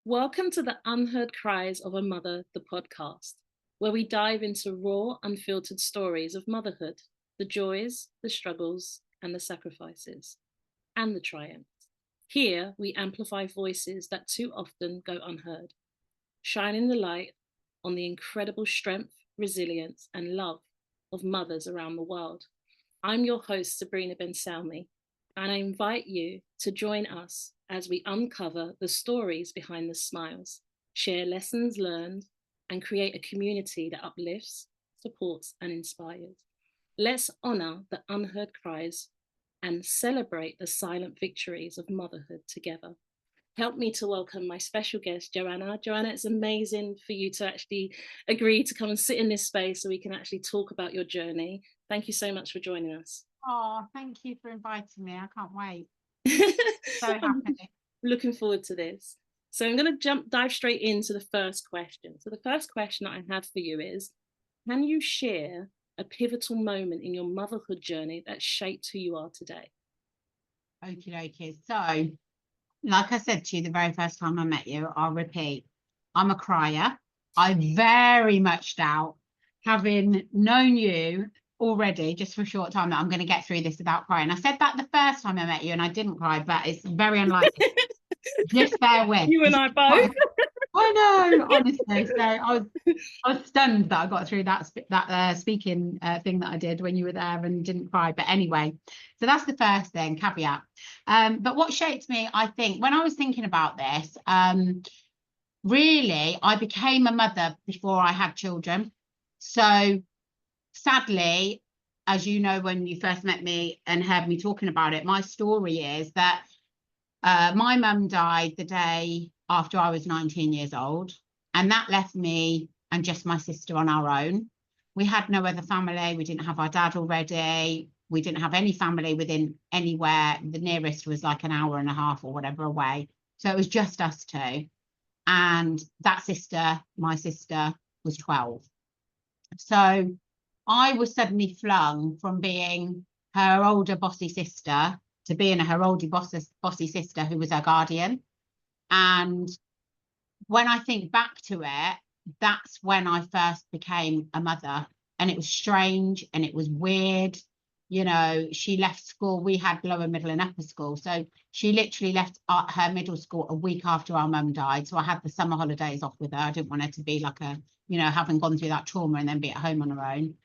Welcome to the Unheard Cries of a Mother, the podcast, where we dive into raw, unfiltered stories of motherhood, the joys, the struggles, and the sacrifices, and the triumphs. Here, we amplify voices that too often go unheard, shining the light on the incredible strength, resilience, and love of mothers around the world. I'm your host, Sabrina Ben Salmi, and I invite you to join us as we uncover the stories behind the smiles, share lessons learned, and create a community that uplifts, supports, and inspires. Let's honor the unheard cries and celebrate the silent victories of motherhood together. Help me to welcome my special guest, Joanna. Joanna, it's amazing for you to actually agree to come and sit in this space so we can actually talk about your journey. Thank you so much for joining us. Oh, thank you for inviting me. I can't wait. So I'm happy. looking forward to this. So I'm going to dive straight into the first question. So the first question that I have for you is, can you share a pivotal moment in your motherhood journey that shaped who you are today? Okie dokie. So, like I said to you the very first time I met you, I'll repeat, I'm a crier. I very much doubt, having known you already just for a short time, that I'm going to get through this without crying. I said that the first time I met you and I didn't cry, but it's very unlikely. Just bear with. You and I both. I know, honestly. So I was stunned that I got through that speaking thing that I did when you were there and didn't cry. But anyway, so that's the first thing, caveat. But what shaped me, I think, when I was thinking about this, really, I became a mother before I had children. So sadly, as you know, when you first met me and heard me talking about it, my story is that my mum died the day after I was 19 years old, and that left me and just my sister on our own. We had no other family. We didn't have our dad already. We didn't have any family within anywhere. The nearest was like an hour and a half or whatever away. So it was just us two. And that sister, my sister, was 12. So I was suddenly flung from being her older bossy sister to being her older bossy sister who was her guardian. And when I think back to it, that's when I first became a mother. And it was strange and it was weird. You know, she left school. We had lower, middle, and upper school. So she literally left her middle school a week after our mum died. So I had the summer holidays off with her. I didn't want her to be like having gone through that trauma and then be at home on her own.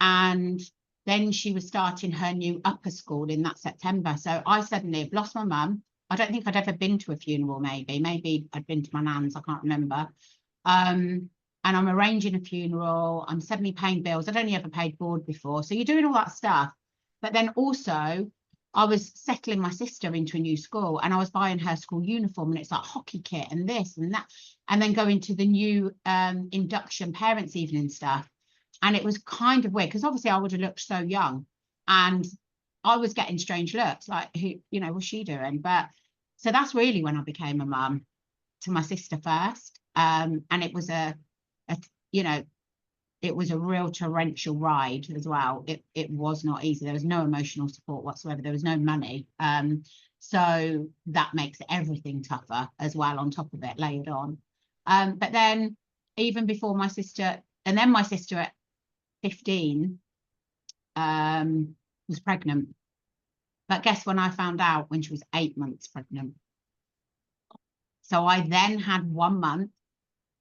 And then she was starting her new upper school in that September. So I suddenly have lost my mum. I don't think I'd ever been to a funeral, maybe I'd been to my nan's, I can't remember. And I'm arranging a funeral. I'm suddenly paying bills. I'd only ever paid board before. So you're doing all that stuff. But then also, I was settling my sister into a new school and I was buying her school uniform, and it's like hockey kit and this and that. And then going to the new induction parents' evening stuff. And it was kind of weird because obviously I would have looked so young. And I was getting strange looks like, who, what's she doing? But so that's really when I became a mum to my sister first. And it was it was a real torrential ride as well. It was not easy. There was no emotional support whatsoever. There was no money. So that makes everything tougher as well on top of it, layered on. But then even before my sister, and then my sister at 15 was pregnant. But guess when I found out? When she was 8 months pregnant. So I then had 1 month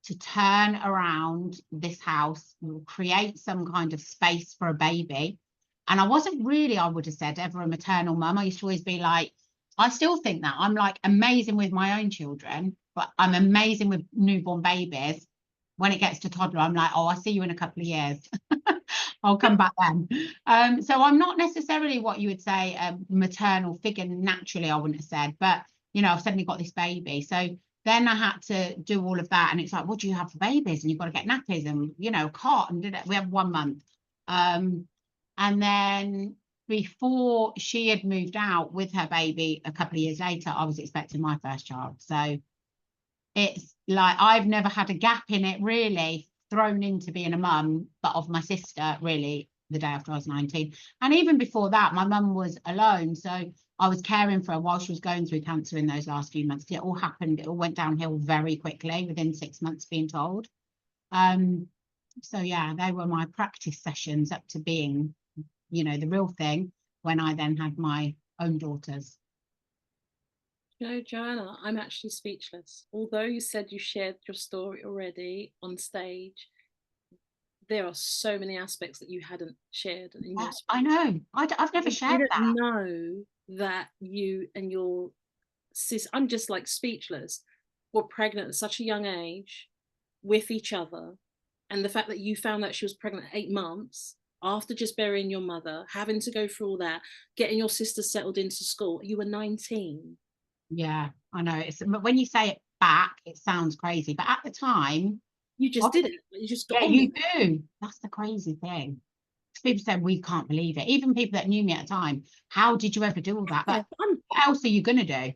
to turn around this house, create some kind of space for a baby. And I wasn't really, I would have said, ever a maternal mum. I used to always be like, I still think that I'm like amazing with my own children, but I'm amazing with newborn babies. When it gets to toddler, I'm like, oh, I'll see you in a couple of years. I'll come back then. So I'm not necessarily what you would say a maternal figure. Naturally, I wouldn't have said, but I've suddenly got this baby. So then I had to do all of that. And it's like, what do you have for babies? And you've got to get nappies and, cot. And we have 1 month. And then before she had moved out with her baby a couple of years later, I was expecting my first child. So it's like I've never had a gap in it really thrown into being a mum, but of my sister, really, the day after I was 19. And even before that, my mum was alone. So I was caring for her while she was going through cancer in those last few months. It all happened, it all went downhill very quickly within 6 months being told. So yeah, they were my practice sessions up to being, you know, the real thing when I then had my own daughters. You know, Joanna, I'm actually speechless. Although you said you shared your story already on stage, there are so many aspects that you hadn't shared in your speech. I know. I've never I shared didn't that. know that you and your sis, I'm just like speechless, were pregnant at such a young age with each other. And the fact that you found out she was pregnant at 8 months after just burying your mother, having to go through all that, getting your sister settled into school, you were 19. Yeah, I know. But when you say it back, it sounds crazy. But at the time, You just did it. You just got yeah, on with you it. do. That's the crazy thing. People said, we can't believe it. Even people that knew me at the time, how did you ever do all that? Yeah, But what else are you going to do?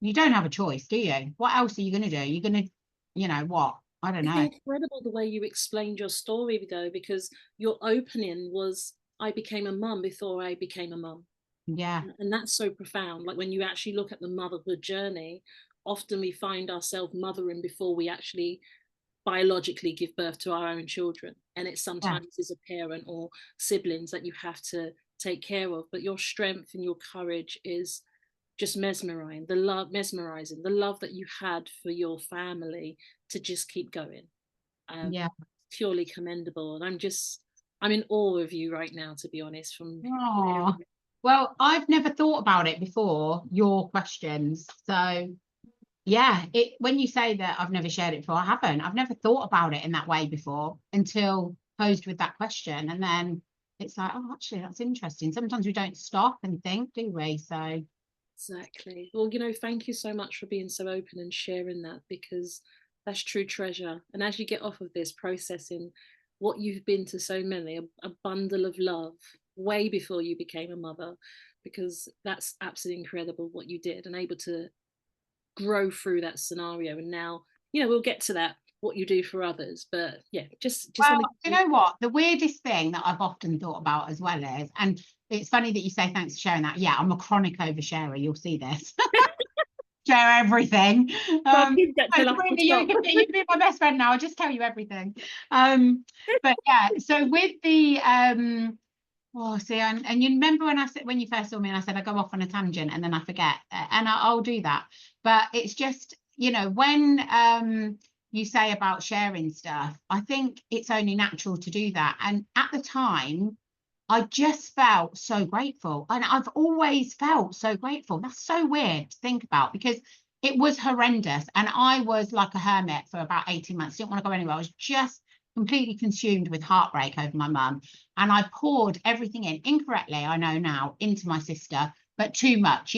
You don't have a choice, do you? What else are you going to do? You're going to, you know, what? I don't it's know. incredible the way you explained your story, though, because your opening was, I became a mum before I became a mum. Yeah, And that's so profound. Like when you actually look at the motherhood journey, often we find ourselves mothering before we actually biologically give birth to our own children. And it yeah, sometimes is a parent or siblings that you have to take care of. But your strength and your courage is just mesmerizing. The love that you had for your family to just keep going. Um, yeah. Purely commendable. And I'm in awe of you right now, to be honest, from Oh, well, I've never thought about it before your questions. So yeah, when you say that I've never shared it before, I haven't. I've never thought about it in that way before until posed with that question. And then it's like, oh, actually, that's interesting. Sometimes we don't stop and think, do we? So Exactly. Well, thank you so much for being so open and sharing that, because that's true treasure. And as you get off of this, processing what you've been to so many, a bundle of love way before you became a mother, because that's absolutely incredible what you did and able to grow through that scenario. And now, we'll get to that, what you do for others. But yeah, just well, want you to. know what? The weirdest thing that I've often thought about as well is, and it's funny that you say thanks for sharing that. Yeah, I'm a chronic oversharer. You'll see this. Share everything. Well, keep that till I You stop. can be my best friend now. I'll just tell you everything. But yeah, so with the oh, see, and you remember when I said, when you first saw me and I said I go off on a tangent and then I forget, and I'll do that. But it's just, when you say about sharing stuff, I think it's only natural to do that. And at the time, I just felt so grateful. And I've always felt so grateful. That's so weird to think about because it was horrendous. And I was like a hermit for about 18 months. Didn't want to go anywhere. I was just completely consumed with heartbreak over my mum. And I poured everything incorrectly, I know now, into my sister, but too much,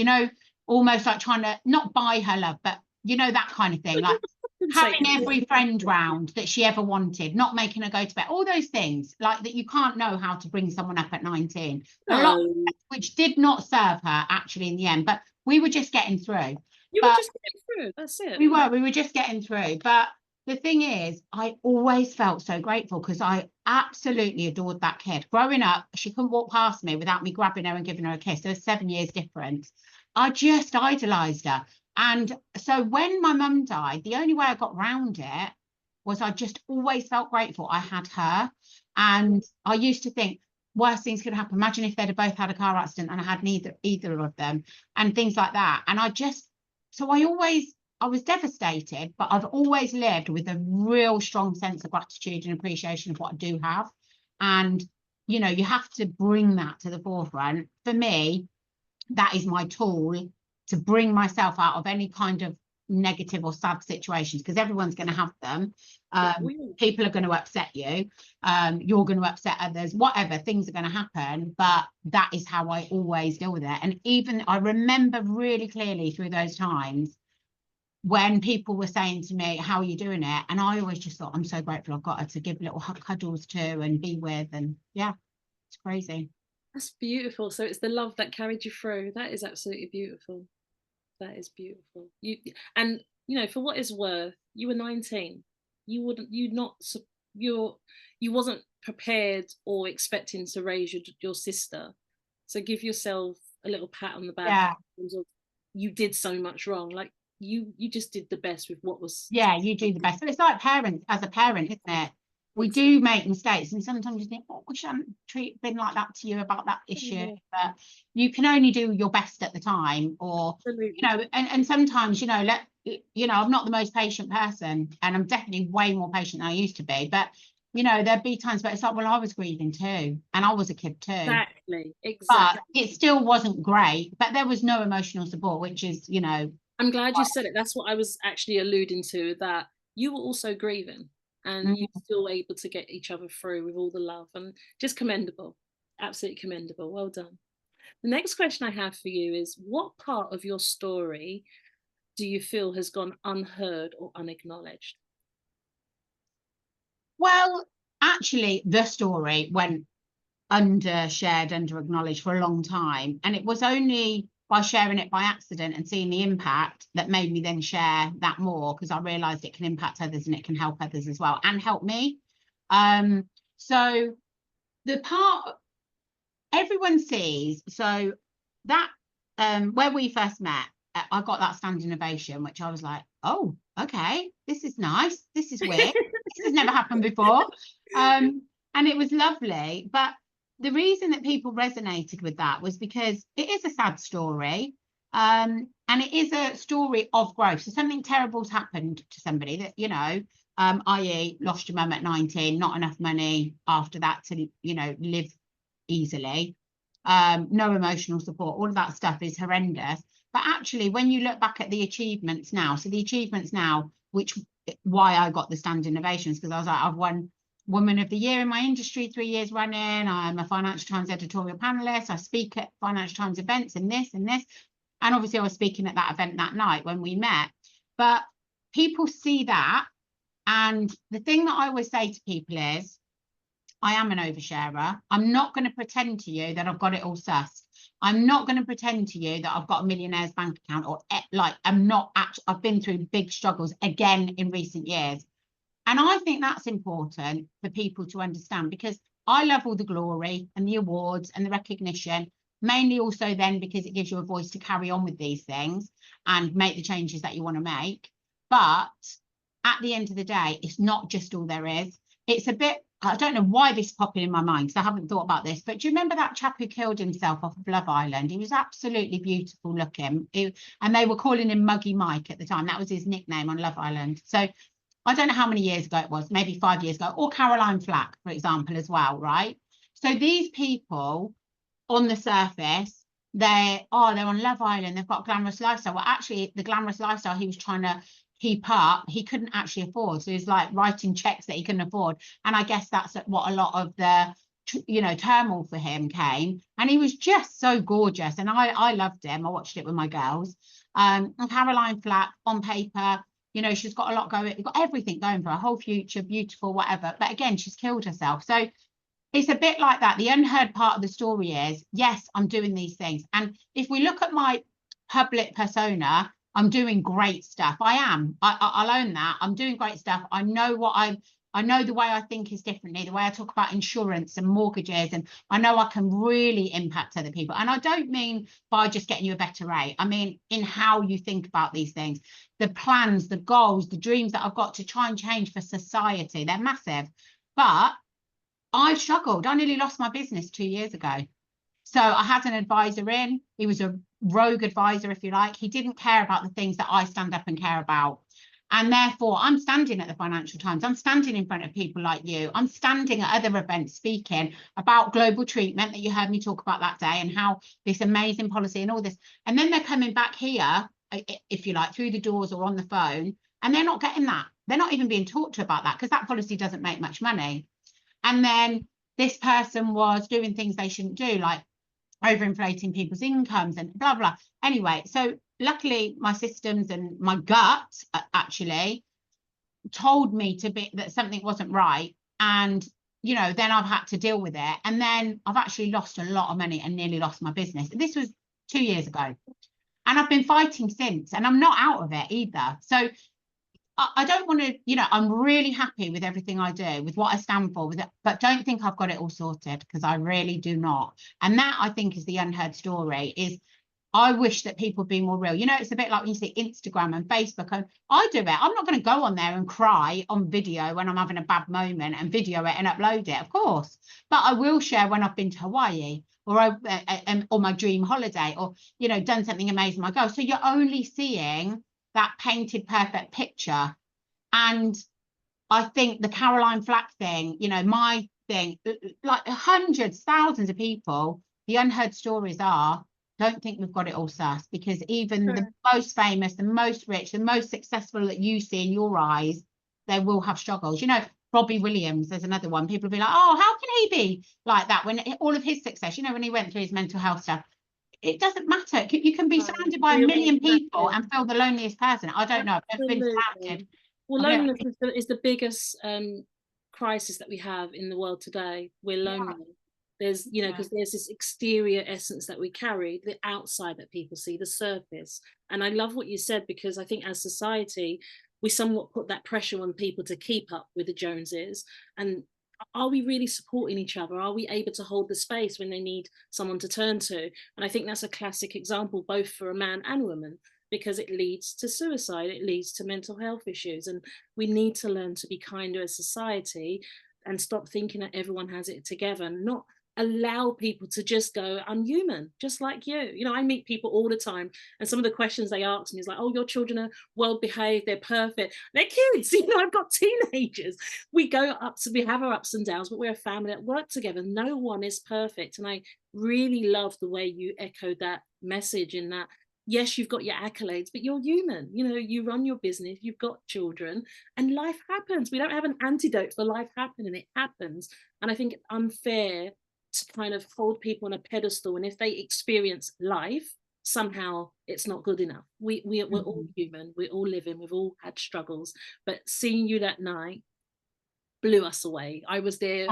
almost like trying to not buy her love, but that kind of thing. Like Compensate. having every friend round that she ever wanted, not making her go to bed, all those things like that you can't know how to bring someone up at 19. A lot No, which did not serve her actually in the end, but we were just getting through. you were But just getting through. That's it. we were just getting through. But the thing is, I always felt so grateful because I absolutely adored that kid. Growing up, she couldn't walk past me without me grabbing her and giving her a kiss. There was 7 years difference. I just idolized her. And so when my mum died, the only way I got round it was I just always felt grateful I had her. And I used to think, worst things could happen. Imagine if they'd have both had a car accident and I had either of them, and things like that. And I was devastated, but I've always lived with a real strong sense of gratitude and appreciation of what I do have. And, you have to bring that to the forefront. For me, that is my tool to bring myself out of any kind of negative or sad situations, because everyone's going to have them. People are going to upset you. You're going to upset others, whatever, things are going to happen. But that is how I always deal with it. And even I remember really clearly through those times when people were saying to me, how are you doing it? And I always just thought, I'm so grateful I've got her to give little cuddles to and be with. And yeah, it's crazy. That's beautiful. So it's the love that carried you through. That is absolutely beautiful. That is beautiful. You and for what it's worth, you were 19. You wouldn't. You not. you wasn't prepared or expecting to raise your sister. So give yourself a little pat on the back Yeah. in terms of you did so much wrong. Like you just did the best with what was. Yeah, you do the best. But it's like parents, as a parent, isn't it? We do make mistakes, and sometimes you think, oh, we shouldn't been like that to you about that issue. Yeah. But you can only do your best at the time, or Absolutely. you know, and sometimes, you know, I'm not the most patient person, and I'm definitely way more patient than I used to be. But you know, there'd be times where it's like, well, I was grieving too, and I was a kid too. Exactly. But it still wasn't great. But there was no emotional support, which is, you know. I'm glad you said it. That's what I was actually alluding to, that you were also grieving and you still were able to get each other through with all the love, and just commendable. Absolutely commendable. Well done. The next question I have for you is, what part of your story do you feel has gone unheard or unacknowledged? Well, actually, the story went shared, under acknowledged for a long time. And it was only by sharing it by accident and seeing the impact that made me then share that more, because I realized it can impact others and it can help others as well, and help me. So the part everyone sees, so that where we first met, I got that standing ovation, which I was like, oh, okay, this is nice. This is weird. This has never happened before. And it was lovely. But the reason that people resonated with that was because it is a sad story. And it is a story of growth. So something terrible's happened to somebody that, you know, i.e. lost your mum at 19, not enough money after that to, you know, live easily, no emotional support, all of that stuff is horrendous. But actually, when you look back at the achievements now, so the achievements now, which why I got the standing ovations, because I was like, I've won Woman of the Year in my industry 3 years running. I'm a Financial Times editorial panelist. I speak at Financial Times events and this and this. And obviously I was speaking at that event that night when we met. But people see that. And the thing that I always say to people is, I am an oversharer. I'm not going to pretend to you that I've got it all sussed. I'm not going to pretend to you that I've got a millionaire's bank account, or like I'm not actually, I've been through big struggles again in recent years. And I think that's important for people to understand, because I love all the glory and the awards and the recognition, mainly also then because it gives you a voice to carry on with these things and make the changes that you want to make. But at the end of the day, it's not just all there is. It's a bit, I don't know why this popped in my mind, because I haven't thought about this, but do you remember that chap who killed himself off of Love Island? He was absolutely beautiful looking, and they were calling him Muggy Mike at the time. That was his nickname on Love Island. So I don't know how many years ago it was, maybe 5 years ago, or Caroline Flack, for example, as well, right? So these people on the surface, they're on Love Island, they've got a glamorous lifestyle. Well, actually, the glamorous lifestyle he was trying to keep up, he couldn't actually afford. So he's like writing checks that he couldn't afford. And I guess that's what a lot of the, you know, turmoil for him came. And he was just so gorgeous. And I loved him. I watched it with my girls. And Caroline Flack, on paper, you know, she's got a lot going, got everything going for her, whole future, beautiful, whatever. But again, she's killed herself. So it's a bit like that. The unheard part of the story is, yes, I'm doing these things. And if we look at my public persona, I'm doing great stuff. I am. I'll own that. I'm doing great stuff. I know I know the way I think is differently, the way I talk about insurance and mortgages, and I know I can really impact other people. And I don't mean by just getting you a better rate. I mean in how you think about these things, the plans, the goals, the dreams that I've got to try and change for society. They're massive. But I've struggled. I nearly lost my business 2 years ago. So I had an advisor in. He was a rogue advisor, if you like. He didn't care about the things that I stand up and care about. And therefore, I'm standing at the Financial Times. I'm standing in front of people like you. I'm standing at other events speaking about global treatment that you heard me talk about that day, and how this amazing policy and all this. And then they're coming back here, if you like, through the doors or on the phone, and they're not getting that. They're not even being talked to about that, because that policy doesn't make much money. And then this person was doing things they shouldn't do, like overinflating people's incomes and blah, blah. Anyway, so luckily my systems and my gut actually told me that something wasn't right. And, you know, then I've had to deal with it. And then I've actually lost a lot of money and nearly lost my business. This was 2 years ago. And I've been fighting since, and I'm not out of it either. So I don't want to, you know, I'm really happy with everything I do, with what I stand for, with it, but don't think I've got it all sorted, because I really do not. And that, I think, is the unheard story, is I wish that people would be more real. You know, it's a bit like when you see Instagram and Facebook, and I do it. I'm not going to go on there and cry on video when I'm having a bad moment and video it and upload it, of course. But I will share when I've been to Hawaii, or or my dream holiday, or, you know, done something amazing my goal. So you're only seeing that painted perfect picture. And I think the Caroline Flack thing, you know, my thing, like hundreds, thousands of people, the unheard stories are, don't think we've got it all sus, because even the most famous, the most rich, the most successful that you see in your eyes, they will have struggles. You know, Robbie Williams, there's another one. People will be like, oh, how can he be like that when all of his success, you know, when he went through his mental health stuff, it doesn't matter. You can be surrounded by a million people and feel the loneliest person. I don't know. I've been surrounded. Well, loneliness is the biggest crisis that we have in the world today. We're lonely. There's, you know, because there's this exterior essence that we carry, the outside that people see, the surface. And I love what you said, because I think as society, we somewhat put that pressure on people to keep up with the Joneses. And are we really supporting each other? Are we able to hold the space when they need someone to turn to? And I think that's a classic example, both for a man and woman, because it leads to suicide, it leads to mental health issues. And we need to learn to be kinder as society and stop thinking that everyone has it together, and not allow people to just go, I'm human, just like you. You know, I meet people all the time, and some of the questions they ask me is like, oh, your children are well behaved, they're perfect. They're kids, you know, I've got teenagers. We go up to, we have our ups and downs, but we're a family that work together. No one is perfect. And I really love the way you echoed that message, in that, yes, you've got your accolades, but you're human. You know, you run your business, you've got children, and life happens. We don't have an antidote for life happening. It happens. And I think it's unfair to kind of hold people on a pedestal, and if they experience life, somehow it's not good enough. We're all human, we're all living, we've all had struggles. But seeing you that night blew us away. I was there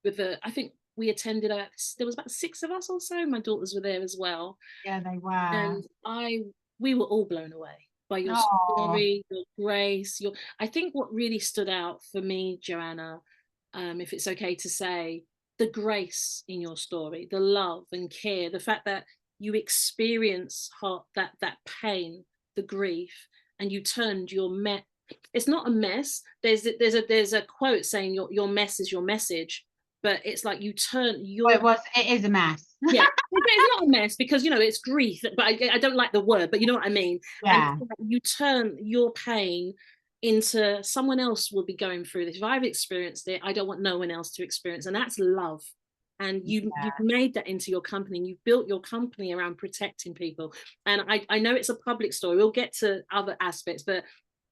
with I think we attended there was about 6 of us or so. My daughters were there as well. Yeah, they were. And we were all blown away by your story, your grace, I think what really stood out for me, Joanna, if it's okay to say, the grace in your story, the love and care, the fact that you experience that pain, the grief, and you turned your mess. It's not a mess. There's a quote saying your mess is your message, but it's like you turn your. It is a mess. Yeah, it's not a mess, because, you know, it's grief, but I don't like the word, but you know what I mean. Yeah. And you turn your pain into, someone else will be going through this. If I've experienced it, I don't want no one else to experience. And that's love. And you've made that into your company, and you've built your company around protecting people. And I know it's a public story. We'll get to other aspects, but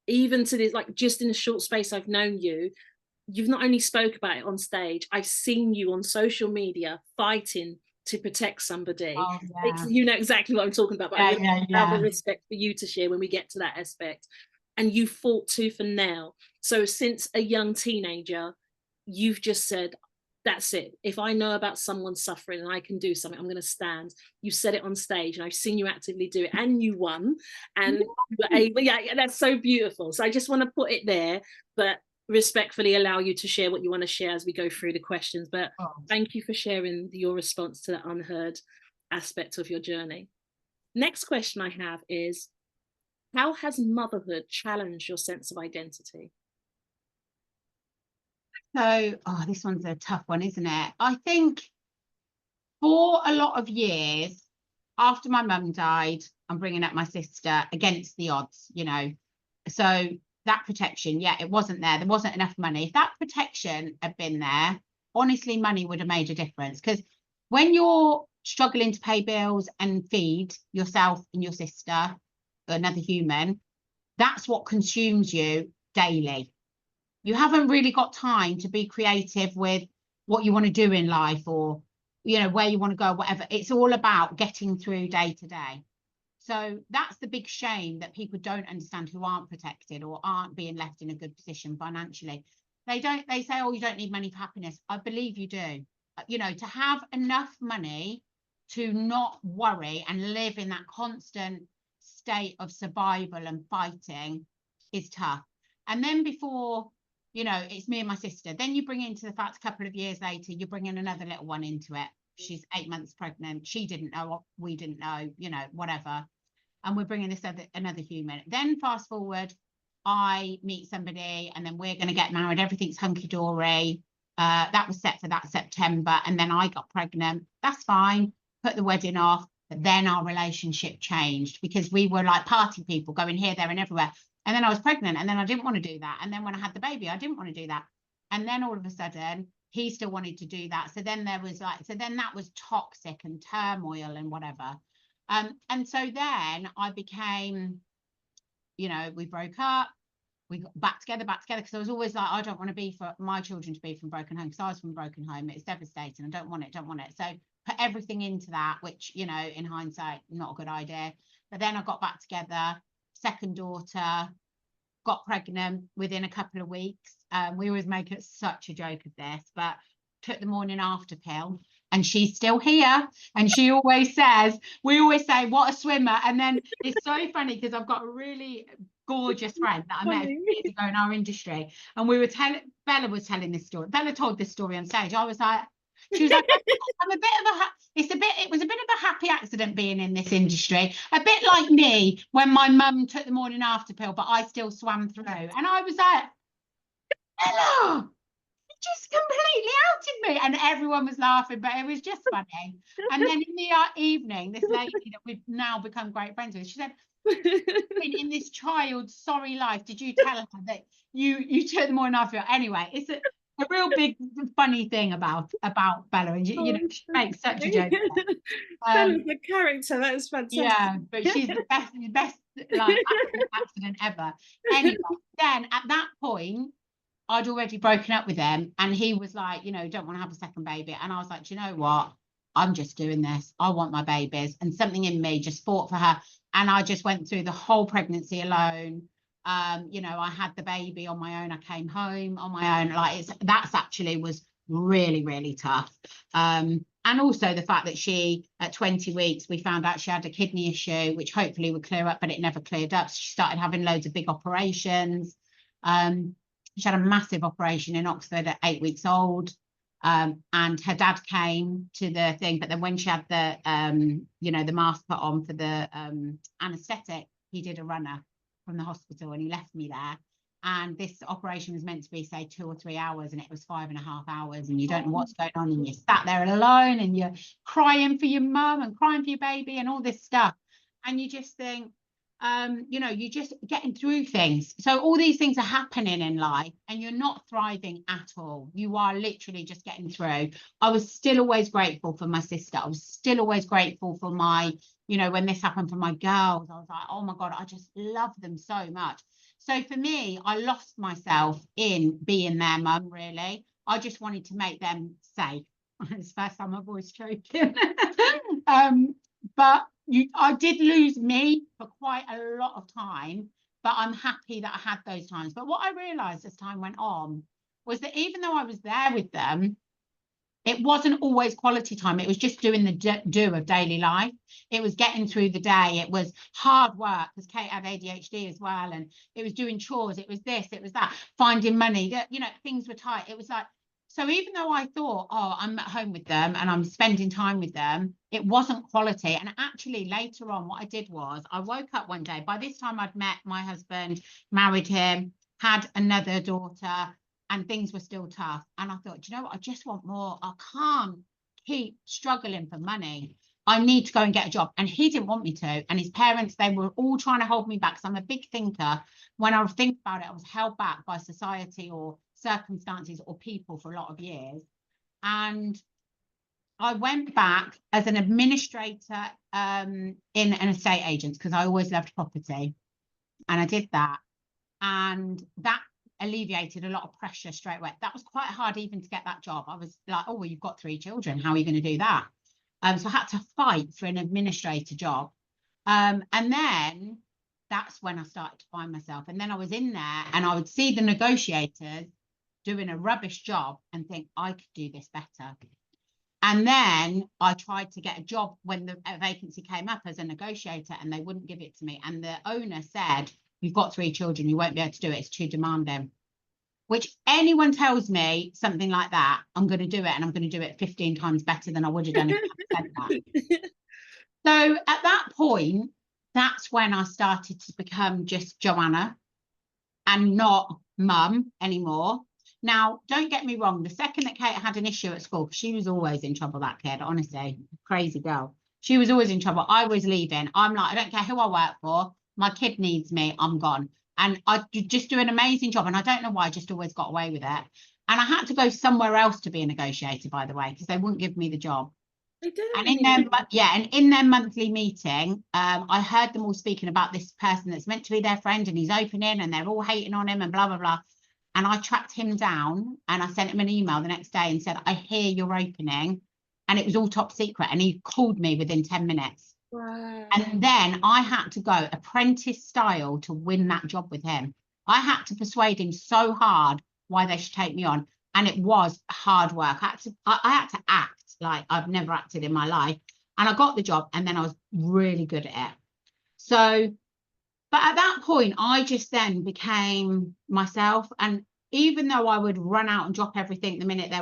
even to this, like, just in a short space I've known you, you've not only spoke about it on stage, I've seen you on social media fighting to protect somebody. You know exactly what I'm talking about, but I have the respect for you to share when we get to that aspect. And you fought tooth and nail. So since a young teenager, you've just said, that's it. If I know about someone suffering and I can do something, I'm going to stand. You said it on stage, and I've seen you actively do it, and you won. And that's so beautiful. So I just want to put it there, but respectfully allow you to share what you want to share as we go through the questions. But thank you for sharing your response to that unheard aspect of your journey. Next question I have is, how has motherhood challenged your sense of identity? So, this one's a tough one, isn't it? I think for a lot of years after my mum died, I'm bringing up my sister against the odds, you know. So that protection, it wasn't there. There wasn't enough money. If that protection had been there, honestly, money would have made a difference. Because when you're struggling to pay bills and feed yourself and your sister, another human, that's what consumes you daily. You haven't really got time to be creative with what you want to do in life, or, you know, where you want to go, whatever. It's all about getting through day to day. So that's the big shame that people don't understand, who aren't protected or aren't being left in a good position financially. They say, oh, you don't need money for happiness. I believe you do. You know, to have enough money to not worry and live in that constant state of survival and fighting, is tough. And then before, you know, it's me and my sister, then you bring into the fact a couple of years later, you're bringing another little one into it. She's 8 months pregnant. She didn't know, we didn't know, you know, whatever. And we're bringing this another human. Then fast forward, I meet somebody and then we're going to get married. Everything's hunky-dory. That was set for that September. And then I got pregnant. That's fine. Put the wedding off. But then our relationship changed because we were like party people going here, there and everywhere. And then I was pregnant and then I didn't want to do that. And then when I had the baby, I didn't want to do that. And then all of a sudden, he still wanted to do that. So then there was like, so then that was toxic and turmoil and whatever. And so then I became, you know, we broke up. We got back together, because I was always like, I don't want to be for my children to be from broken home, because I was from broken home. It's devastating. I don't want it. So put everything into that, which, you know, in hindsight, not a good idea. But then I got back together, second daughter, got pregnant within a couple of weeks. We always make it such a joke of this, but took the morning after pill. And she's still here. And she always says, we always say, what a swimmer. And then it's so funny because I've got a really gorgeous friend that I met a few years ago in our industry. And we were Bella was telling this story. Bella told this story on stage. I was like, she was like, I'm a bit of it was a bit of a happy accident being in this industry. A bit like me when my mum took the morning after pill, but I still swam through. And I was like, Bella, just completely outed me, and everyone was laughing, but it was just funny. And then in the evening, this lady that we've now become great friends with, she said, in this child's sorry life, did you tell her that you took the morning after? Anyway, it's a real big funny thing about Bella, and you know, she makes such a joke. Bella's the character. That is fantastic. Yeah, but she's the best like accident ever. Anyway, then at that point, I'd already broken up with him, and he was like, you know, don't want to have a second baby. And I was like, do you know what? I'm just doing this. I want my babies. And something in me just fought for her. And I just went through the whole pregnancy alone. You know, I had the baby on my own. I came home on my own. Like that's actually was really, really tough. And also the fact that she, at 20 weeks, we found out she had a kidney issue, which hopefully would clear up, but it never cleared up. So she started having loads of big operations. She had a massive operation in Oxford at 8 weeks old. And her dad came to the thing, but then when she had the, you know, the mask put on for the anaesthetic, he did a runner from the hospital and he left me there. And this operation was meant to be, say, 2 or 3 hours, and it was 5.5 hours, and you don't know what's going on, and you're sat there alone, and you're crying for your mum and crying for your baby and all this stuff. And you just think, you know, you're just getting through things. So all these things are happening in life and you're not thriving at all. You are literally just getting through. I was still always grateful for my sister. I was still always grateful for my, you know, when this happened for my girls, I was like, oh my God, I just love them so much. So for me, I lost myself in being their mum, really. I just wanted to make them safe. It's the first time my voice choking. But I did lose me for quite a lot of time, but I'm happy that I had those times. But what I realized as time went on was that even though I was there with them, it wasn't always quality time. It was just doing the do of daily life. It was getting through the day. It was hard work, because Kate had ADHD as well. And it was doing chores. It was this, it was that, finding money. You know, things were tight. It was like, so even though I thought, oh, I'm at home with them and I'm spending time with them, it wasn't quality. And actually later on, what I did was I woke up one day. By this time, I'd met my husband, married him, had another daughter, and things were still tough. And I thought, you know what? I just want more. I can't keep struggling for money. I need to go and get a job. And he didn't want me to. And his parents, they were all trying to hold me back. So I'm a big thinker. When I think about it, I was held back by society or circumstances or people for a lot of years. And I went back as an administrator in an estate agent, because I always loved property. And I did that. And that alleviated a lot of pressure straight away. That was quite hard even to get that job. I was like, oh, well, you've got 3 children. How are you going to do that? So I had to fight for an administrator job. And then that's when I started to find myself. And then I was in there and I would see the negotiators doing a rubbish job and think, I could do this better. And then I tried to get a job when the vacancy came up as a negotiator, and they wouldn't give it to me. And the owner said, you've got 3 children, you won't be able to do it, it's too demanding. Which anyone tells me something like that, I'm going to do it, and I'm going to do it 15 times better than I would have done if I said that. So at that point, that's when I started to become just Joanna and not mum anymore. Now, don't get me wrong, the second that Kate had an issue at school, she was always in trouble, that kid, honestly, crazy girl. She was always in trouble. I was leaving. I'm like, I don't care who I work for. My kid needs me. I'm gone. And I just do an amazing job. And I don't know why, I just always got away with it. And I had to go somewhere else to be a negotiator, by the way, because they wouldn't give me the job. They do. And in their monthly meeting, I heard them all speaking about this person that's meant to be their friend, and he's opening, and they're all hating on him and blah, blah, blah. And I tracked him down, and I sent him an email the next day and said, I hear you're opening. And it was all top secret. And he called me within 10 minutes. Wow. And then I had to go apprentice style to win that job with him. I had to persuade him so hard why they should take me on. And it was hard work. I had to act like I've never acted in my life. And I got the job, and then I was really good at it. So, but at that point, I just then became myself. And even though I would run out and drop everything the minute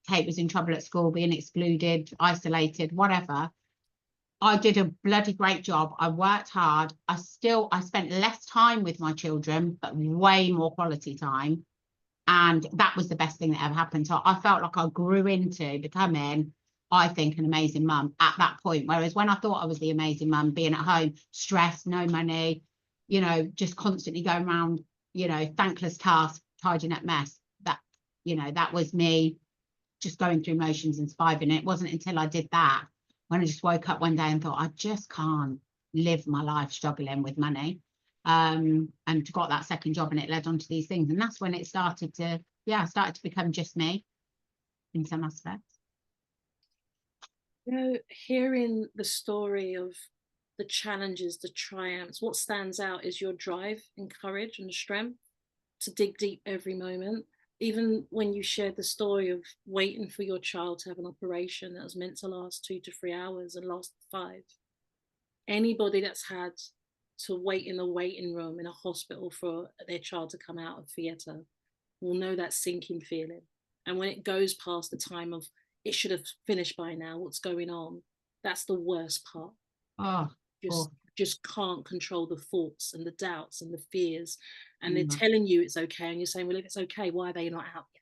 Kate was in trouble at school, being excluded, isolated, whatever, I did a bloody great job. I worked hard. I spent less time with my children, but way more quality time. And that was the best thing that ever happened. So I felt like I grew into becoming, I think, an amazing mum at that point. Whereas when I thought I was the amazing mum, being at home, stressed, no money, just constantly going around, thankless tasks, tidying up mess, that was me just going through motions and surviving. It wasn't until I did that, when I just woke up one day and thought, I just can't live my life struggling with money. And got that second job, and it led on to these things. And that's when it started to become just me in some aspects. Hearing the story of the challenges, the triumphs, what stands out is your drive and courage and strength to dig deep every moment. Even when you shared the story of waiting for your child to have an operation that was meant to last 2 to 3 hours and lasted 5. Anybody that's had to wait in a waiting room in a hospital for their child to come out of theatre will know that sinking feeling. And when it goes past the time of it should have finished by now, what's going on, that's the worst part. Just can't control the thoughts and the doubts and the fears, and they're telling you it's okay, and you're saying, well, if it's okay, why are they not out yet?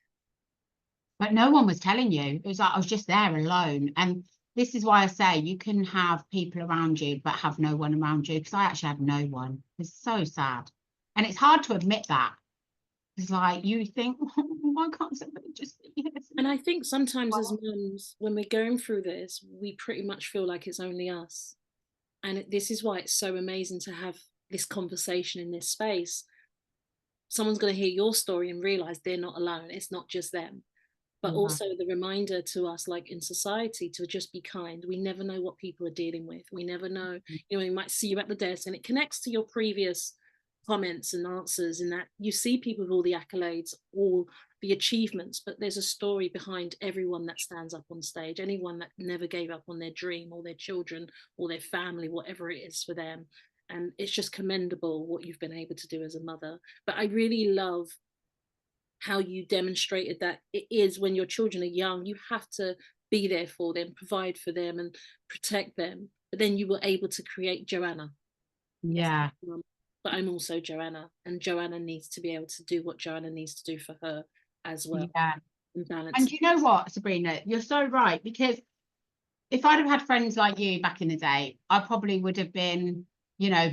But no one was telling you. It was like I was just there alone. And this is why I say you can have people around you but have no one around you, because I actually had no one. It's so sad, and it's hard to admit that. It's like you think, why can't somebody just be here? And I think sometimes as mums, when we're going through this, we pretty much feel like it's only us. And this is why it's so amazing to have this conversation in this space. Someone's going to hear your story and realize they're not alone. It's not just them. But also the reminder to us, like in society, to just be kind. We never know what people are dealing with. We never know, you might see you at the desk, and it connects to your previous comments and answers, in that you see people with all the accolades, all the achievements, but there's a story behind everyone that stands up on stage, anyone that never gave up on their dream or their children or their family, whatever it is for them. And it's just commendable what you've been able to do as a mother. But I really love how you demonstrated that it is, when your children are young, you have to be there for them, provide for them and protect them. But then you were able to create Joanna. Yeah. But I'm also Joanna, and Joanna needs to be able to do what Joanna needs to do for her as well. Yeah. And balance. And you know what, Sabrina, you're so right, because if I'd have had friends like you back in the day, I probably would have been,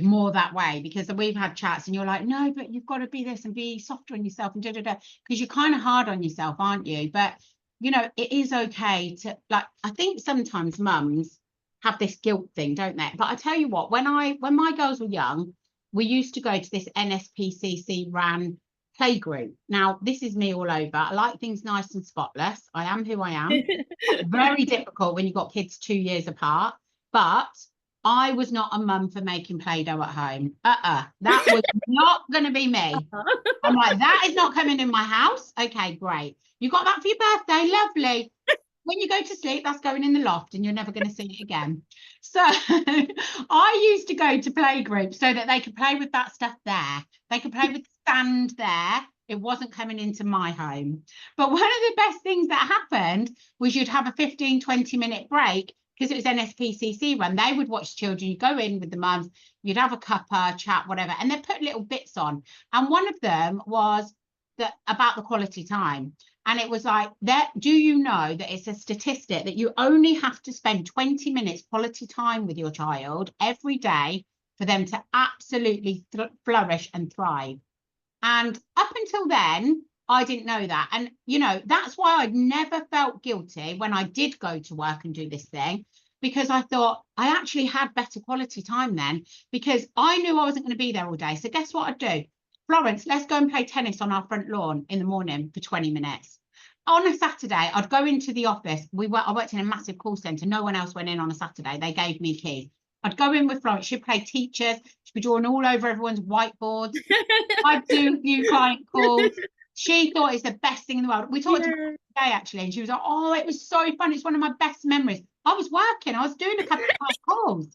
more that way, because we've had chats and you're like, no, but you've got to be this and be softer on yourself and because you're kind of hard on yourself, aren't you? But, it is okay to, like, I think sometimes mums have this guilt thing, don't they? But I tell you what, when my girls were young, we used to go to this NSPCC ran playgroup. Now, this is me all over. I like things nice and spotless. I am who I am. Very difficult when you've got kids 2 years apart. But I was not a mum for making Play-Doh at home. That was not going to be me. I'm like, that is not coming in my house. Okay, great. You got that for your birthday? Lovely. when you go to sleep, that's going in the loft and you're never going to see it again. So I used to go to play groups so that they could play with that stuff there. They could play with sand there. It wasn't coming into my home. But one of the best things that happened was you'd have a 15, 20-minute break because it was NSPCC run. They would watch children. You go in with the mums, you'd have a cuppa, chat, whatever, and they put little bits on. And one of them was about the quality time. And it was like, that. Do you know that it's a statistic that you only have to spend 20 minutes quality time with your child every day for them to absolutely flourish and thrive? And up until then, I didn't know that. And, you know, that's why I'd never felt guilty when I did go to work and do this thing, because I thought I actually had better quality time then, because I knew I wasn't going to be there all day. So guess what I'd do? Florence, let's go and play tennis on our front lawn in the morning for 20 minutes. On a Saturday, I'd go into the office. I worked in a massive call centre. No one else went in on a Saturday. They gave me keys. I'd go in with Florence. She'd play teachers. She'd be drawing all over everyone's whiteboards. I'd do new client calls. She thought it's the best thing in the world. We talked about it today, actually, and she was like, oh, it was so fun. It's one of my best memories. I was working. I was doing a couple of client calls.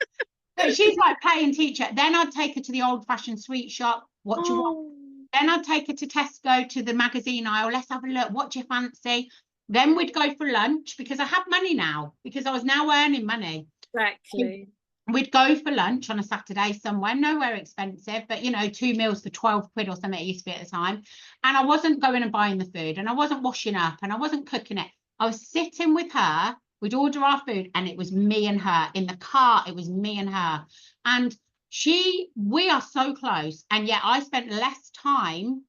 So she's like playing teacher. Then I'd take her to the old-fashioned sweet shop. What do you want? Then I'd take her to Tesco, to the magazine aisle. Let's have a look. What do you fancy? Then we'd go for lunch because I have money now, because I was now earning money. Exactly. We'd go for lunch on a Saturday somewhere, nowhere expensive, but, you know, 2 meals for 12 quid or something it used to be at the time. And I wasn't going and buying the food, and I wasn't washing up, and I wasn't cooking it. I was sitting with her. We'd order our food, and it was me and her in the car. It was me and her. And we are so close. And yet I spent less time,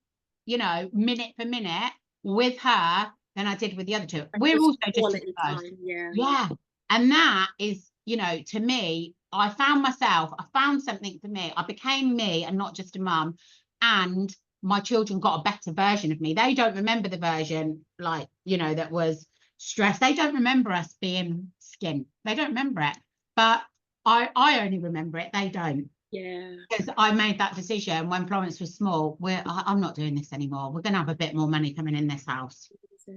you know, minute for minute with her than I did with the other two. We're also just as close. Yeah. And that is, you know, to me, I found something for me. I became me and not just a mum. And my children got a better version of me. They don't remember the version, like, you know, that was stressed. They don't remember us being skin. They don't remember it. But I only remember it. They don't. Yeah. Because I made that decision when Florence was small. I'm not doing this anymore. We're going to have a bit more money coming in this house. So,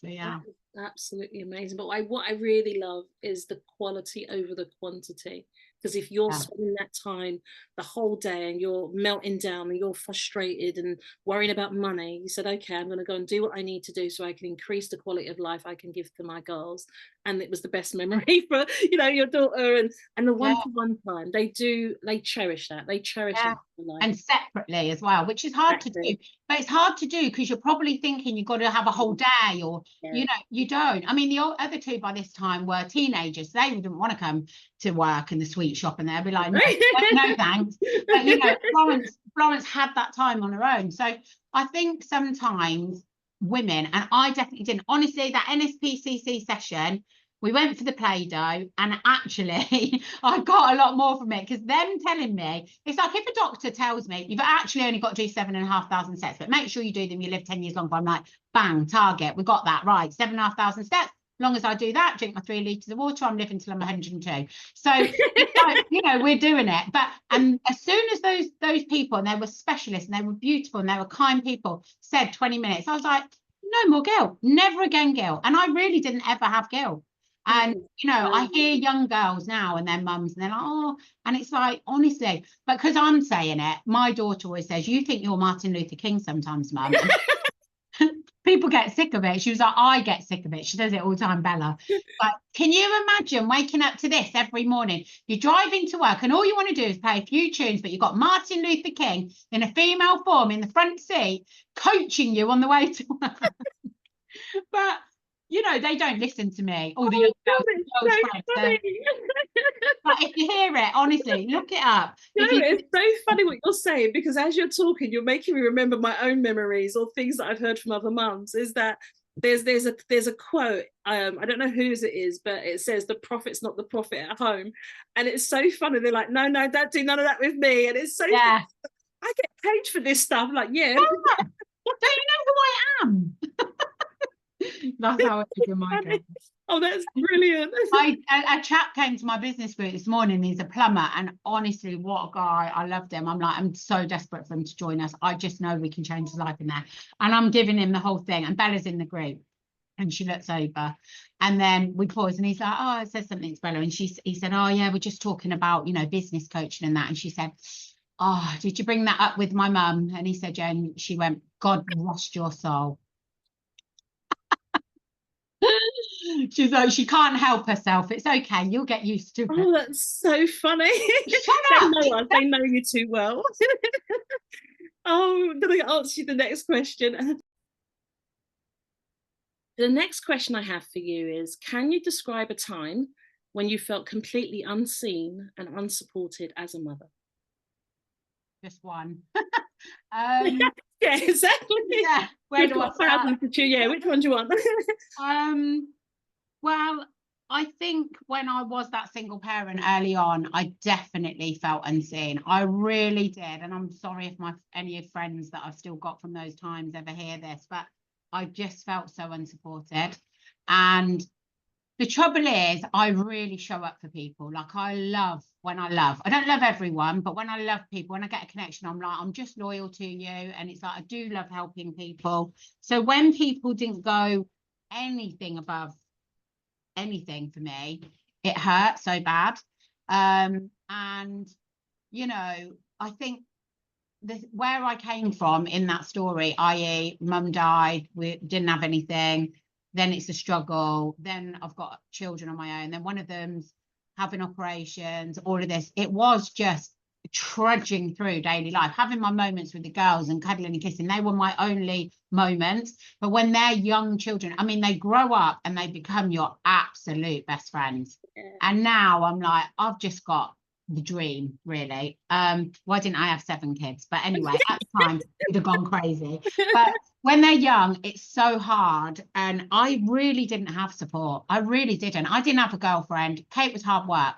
yeah. Absolutely amazing. But what I really love is the quality over the quantity. Because if you're spending that time the whole day and you're melting down and you're frustrated and worrying about money, you said, okay, I'm going to go and do what I need to do so I can increase the quality of life I can give to my girls. And it was the best memory for, you know, your daughter and the one-to-one time. They cherish that. They cherish it. And separately as well, which is hard to do. But it's hard to do because you're probably thinking you've got to have a whole day, or, you know, you don't. I mean, the other two by this time were teenagers. They wouldn't want to come to work in the sweet shop, and they'd be like, no thanks. But, you know, Florence had that time on her own. So I think sometimes women, and I definitely didn't, honestly, that NSPCC session, we went for the Play-Doh, and actually I got a lot more from it, because them telling me, it's like if a doctor tells me you've actually only got to do 7,500 steps, but make sure you do them, you live 10 years longer. I'm like, bang, target, we got that right, 7,500 steps. As long as I do that, drink my 3 litres of water, I'm living till I'm 102. So like, you know, we're doing it. But as soon as those people, and they were specialists and they were beautiful and they were kind people, said 20 minutes, I was like, no more guilt, never again guilt. And I really didn't ever have guilt. And, you know, I hear young girls now and their mums, and they're like, oh, and it's like, honestly, but because I'm saying it, my daughter always says, you think you're Martin Luther King sometimes, mum. People get sick of it. She was like, I get sick of it. She does it all the time, Bella. But can you imagine waking up to this every morning? You're driving to work and all you want to do is play a few tunes, but you've got Martin Luther King in a female form in the front seat coaching you on the way to work. But you know, they don't listen to me. All the young girls, but if you hear it, honestly, look it up. It's so funny what you're saying, because as you're talking, you're making me remember my own memories or things that I've heard from other mums. Is that there's a quote, I don't know whose it is, but it says the prophet's not the prophet at home. And it's so funny. They're like, no, don't do none of that with me. And it's so funny. I get paid for this stuff. Like, yeah. Don't you know who I am? That's how it is in my case. Oh, that's brilliant. A chap came to my business group this morning. He's a plumber, and honestly, what a guy. I loved him. I'm like, I'm so desperate for him to join us. I just know we can change his life in there. And I'm giving him the whole thing, and Bella's in the group. And she looks over, and then we pause, and he's like, oh, I said something to Bella, and he said, oh yeah, we're just talking about, you know, business coaching and that. And she said, oh, did you bring that up with my mum? And he said, yeah. And she went, God rest your soul. She's like, she can't help herself. It's okay. You'll get used to it. Oh, that's so funny. Shut They up. know us. They know you too well. Oh, I'm going to answer you the next question. The next question I have for you is, can you describe a time when you felt completely unseen and unsupported as a mother? Just one. Yeah, exactly. Yeah. Where do I start? Yeah, which one do you want? Well, I think when I was that single parent early on, I definitely felt unseen. I really did. And I'm sorry if any of friends that I've still got from those times ever hear this, but I just felt so unsupported. And the trouble is, I really show up for people. Like, I love when I love. I don't love everyone, but when I love people, when I get a connection, I'm like, I'm just loyal to you. And it's like, I do love helping people. So when people didn't go anything above anything for me, it hurt so bad. And, you know, I think where I came from in that story, i.e. mum died, we didn't have anything, then it's a struggle, then I've got children on my own, then one of them's having operations, all of this, it was just trudging through daily life, having my moments with the girls and cuddling and kissing. They were my only moments. But when they're young children, I mean, they grow up and they become your absolute best friends. Yeah. And now I'm like, I've just got the dream, really. Why didn't I have 7 kids? But anyway, at the time you'd have gone crazy. But when they're young, it's so hard. And I really didn't have support. I really didn't. I didn't have a girlfriend. Kate was hard work.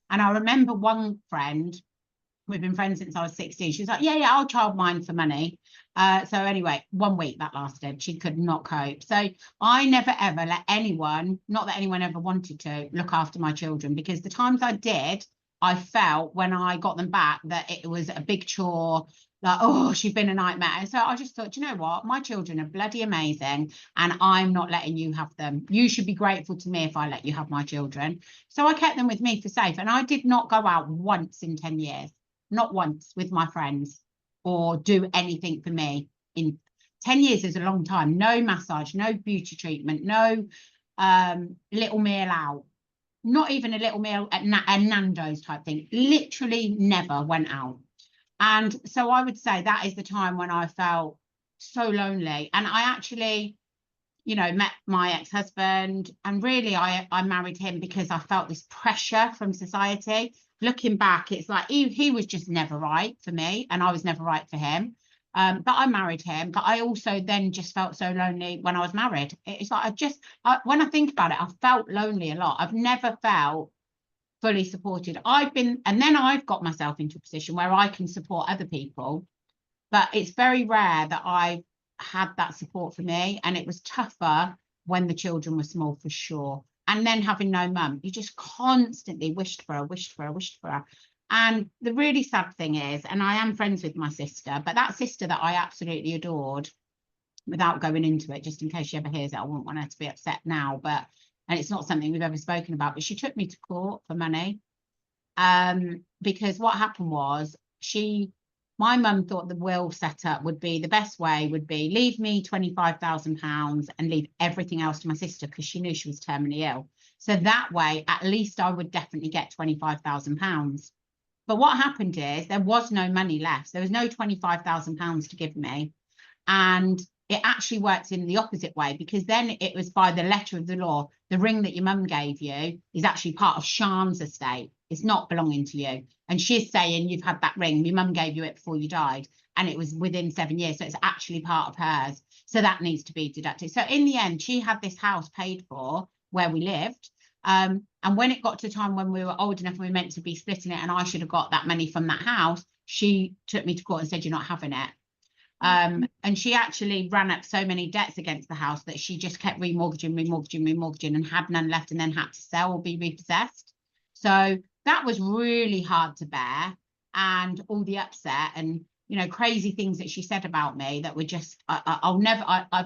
And I remember one friend, we've been friends since I was 16. She was like, yeah, I'll child mine for money. So anyway, 1 week that lasted. She could not cope. So I never, ever let anyone, not that anyone ever wanted to, look after my children, because the times I did, I felt when I got them back that it was a big chore, like, oh, she's been a nightmare. And so I just thought, you know what? My children are bloody amazing and I'm not letting you have them. You should be grateful to me if I let you have my children. So I kept them with me for safe. And I did not go out once in 10 years. Not once with my friends or do anything for me. In 10 years is a long time. No massage, no beauty treatment, no little meal out, not even a little meal at Nando's type thing. Literally never went out. And so I would say that is the time when I felt so lonely. And I actually, you know, met my ex-husband, and really I married him because I felt this pressure from society. Looking back, it's like he was just never right for me and I was never right for him. But I married him. But I also then just felt so lonely when I was married. It's like when I think about it, I felt lonely a lot. I've never felt fully supported. And then I've got myself into a position where I can support other people. But it's very rare that I've had that support for me. And it was tougher when the children were small, for sure. And then having no mum, you just constantly wished for her. And the really sad thing is, and I am friends with my sister, but that sister that I absolutely adored, without going into it, just in case she ever hears it, I wouldn't want her to be upset now, and it's not something we've ever spoken about, but she took me to court for money. Because what happened was, my mum thought the will set up would be, the best way would be leave me £25,000 and leave everything else to my sister, because she knew she was terminally ill. So that way, at least I would definitely get £25,000. But what happened is there was no money left. There was no £25,000 to give me. And it actually worked in the opposite way, because then it was by the letter of the law. The ring that your mum gave you is actually part of Sian's estate. It's not belonging to you. And she's saying you've had that ring. Your mum gave you it before you died. And it was within 7 years. So it's actually part of hers. So that needs to be deducted. So in the end, she had this house paid for where we lived. And when it got to the time when we were old enough and we were meant to be splitting it and I should have got that money from that house, she took me to court and said, you're not having it. And she actually ran up so many debts against the house that she just kept remortgaging and had none left, and then had to sell or be repossessed. So that was really hard to bear, and all the upset. And you know, crazy things that she said about me that were just, I've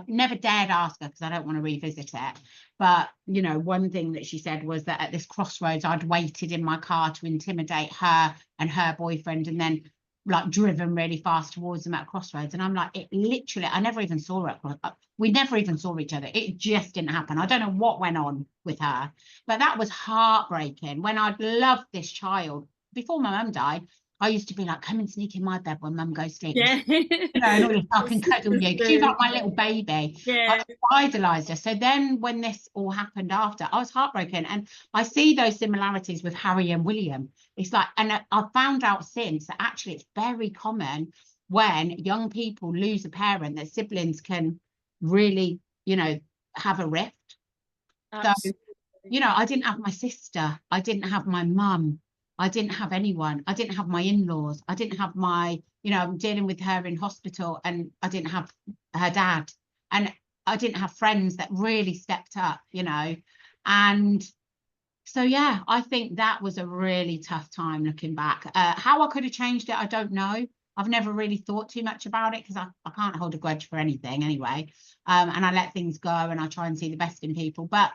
never dared ask her because I don't want to revisit it. But, you know, one thing that she said was that at this crossroads, I'd waited in my car to intimidate her and her boyfriend, and then like driven really fast towards them at crossroads. And I'm like, it literally, I never even saw her. We never even saw each other. It just didn't happen. I don't know what went on with her, but that was heartbreaking. When I'd loved this child before my mum died, I used to be like, come and sneak in my bed when mum goes to sleep. Yeah. You know, and all this, I can cuddle you. She was like my little baby. Yeah. I idolized her. So then when this all happened after, I was heartbroken. And I see those similarities with Harry and William. It's like, and I found out since that actually it's very common when young people lose a parent that siblings can really, you know, have a rift. Absolutely. So, you know, I didn't have my sister. I didn't have my mum. I didn't have anyone. I didn't have my in-laws. I didn't have my, you know, I'm dealing with her in hospital, and I didn't have her dad. And I didn't have friends that really stepped up, you know. And so, yeah, I think that was a really tough time looking back. How I could have changed it, I don't know. I've never really thought too much about it because I can't hold a grudge for anything anyway. And I let things go and I try and see the best in people. But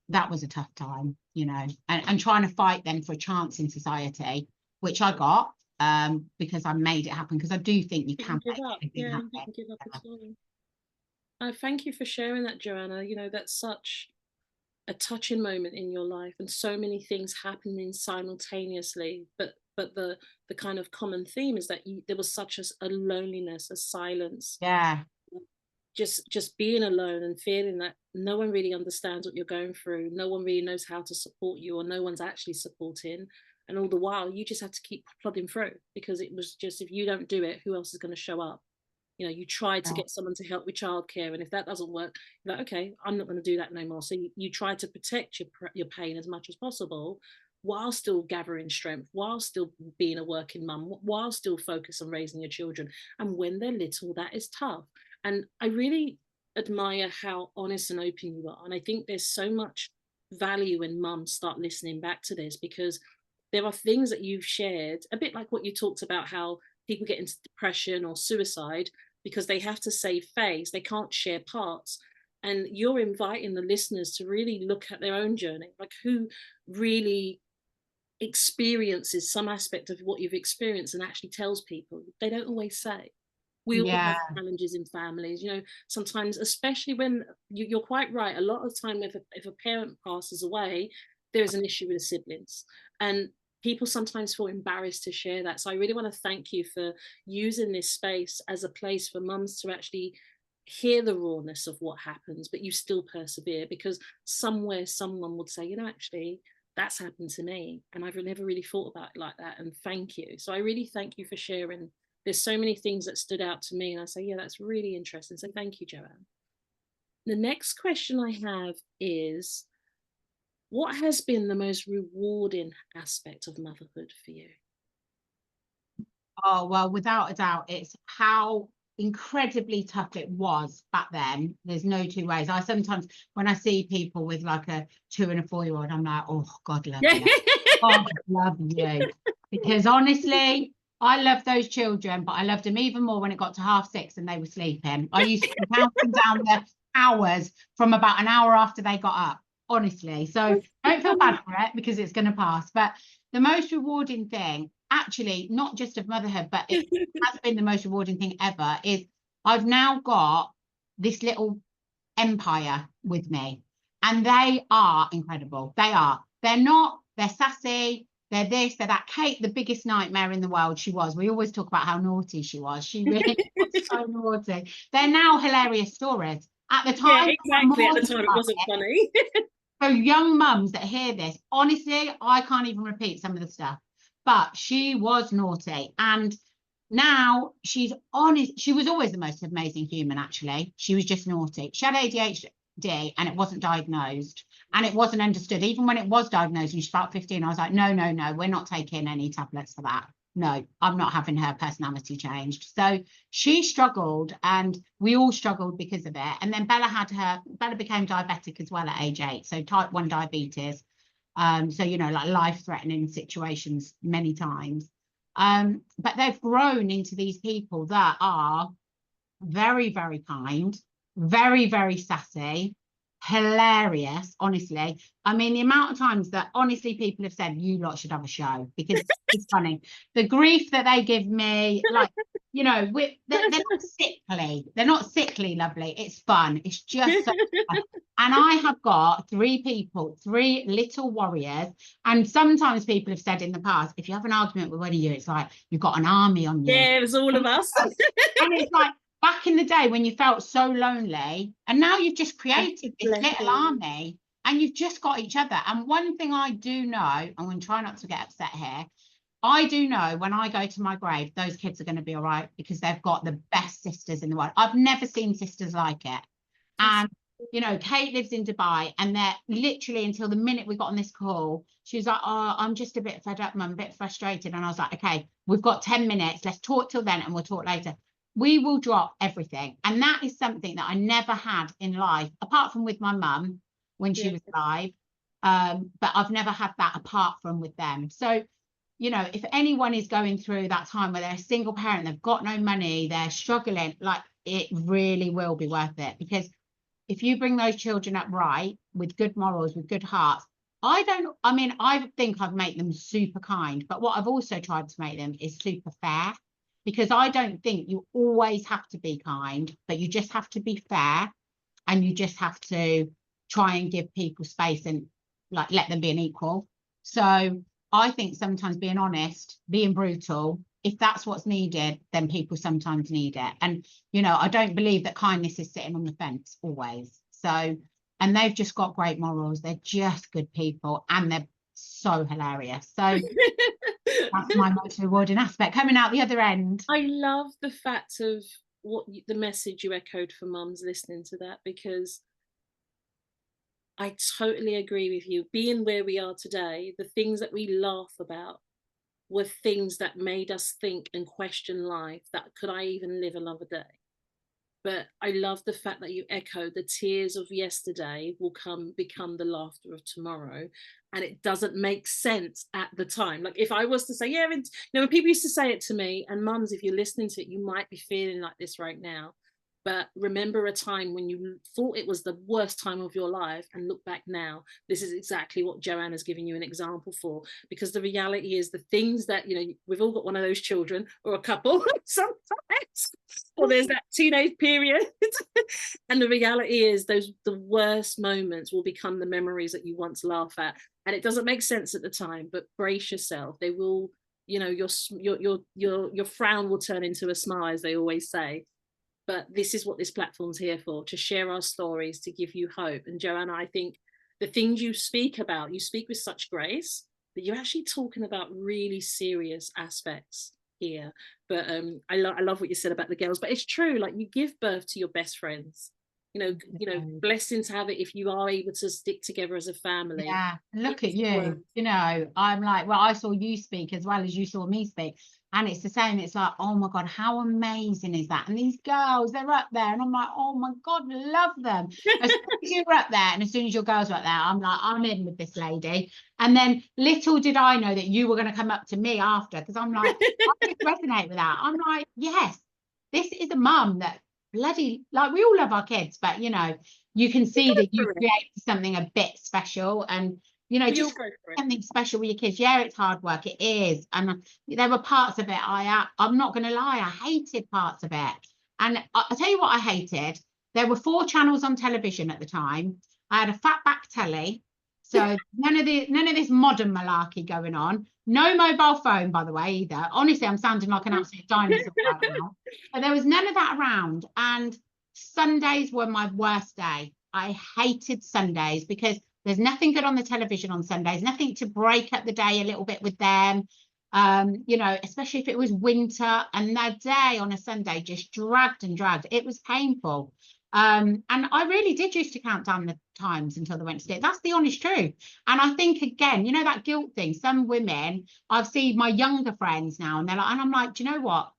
that was a tough time, you know, and trying to fight them for a chance in society, which I got because I made it happen, because I do think you can Give make up. anything Yeah, happen. you can give up at all. Thank you for sharing that, Joanna. You know, that's such a touching moment in your life, and so many things happening simultaneously. But the kind of common theme is that there was such a loneliness, a silence, Yeah, just being alone and feeling that no one really understands what you're going through, no one really knows how to support you, or no one's actually supporting. And all the while you just have to keep plodding through, because it was just, if you don't do it, who else is going to show up? You know, you try to get someone to help with childcare, and if that doesn't work, you're like, okay, I'm not going to do that no more. So you try to protect your pain as much as possible, while still gathering strength, while still being a working mum, while still focused on raising your children. And when they're little, that is tough. And I really admire how honest and open you are. And I think there's so much value when mums start listening back to this, because there are things that you've shared, a bit like what you talked about, how people get into depression or suicide because they have to save face, they can't share parts. And you're inviting the listeners to really look at their own journey, like who really experiences some aspect of what you've experienced and actually tells people. They don't always say. We all yeah, have challenges in families, you know, sometimes, especially when you're quite right. A lot of the time, if a parent passes away, there is an issue with the siblings. And people sometimes feel embarrassed to share that. So I really want to thank you for using this space as a place for mums to actually hear the rawness of what happens, but you still persevere, because somewhere someone would say, you know, actually, that's happened to me, and I've never really thought about it like that. And thank you. So I really thank you for sharing. There's so many things that stood out to me, and I say, yeah, that's really interesting. So thank you, Joanne. The next question I have is, what has been the most rewarding aspect of motherhood for you? oh well, without a doubt, it's how incredibly tough it was back then. There's no two ways. I sometimes, when I see people with like a 2 and a 4-year-old, I'm like, oh, God love Yeah. you. God love you. Because honestly, I love those children, but I loved them even more when it got to 6:30 and they were sleeping. I used to be counting down the hours from about an hour after they got up, honestly. So don't feel bad for it, because it's going to pass. But the most rewarding thing, actually, not just of motherhood, but it has been the most rewarding thing ever, is I've now got this little empire with me, and they are incredible. They're not, they're sassy, they're this, they're that. Kate, the biggest nightmare in the world, she was. We always talk about how naughty she was. She really was so naughty. They're now hilarious stories. At the Yeah, time, exactly. At the time, it wasn't funny. for young mums that hear this, honestly, I can't even repeat some of the stuff. But she was naughty, and now she's honest. She was always the most amazing human, actually. She was just naughty. She had ADHD and it wasn't diagnosed and it wasn't understood. Even when it was diagnosed and she's about 15, I was like, no, no, no, we're not taking any tablets for that. No, I'm not having her personality changed. So she struggled, and we all struggled because of it. And then Bella became diabetic as well at age 8. So type 1 diabetes. So, you know, like life-threatening situations many times. But they've grown into these people that are very, very kind, very, very sassy, hilarious, honestly. I mean, the amount of times that honestly people have said, you lot should have a show, because it's funny. The grief that they give me, like, you know, they're not sickly. They're not sickly, lovely. It's fun. It's just so fun. And I have got three little warriors. And sometimes people have said in the past, if you have an argument with one of you, it's like you've got an army on you. Yeah, it was all of us. And it's like, back in the day when you felt so lonely, and now you've just created this little army and you've just got each other. And one thing I do know, I'm going to try not to get upset here, I do know when I go to my grave, those kids are going to be all right, because they've got the best sisters in the world. I've never seen sisters like it. And you know, Kate lives in Dubai, and they're literally, until the minute we got on this call, she was like, oh, I'm just a bit fed up, Mum, a bit frustrated. And I was like, okay, we've got 10 minutes. Let's talk till then and we'll talk later. We will drop everything. And that is something that I never had in life, apart from with my mum when she was alive. But I've never had that apart from with them. So, you know, if anyone is going through that time where they're a single parent, they've got no money, they're struggling, like, it really will be worth it. Because if you bring those children up right, with good morals, with good hearts, I think I've made them super kind, but what I've also tried to make them is super fair, because I don't think you always have to be kind, but you just have to be fair, and you just have to try and give people space and like let them be an equal. So I think sometimes being honest, being brutal, if that's what's needed, then people sometimes need it. And, you know, I don't believe that kindness is sitting on the fence always. So, and they've just got great morals. They're just good people, and they're so hilarious. So that's my most rewarding aspect, coming out the other end. I love the fact of the message you echoed for mums listening to that, because I totally agree with you. Being where we are today, the things that we laugh about were things that made us think and question life, that could I even live another day? But I love the fact that you echoed the tears of yesterday will become the laughter of tomorrow. And it doesn't make sense at the time. Like if I was to say, yeah, you know, when people used to say it to me, and mums, if you're listening to it, you might be feeling like this right now. But remember a time when you thought it was the worst time of your life, and look back now, this is exactly what Joanna's giving you an example for. Because the reality is, the things that, you know, we've all got one of those children, or a couple sometimes, or there's that teenage period. And the reality is, the worst moments will become the memories that you once laugh at. And it doesn't make sense at the time, but brace yourself. They will, you know, your frown will turn into a smile, as they always say. But this is what this platform's here for, to share our stories, to give you hope. And Joanna, I think the things you speak about, you speak with such grace, but you're actually talking about really serious aspects here. But I love what you said about the girls, but it's true, like you give birth to your best friends. You know, blessing to have it if you are able to stick together as a family. Yeah, look at you. You know, I'm like, well, I saw you speak as well as you saw me speak. And it's the same. It's like, oh my God, how amazing is that? And these girls, they're up there. And I'm like, oh my God, love them. As soon as you're up there, and as soon as your girls are up there, I'm like, I'm in with this lady. And then little did I know that you were going to come up to me after, because I'm like, I just resonate with that. I'm like, yes, this is a mum that bloody, like, we all love our kids, but you know, you can see that you create something a bit special. And you know, just something special with your kids. Yeah, it's hard work, it is. And there were parts of it I'm not going to lie, I hated parts of it. And I'll tell you what I hated. There were 4 channels on television at the time. I had a fatback telly, so none of this modern malarkey going on. No mobile phone, by the way, either. Honestly, I'm sounding like an absolute dinosaur right now. But there was none of that around. And Sundays were my worst day. I hated Sundays, because there's nothing good on the television on Sundays, nothing to break up the day a little bit with them. You know, especially if it was winter, and that day on a Sunday just dragged and dragged. It was painful. And I really did used to count down the times until they went to sleep. That's the honest truth. And I think, again, you know, that guilt thing, some women, I've seen my younger friends now, and they're like, and I'm like, do you know what?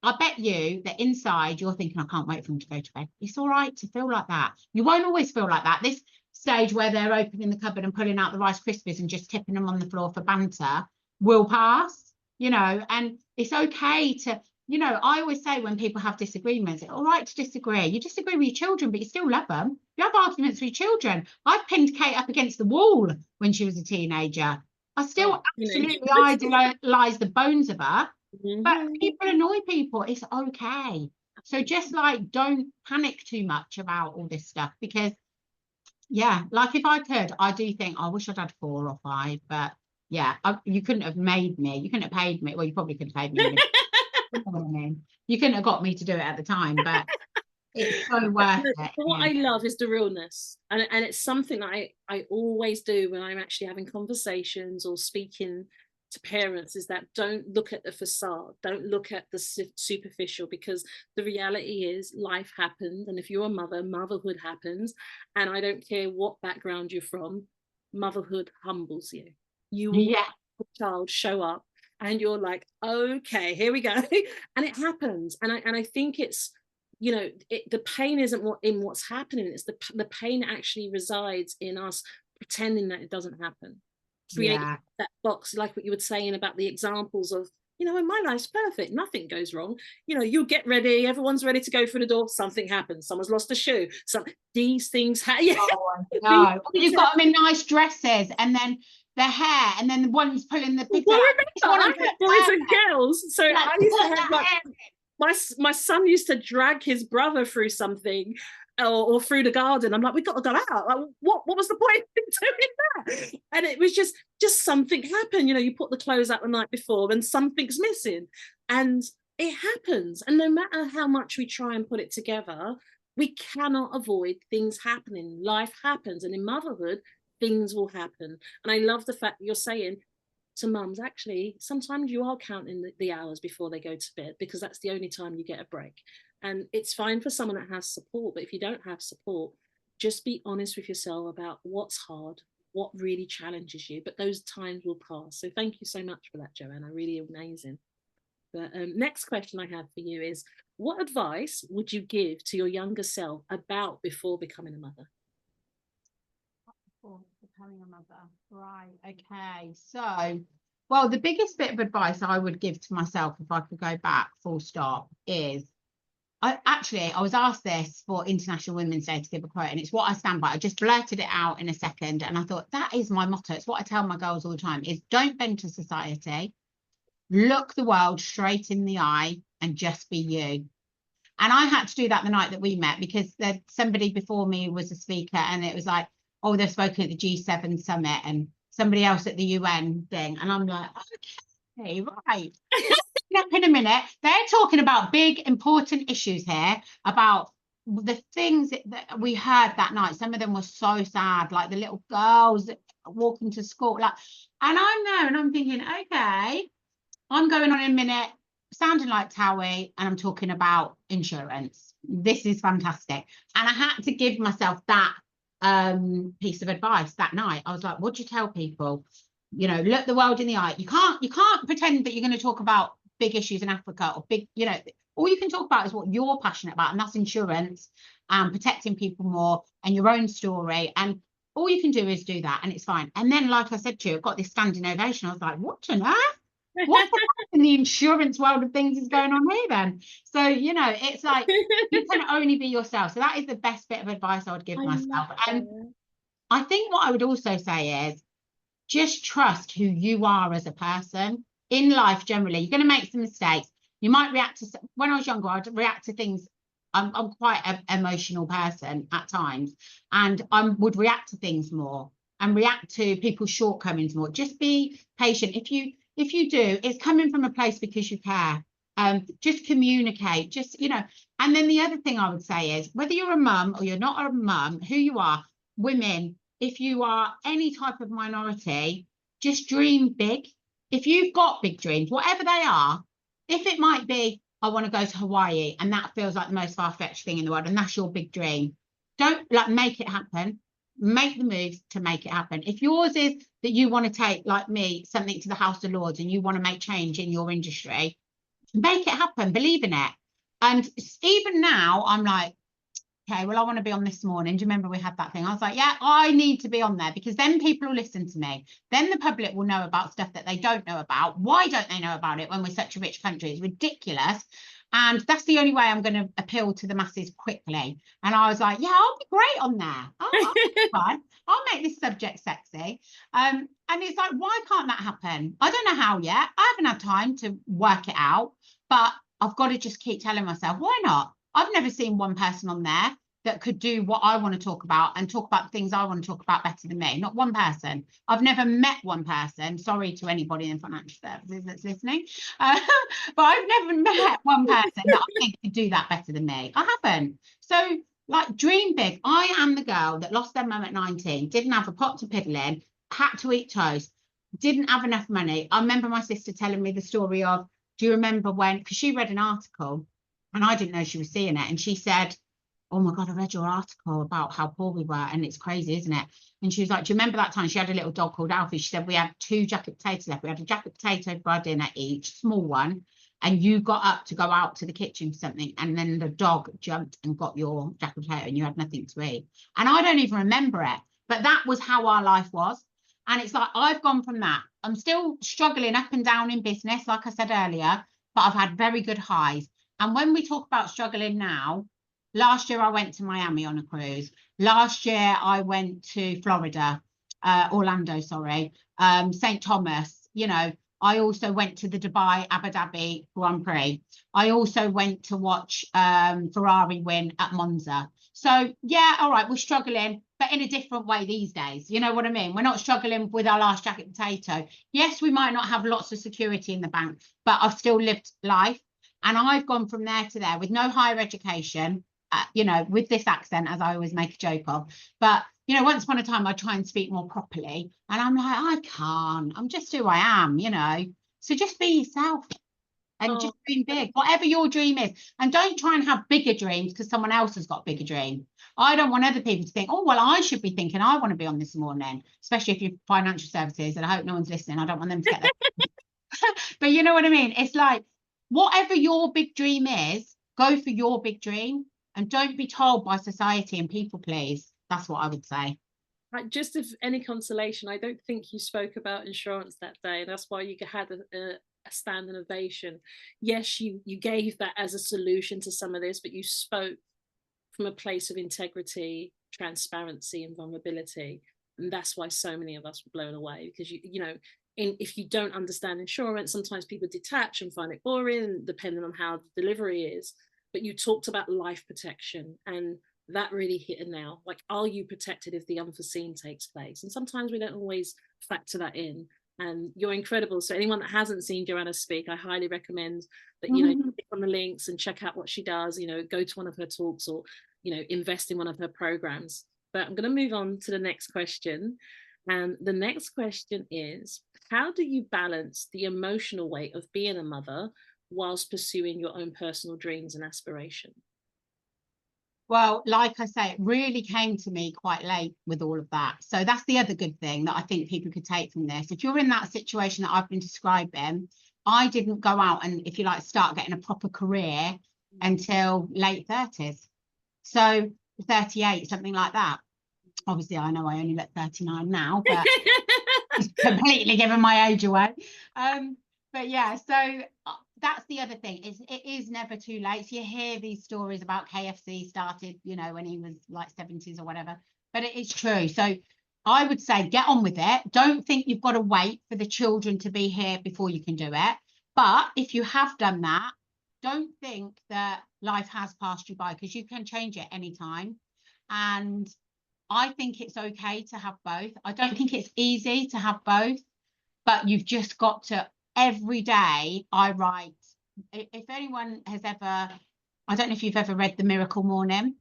I bet you that inside you're thinking, I can't wait for them to go to bed. It's all right to feel like that. You won't always feel like that. This stage where they're opening the cupboard and pulling out the Rice Krispies and just tipping them on the floor for banter will pass. you know, and it's okay to, you know, I always say when people have disagreements, it's all right to disagree. You disagree with your children, but you still love them. You have arguments with your children. I've pinned Kate up against the wall when she was a teenager. I still absolutely idolise the bones of her, but people annoy people. It's okay. So just like, don't panic too much about all this stuff, because yeah, like if I could, I do think I wish I'd had 4 or 5, but yeah, you couldn't have made me. You couldn't have paid me. Well, you probably could have paid me. You know what I mean? You couldn't have got me to do it at the time, but it's so worth it. But what I love is the realness, and it's something that I always do when I'm actually having conversations or speaking to parents, is that don't look at the facade, don't look at the superficial, because the reality is life happened, and if you're a mother, motherhood happens, and I don't care what background you're from, motherhood humbles you. You will Yeah. child show up and you're like, okay, here we go. And it happens, and I think it's, you know, the pain isn't in what's happening, it's the pain actually resides in us pretending that it doesn't happen, create that box, like what you were saying about the examples of, you know, when my life's perfect, nothing goes wrong, you know, you get ready, everyone's ready to go through the door, something happens, someone's lost a shoe, these things yeah. No. You've got them in nice dresses, and then the hair, and then the one's pulling the pig out. I had boys and girls, so I used to have like my son used to drag his brother through something, or through the garden. I'm like, we got to go out. Like, what was the point of doing that? And it was just something happened. You know, you put the clothes out the night before and something's missing, and it happens. And no matter how much we try and put it together, we cannot avoid things happening. Life happens, and in motherhood, things will happen. And I love the fact that you're saying to mums, actually, sometimes you are counting the hours before they go to bed, because that's the only time you get a break. And it's fine for someone that has support, but if you don't have support, just be honest with yourself about what's hard, what really challenges you, but those times will pass. So thank you so much for that, Joanna, really amazing. But next question I have for you is, what advice would you give to your younger self about before becoming a mother? Becoming a mother, right? Okay, so, well, the biggest bit of advice I would give to myself if I could go back full stop is, I was asked this for International Women's Day to give a quote, and it's what I stand by. I just blurted it out in a second, and I thought that is my motto. It's what I tell my girls all the time, is don't bend to society, look the world straight in the eye, and just be you. And I had to do that the night that we met, because somebody before me was a speaker, and it was like, oh, they're spoken at the G7 summit, and somebody else at the UN thing. And I'm like, okay, right. Up in a minute, they're talking about big, important issues here, about the things that we heard that night. Some of them were so sad, like the little girls walking to school. Like, and I'm there and I'm thinking, okay, I'm going on in a minute, sounding like Towie, and I'm talking about insurance. This is fantastic. And I had to give myself that piece of advice that night. I was like, what do you tell people? You know, look the world in the eye. You can't pretend that you're going to talk about big issues in Africa, or big, you know, all you can talk about is what you're passionate about, and that's insurance and protecting people more, and your own story, and all you can do is do that, and it's fine. And then, like I said to you, I got this standing ovation. I was like, what on earth? What in the insurance world of things is going on here then? So, you know, it's like, you can only be yourself. So that is the best bit of advice I would give myself. And I think what I would also say is, just trust who you are as a person in life. Generally, you're going to make some mistakes. You might react to, when I was younger, I'd react to things. I'm quite an emotional person at times, and I would react to things more and react to people's shortcomings more. Just be patient. If you do, it's coming from a place because you care. Just communicate, just, you know. And then the other thing I would say is, whether you're a mum or you're not a mum, who you are, women, if you are any type of minority, just dream big. If you've got big dreams, whatever they are, if it might be, I want to go to Hawaii, and that feels like the most far-fetched thing in the world, and that's your big dream, don't, like, make it happen. Make the moves to make it happen. If yours is that you want to take, like me, something to the House of Lords, and you want to make change in your industry, make it happen, believe in it. And even now, I'm like, okay, well, I want to be on this morning. Do you remember we had that thing? I was like, yeah, I need to be on there, because then people will listen to me. Then the public will know about stuff that they don't know about. Why don't they know about it when we're such a rich country? It's ridiculous. And that's the only way I'm going to appeal to the masses quickly. And I was like, yeah, I'll be great on there. I'll be fun. I'll make this subject sexy. And it's like, why can't that happen? I don't know how yet. I haven't had time to work it out, but I've got to just keep telling myself, why not? I've never seen one person on there that could do what I want to talk about and talk about things I want to talk about better than me. Not one person. I've never met one person. Sorry to anybody in financial services that's listening. But I've never met one person that I think could do that better than me. I haven't. So, like, dream big. I am the girl that lost their mum at 19, didn't have a pot to piddle in, had to eat toast, didn't have enough money. I remember my sister telling me the story of, do you remember when, because she read an article and I didn't know she was seeing it, and she said, oh my God, I read your article about how poor we were, and it's crazy, isn't it? And she was like, do you remember that time? She had a little dog called Alfie. She said, we had 2 jacket potatoes left. We had a jacket potato for our dinner each, small one, and you got up to go out to the kitchen for something, and then the dog jumped and got your jacket potato, and you had nothing to eat. And I don't even remember it, but that was how our life was. And it's like, I've gone from that. I'm still struggling up and down in business, like I said earlier, but I've had very good highs. And when we talk about struggling now, last year I went to Miami on a cruise. Last year I went to Florida, Orlando, sorry, St. Thomas. You know, I also went to the Dubai Abu Dhabi Grand Prix. I also went to watch Ferrari win at Monza. So yeah, all right, we're struggling, but in a different way these days. You know what I mean? We're not struggling with our last jacket potato. Yes, we might not have lots of security in the bank, but I've still lived life. And I've gone from there to there with no higher education, you know, with this accent, as I always make a joke of. But, you know, once upon a time, I try and speak more properly. And I'm like, I can't. I'm just who I am, you know. So just be yourself and just dream big, whatever your dream is. And don't try and have bigger dreams because someone else has got a bigger dream. I don't want other people to think, oh, well, I should be thinking I want to be on this morning, especially if you're financial services. And I hope no one's listening. I don't want them to get that. But you know what I mean? It's like, whatever your big dream is, go for your big dream and don't be told by society and people, please. That's what I would say. Just if any consolation, I don't think you spoke about insurance that day, and that's why you had a standing ovation. Yes, you gave that as a solution to some of this, but you spoke from a place of integrity, transparency, and vulnerability, and that's why so many of us were blown away, because you know, if you don't understand insurance, sometimes people detach and find it boring, depending on how the delivery is. But you talked about life protection, and that really hit a nail. Like, are you protected if the unforeseen takes place? And sometimes we don't always factor that in. And you're incredible. So anyone that hasn't seen Joanna speak, I highly recommend that, you know, click on the links and check out what she does, you know, go to one of her talks, or, you know, invest in one of her programs. But I'm going to move on to the next question. And the next question is, how do you balance the emotional weight of being a mother whilst pursuing your own personal dreams and aspirations? Well, like I say, it really came to me quite late with all of that. So that's the other good thing that I think people could take from this. If you're in that situation that I've been describing, I didn't go out and, if you like, start getting a proper career until late 30s. So 38, something like that. Obviously, I know I only look 39 now, but completely giving my age away. But yeah, so that's the other thing, is it is never too late. So you hear these stories about KFC started, you know, when he was like 70s or whatever, but it is true. So I would say get on with it. Don't think you've got to wait for the children to be here before you can do it. But if you have done that, don't think that life has passed you by, because you can change it anytime. And I think it's okay to have both. I don't think it's easy to have both, but you've just got to, every day I write. If anyone has ever, I don't know if you've ever read The Miracle Morning.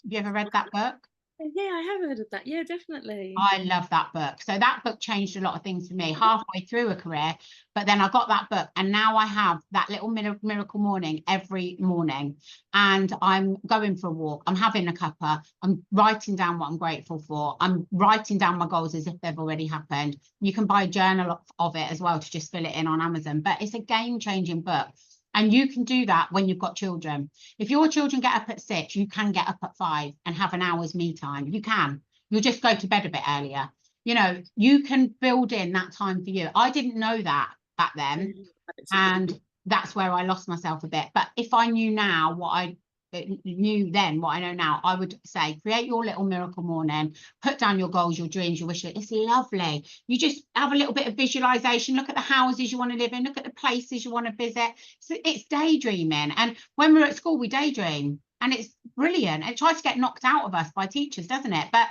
Have you ever read that book? Yeah, I have heard of that. Yeah, definitely. I love that book. So that book changed a lot of things for me halfway through a career. But then I got that book, and now I have that little miracle morning every morning. And I'm going for a walk. I'm having a cuppa. I'm writing down what I'm grateful for. I'm writing down my goals as if they've already happened. You can buy a journal of it as well to just fill it in on Amazon. But it's a game-changing book. And you can do that when you've got children. If your children get up at 6, you can get up at 5 and have an hour's me time. You can. You'll just go to bed a bit earlier. You know, you can build in that time for you. I didn't know that back then. And that's where I lost myself a bit. But if I knew now what I knew then, what I know now, I would say create your little miracle morning, put down your goals, your dreams, your wishes. It's lovely. You just have a little bit of visualization, look at the houses you want to live in, look at the places you want to visit. So it's daydreaming. And when we're at school, we daydream, and it's brilliant. It tries to get knocked out of us by teachers, doesn't it? But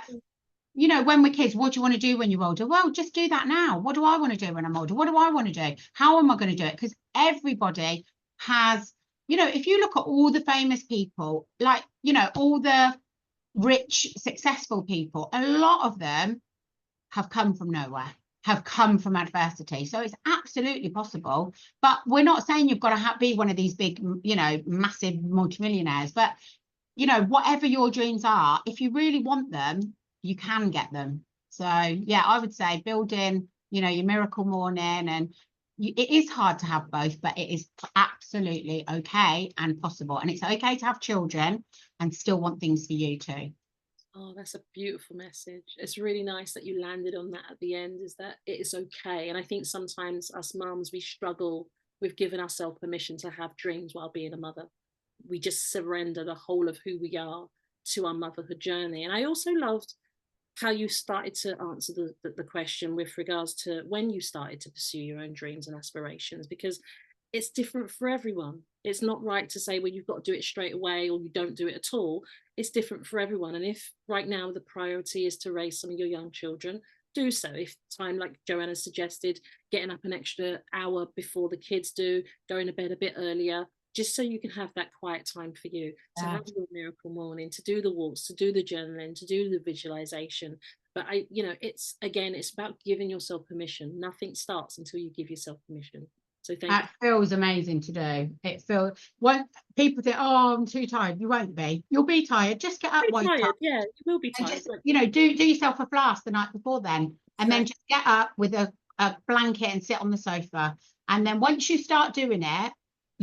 you know, when we're kids, what do you want to do when you're older? Well, just do that now. What do I want to do when I'm older? What do I want to do? How am I going to do it? Because everybody has, you know, if you look at all the famous people, like, you know, all the rich, successful people, a lot of them have come from nowhere, have come from adversity. So it's absolutely possible. But we're not saying you've got to be one of these big, you know, massive multimillionaires. But, you know, whatever your dreams are, if you really want them, you can get them. So yeah, I would say build in, you know, your miracle morning, and it is hard to have both, but it is absolutely okay and possible. And it's okay to have children and still want things for you too. Oh, that's a beautiful message. It's really nice that you landed on that at the end, is that it is okay. And I think sometimes us mums, we struggle with giving ourselves permission to have dreams while being a mother. We just surrender the whole of who we are to our motherhood journey. And I also loved how you started to answer the question with regards to when you started to pursue your own dreams and aspirations, because it's different for everyone. It's not right to say, well, you've got to do it straight away or you don't do it at all. It's different for everyone. And if right now the priority is to raise some of your young children, do so. If time, like Joanna suggested, getting up an extra hour before the kids do, going to bed a bit earlier, just so you can have that quiet time for you, to have your miracle morning, to do the walks, to do the journaling, to do the visualization. But you know, it's about giving yourself permission. Nothing starts until you give yourself permission. So that feels amazing to do. It feels, when people think, oh, I'm too tired, you won't be. You'll be tired. Just get up while you're tired. Yeah, you will be tired. Just, you know, do yourself a flask the night before then, and then just get up with a blanket and sit on the sofa. And then once you start doing it,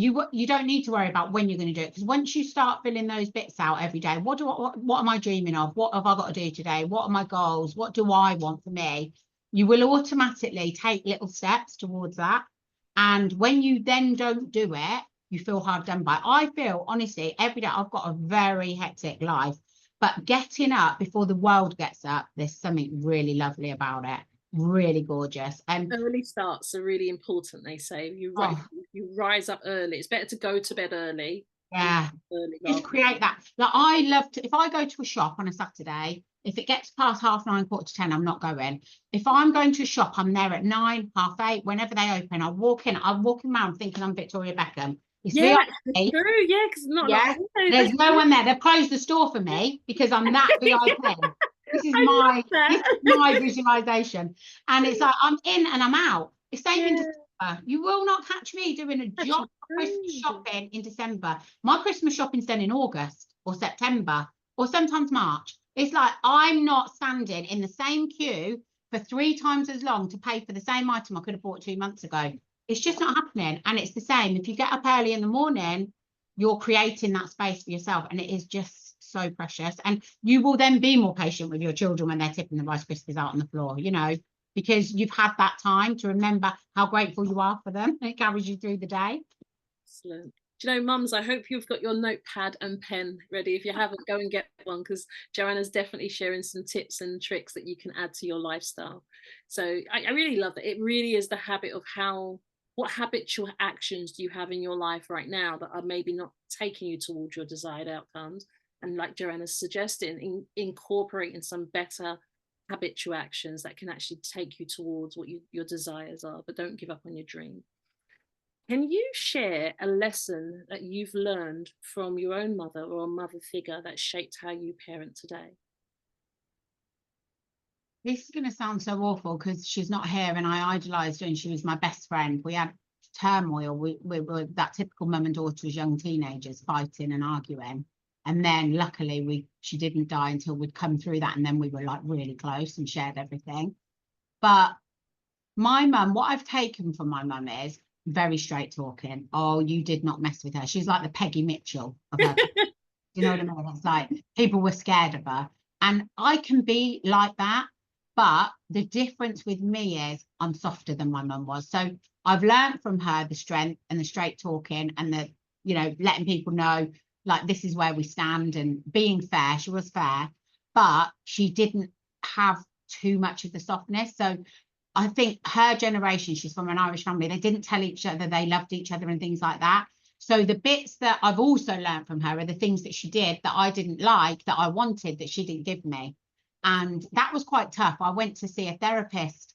you don't need to worry about when you're going to do it, because once you start filling those bits out every day, what am I dreaming of? What have I got to do today? What are my goals? What do I want for me? You will automatically take little steps towards that. And when you then don't do it, you feel hard done by. I feel, honestly, every day I've got a very hectic life, but getting up before the world gets up, there's something really lovely about it. Really gorgeous. And early starts are really important, they say. You rise up early. It's better to go to bed early. Yeah, just create that. Like, I love to, if I go to a shop on a Saturday, if it gets past 9:30, 9:45, I'm not going. If I'm going to a shop, I'm there at 9, 8:30, whenever they open. I'm walking around thinking I'm Victoria Beckham. It's VIP. True, yeah, because there's no one there. They've closed the store for me because I'm that VIP. This is my visualization. And it's like I'm in and I'm out. It's same in December. You will not catch me doing a job Christmas shopping in December. My Christmas shopping's done in August or September or sometimes March. It's like I'm not standing in the same queue for 3 times as long to pay for the same item I could have bought 2 months ago. It's just not happening. And it's the same. If you get up early in the morning, you're creating that space for yourself. And it is just so precious. And you will then be more patient with your children when they're tipping the Rice Krispies out on the floor, you know, because you've had that time to remember how grateful you are for them. And it carries you through the day. Excellent. Do you know, mums, I hope you've got your notepad and pen ready. If you haven't, go and get one, because Joanna's definitely sharing some tips and tricks that you can add to your lifestyle. So I really love that. It really is the habit of what habitual actions do you have in your life right now that are maybe not taking you towards your desired outcomes? And like Joanna's suggesting, incorporating some better habitual actions that can actually take you towards what your desires are, but don't give up on your dream. Can you share a lesson that you've learned from your own mother or a mother figure that shaped how you parent today? This is going to sound so awful because she's not here and I idolized her and she was my best friend. We had turmoil. We were that typical mum and daughter as young teenagers, fighting and arguing. And then luckily she didn't die until we'd come through that, and then we were like really close and shared everything. But my mum, what I've taken from my mum is very straight talking. Oh, you did not mess with her. She's like the Peggy Mitchell of her. You know what I mean? It's like people were scared of her. And I can be like that. But the difference with me is I'm softer than my mum was. So I've learned from her the strength and the straight talking and the, you know, letting people know, like, this is where we stand and being fair. She was fair, but she didn't have too much of the softness. So I think her generation, she's from an Irish family, they didn't tell each other they loved each other and things like that. So the bits that I've also learned from her are the things that she did that I didn't like, that I wanted, that she didn't give me. And that was quite tough. I went to see a therapist.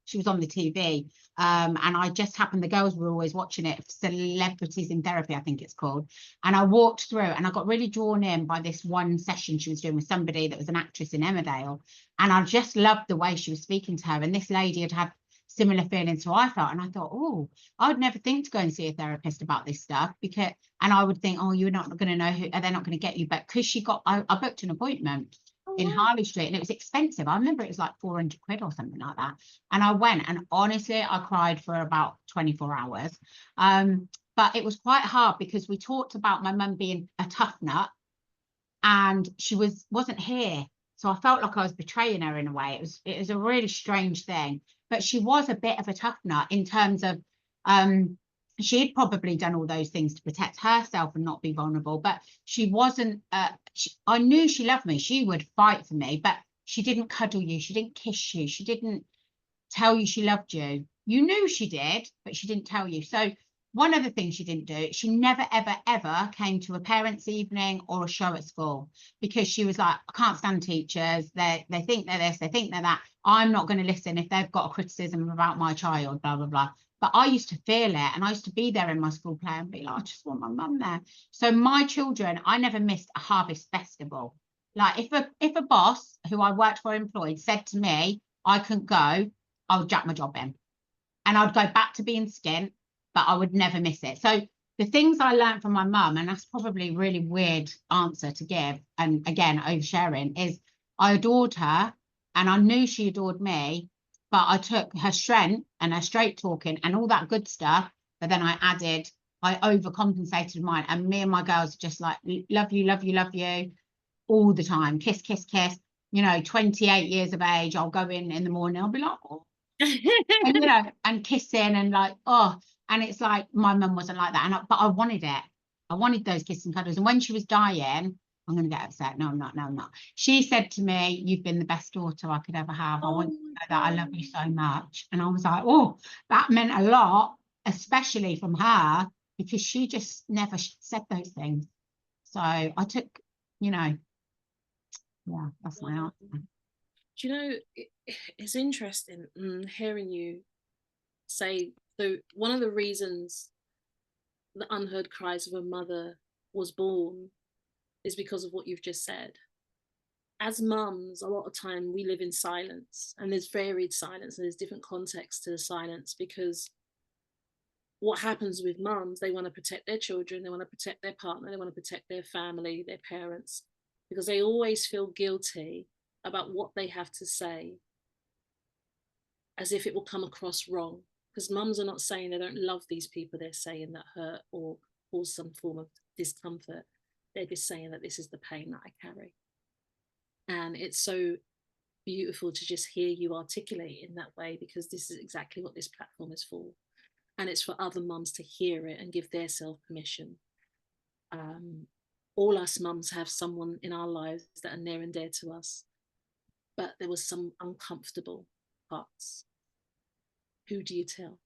She was on the TV. And I just happened, the girls were always watching it, Celebrities in Therapy, I think it's called. And I walked through and I got really drawn in by this one session she was doing with somebody that was an actress in Emmerdale. And I just loved the way she was speaking to her. And this lady had had similar feelings to I felt. And I thought, oh, I would never think to go and see a therapist about this stuff, because, and I would think, oh, you're not going to know who, they're not going to get you. But because she got, I booked an appointment in Harley Street, and it was expensive. I remember it was like 400 quid or something like that. And I went, and honestly, I cried for about 24 hours. But it was quite hard because we talked about my mum being a tough nut, and she wasn't here. So I felt like I was betraying her in a way. It was a really strange thing. But she was a bit of a tough nut in terms of she'd probably done all those things to protect herself and not be vulnerable. But she wasn't, I knew she loved me. She would fight for me, but she didn't cuddle you. She didn't kiss you. She didn't tell you she loved you. You knew she did, but she didn't tell you. So one of the things she didn't do, she never, ever, ever came to a parents' evening or a show at school, because she was like, I can't stand teachers. They think they're this, they think they're that. I'm not going to listen if they've got a criticism about my child, blah, blah, blah. But I used to feel it, and I used to be there in my school play and be like, I just want my mum there. So my children, I never missed a harvest festival. Like if a boss who I worked for employed said to me, I couldn't go, I would jack my job in. And I'd go back to being skint, but I would never miss it. So the things I learned from my mum, and that's probably a really weird answer to give, and again, oversharing, is I adored her and I knew she adored me, but I took her strength and her straight talking and all that good stuff, but then I overcompensated mine. And me and my girls are just like, love you, love you, love you all the time. Kiss, kiss, kiss. You know, 28 years of age, I'll go in the morning, I'll be like, oh. And, you know, and kissing and like, oh. And it's like my mum wasn't like that. But I wanted it. I wanted those kiss and cuddles. And when she was dying, I'm going to get upset. No, I'm not. No, I'm not. She said to me, you've been the best daughter I could ever have. I want you to know that I love you so much. And I was like, oh, that meant a lot, especially from her, because she just never said those things. So I took, you know, yeah, that's my answer. Do you know, it's interesting hearing you say, so one of the reasons the Unheard Cries of a Mother was born is because of what you've just said. As mums, a lot of time we live in silence, and there's varied silence, and there's different contexts to the silence, because what happens with mums, they want to protect their children, they want to protect their partner, they want to protect their family, their parents, because they always feel guilty about what they have to say, as if it will come across wrong. Because mums are not saying they don't love these people, they're saying that hurt or cause some form of discomfort. They're just saying that this is the pain that I carry. And it's so beautiful to just hear you articulate in that way, because this is exactly what this platform is for. And it's for other mums to hear it and give their self permission. All us mums have someone in our lives that are near and dear to us, but there was some uncomfortable parts. Who do you tell?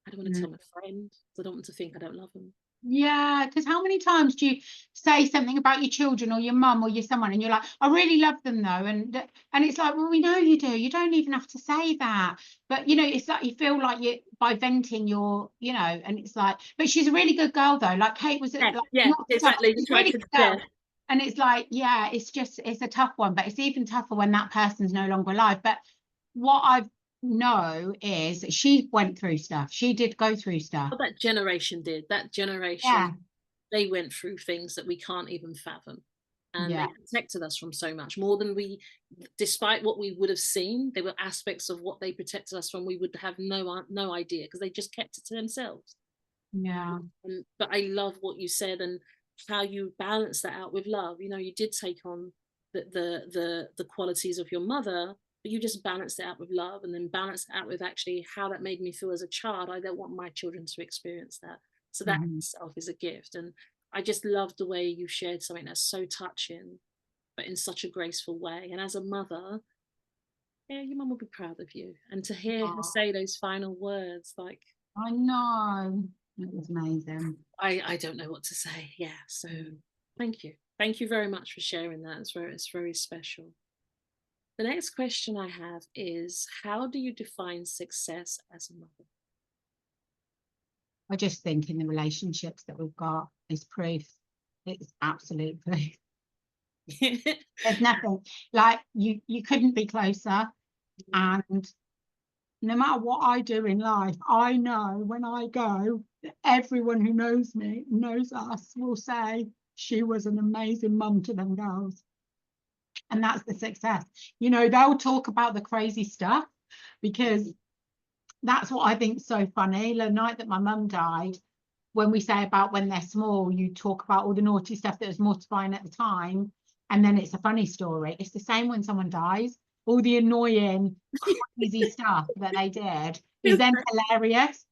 I don't want to tell my friend. I don't want to think I don't love them. Yeah, because how many times do you say something about your children or your mum or your someone, and you're like, I really love them though, and it's like, well, we know you do. You don't even have to say that, but you know, it's like you feel like you by venting your, you know, and it's like, but she's a really good girl though. Like Kate was, like, exactly. Really good girl. And it's like, yeah, it's a tough one, but it's even tougher when that person's no longer alive. But what I've know is she went through stuff. She did go through stuff. What that generation did. That generation, they went through things that we can't even fathom. and they protected us from so much more than despite what we would have seen. There were aspects of what they protected us from we would have no idea, because they just kept it to themselves. But I love what you said and how you balance that out with love. You did take on the qualities of your mother, but you just balanced it out with love, and then balanced it out with actually how that made me feel as a child. I don't want my children to experience that. So that itself is a gift. And I just love the way you shared something that's so touching, but in such a graceful way. And as a mother, yeah, your mum will be proud of you. And to hear her say those final words, like, I know, it was amazing. I don't know what to say. Yeah. So thank you very much for sharing that. It's very special. The next question I have is, how do you define success as a mother? I just think in the relationships that we've got is proof. It's absolute proof. There's nothing like you couldn't be closer. And no matter what I do in life, I know when I go, everyone who knows me, knows us, will say she was an amazing mum to them girls. And that's the success. They'll talk about the crazy stuff, because that's what I think is so funny. The night that my mum died, when we say about when they're small, you talk about all the naughty stuff that was mortifying at the time, and then it's a funny story. It's the same when someone dies. All the annoying, crazy stuff that they did is then hilarious.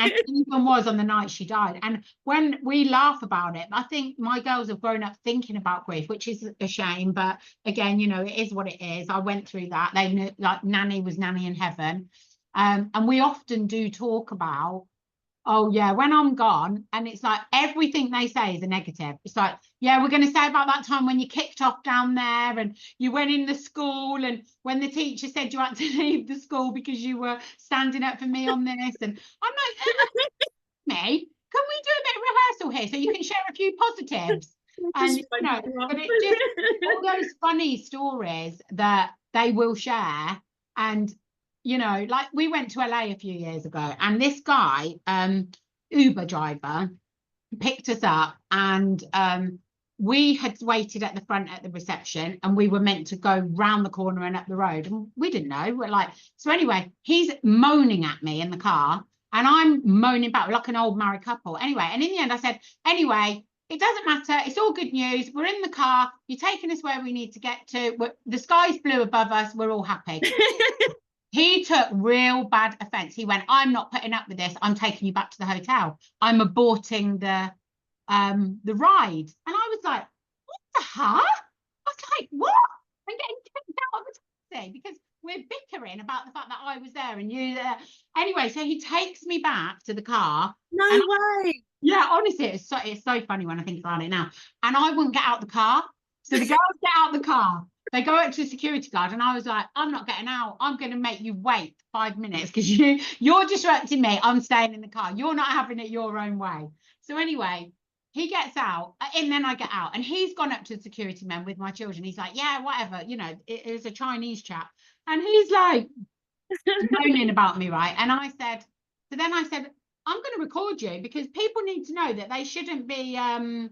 And it even was on the night she died. And when we laugh about it, I think my girls have grown up thinking about grief, which is a shame. But again, it is what it is. I went through that. They knew, like, nanny was nanny in heaven. And we often do talk about, oh yeah, when I'm gone, and it's like everything they say is a negative. It's like, yeah, we're going to say about that time when you kicked off down there and you went in the school, and when the teacher said you had to leave the school because you were standing up for me on this. And I'm like, me, can we do a bit of rehearsal here so you can share a few positives? And but it just, all those funny stories that they will share. And like we went to LA a few years ago, and this guy, Uber driver, picked us up, and we had waited at the front at the reception, and we were meant to go round the corner and up the road, and we didn't know. We're like, so anyway, he's moaning at me in the car, and I'm moaning back like an old married couple. Anyway, and in the end I said, anyway, it doesn't matter, it's all good news, we're in the car, you're taking us where we need to get to, the sky's blue above us, we're all happy. He took real bad offense. He went, I'm not putting up with this, I'm taking you back to the hotel, I'm aborting the ride. And I was like, what the heck? I was like, what? I'm getting kicked out of the taxi because we're bickering about the fact that I was there and you there. Anyway, so he takes me back to the car. No way. Yeah, honestly, it's so funny when I think about it now. And I wouldn't get out the car. So the girls get out the car. They go up to a security guard, and I was like, I'm not getting out. I'm going to make you wait 5 minutes because you're disrupting me. I'm staying in the car. You're not having it your own way. So anyway, he gets out, and then I get out, and he's gone up to the security man with my children. He's like, yeah, whatever, it is a Chinese chap. And he's like moaning about me, right? And I said, I'm going to record you because people need to know that they shouldn't be, no,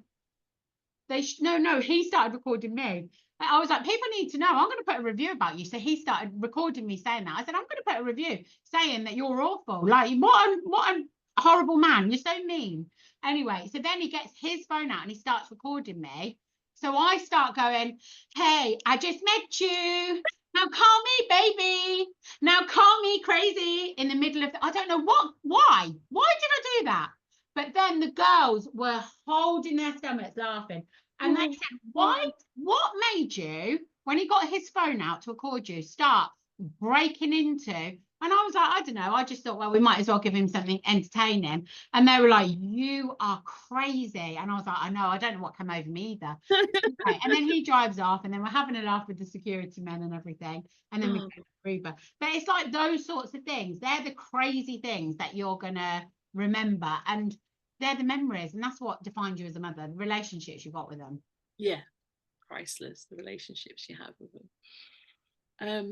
he started recording me. I was like, people need to know, I'm going to put a review about you. So he started recording me saying that. I said, I'm going to put a review saying that you're awful. Like, what a horrible man. You're so mean. Anyway, so then he gets his phone out and he starts recording me. So I start going, hey, I just met you. Now call me baby. Now call me crazy in the middle of, I don't know why did I do that? But then the girls were holding their stomachs laughing. And they said, what made you, when he got his phone out to record you, start breaking into? And I was like, I don't know. I just thought, well, we might as well give him something entertaining. And they were like, you are crazy. And I was like, I know, I don't know what came over me either. Right. And then he drives off, and then we're having a laugh with the security men and everything. And then we go to Uber. But it's like those sorts of things. They're the crazy things that you're going to remember. And they're the memories, and that's what defines you as a mother, the relationships you got with them. Yeah, priceless, the relationships you have with them.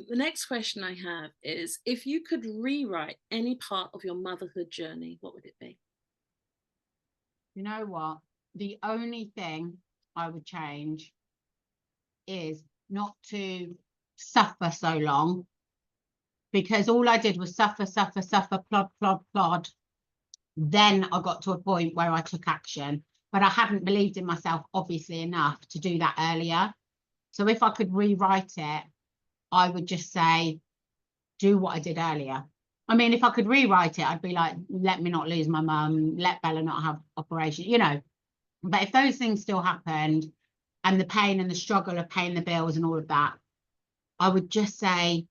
The next question I have is, if you could rewrite any part of your motherhood journey, what would it be? You know what? The only thing I would change is not to suffer so long, because all I did was suffer, plod. Then I got to a point where I took action, but I hadn't believed in myself, obviously, enough to do that earlier. So if I could rewrite it, I would just say, do what I did earlier. I mean, if I could rewrite it, I'd be like, let me not lose my mum, let Bella not have operation, you know. But if those things still happened, and the pain and the struggle of paying the bills and all of that, I would just say,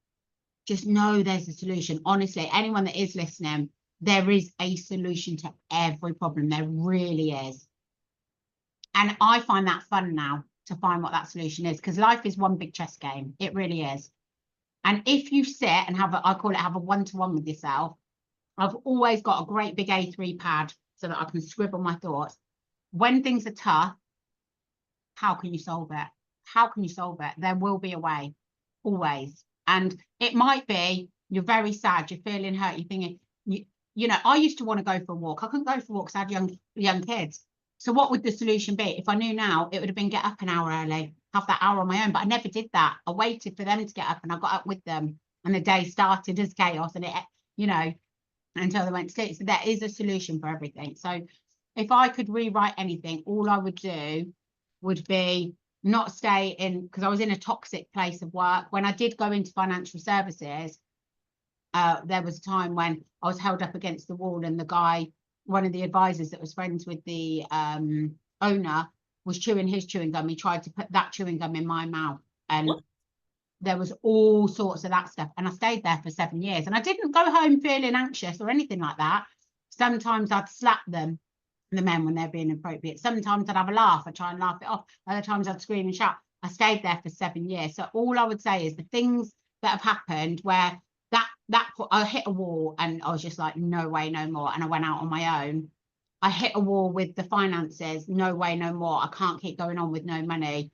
just know there's a solution. Honestly, anyone that is listening, there is a solution to every problem. There really is. And I find that fun now, to find what that solution is, because life is one big chess game. It really is. And if you sit and I call it have a one-to-one with yourself, I've always got a great big A3 pad so that I can scribble my thoughts. When things are tough, how can you solve it? How can you solve it? There will be a way, always. And it might be you're very sad, you're feeling hurt, you're thinking, you know, I used to want to go for a walk. I couldn't go for walks, I had young kids. So what would the solution be? If I knew now, it would have been get up an hour early, have that hour on my own. But I never did that. I waited for them to get up, and I got up with them. And the day started as chaos, and it, you know, until they went to sleep. So there is a solution for everything. So if I could rewrite anything, all I would do would be not stay in, because I was in a toxic place of work. When I did go into financial services, there was a time when I was held up against the wall, and the guy, one of the advisors that was friends with the owner, was chewing his chewing gum. He tried to put that chewing gum in my mouth, and What? there was all sorts of that stuff. And I stayed there for 7 years, and I didn't go home feeling anxious or anything like that. Sometimes I'd slap them, the men, when they're being inappropriate. Sometimes I'd have a laugh, I'd try and laugh it off. Other times I'd scream and shout. I stayed there for 7 years. So all I would say is the things that have happened where I hit a wall, and I was just like, no way, no more. And I went out on my own. I hit a wall with the finances, no way, no more. I can't keep going on with no money.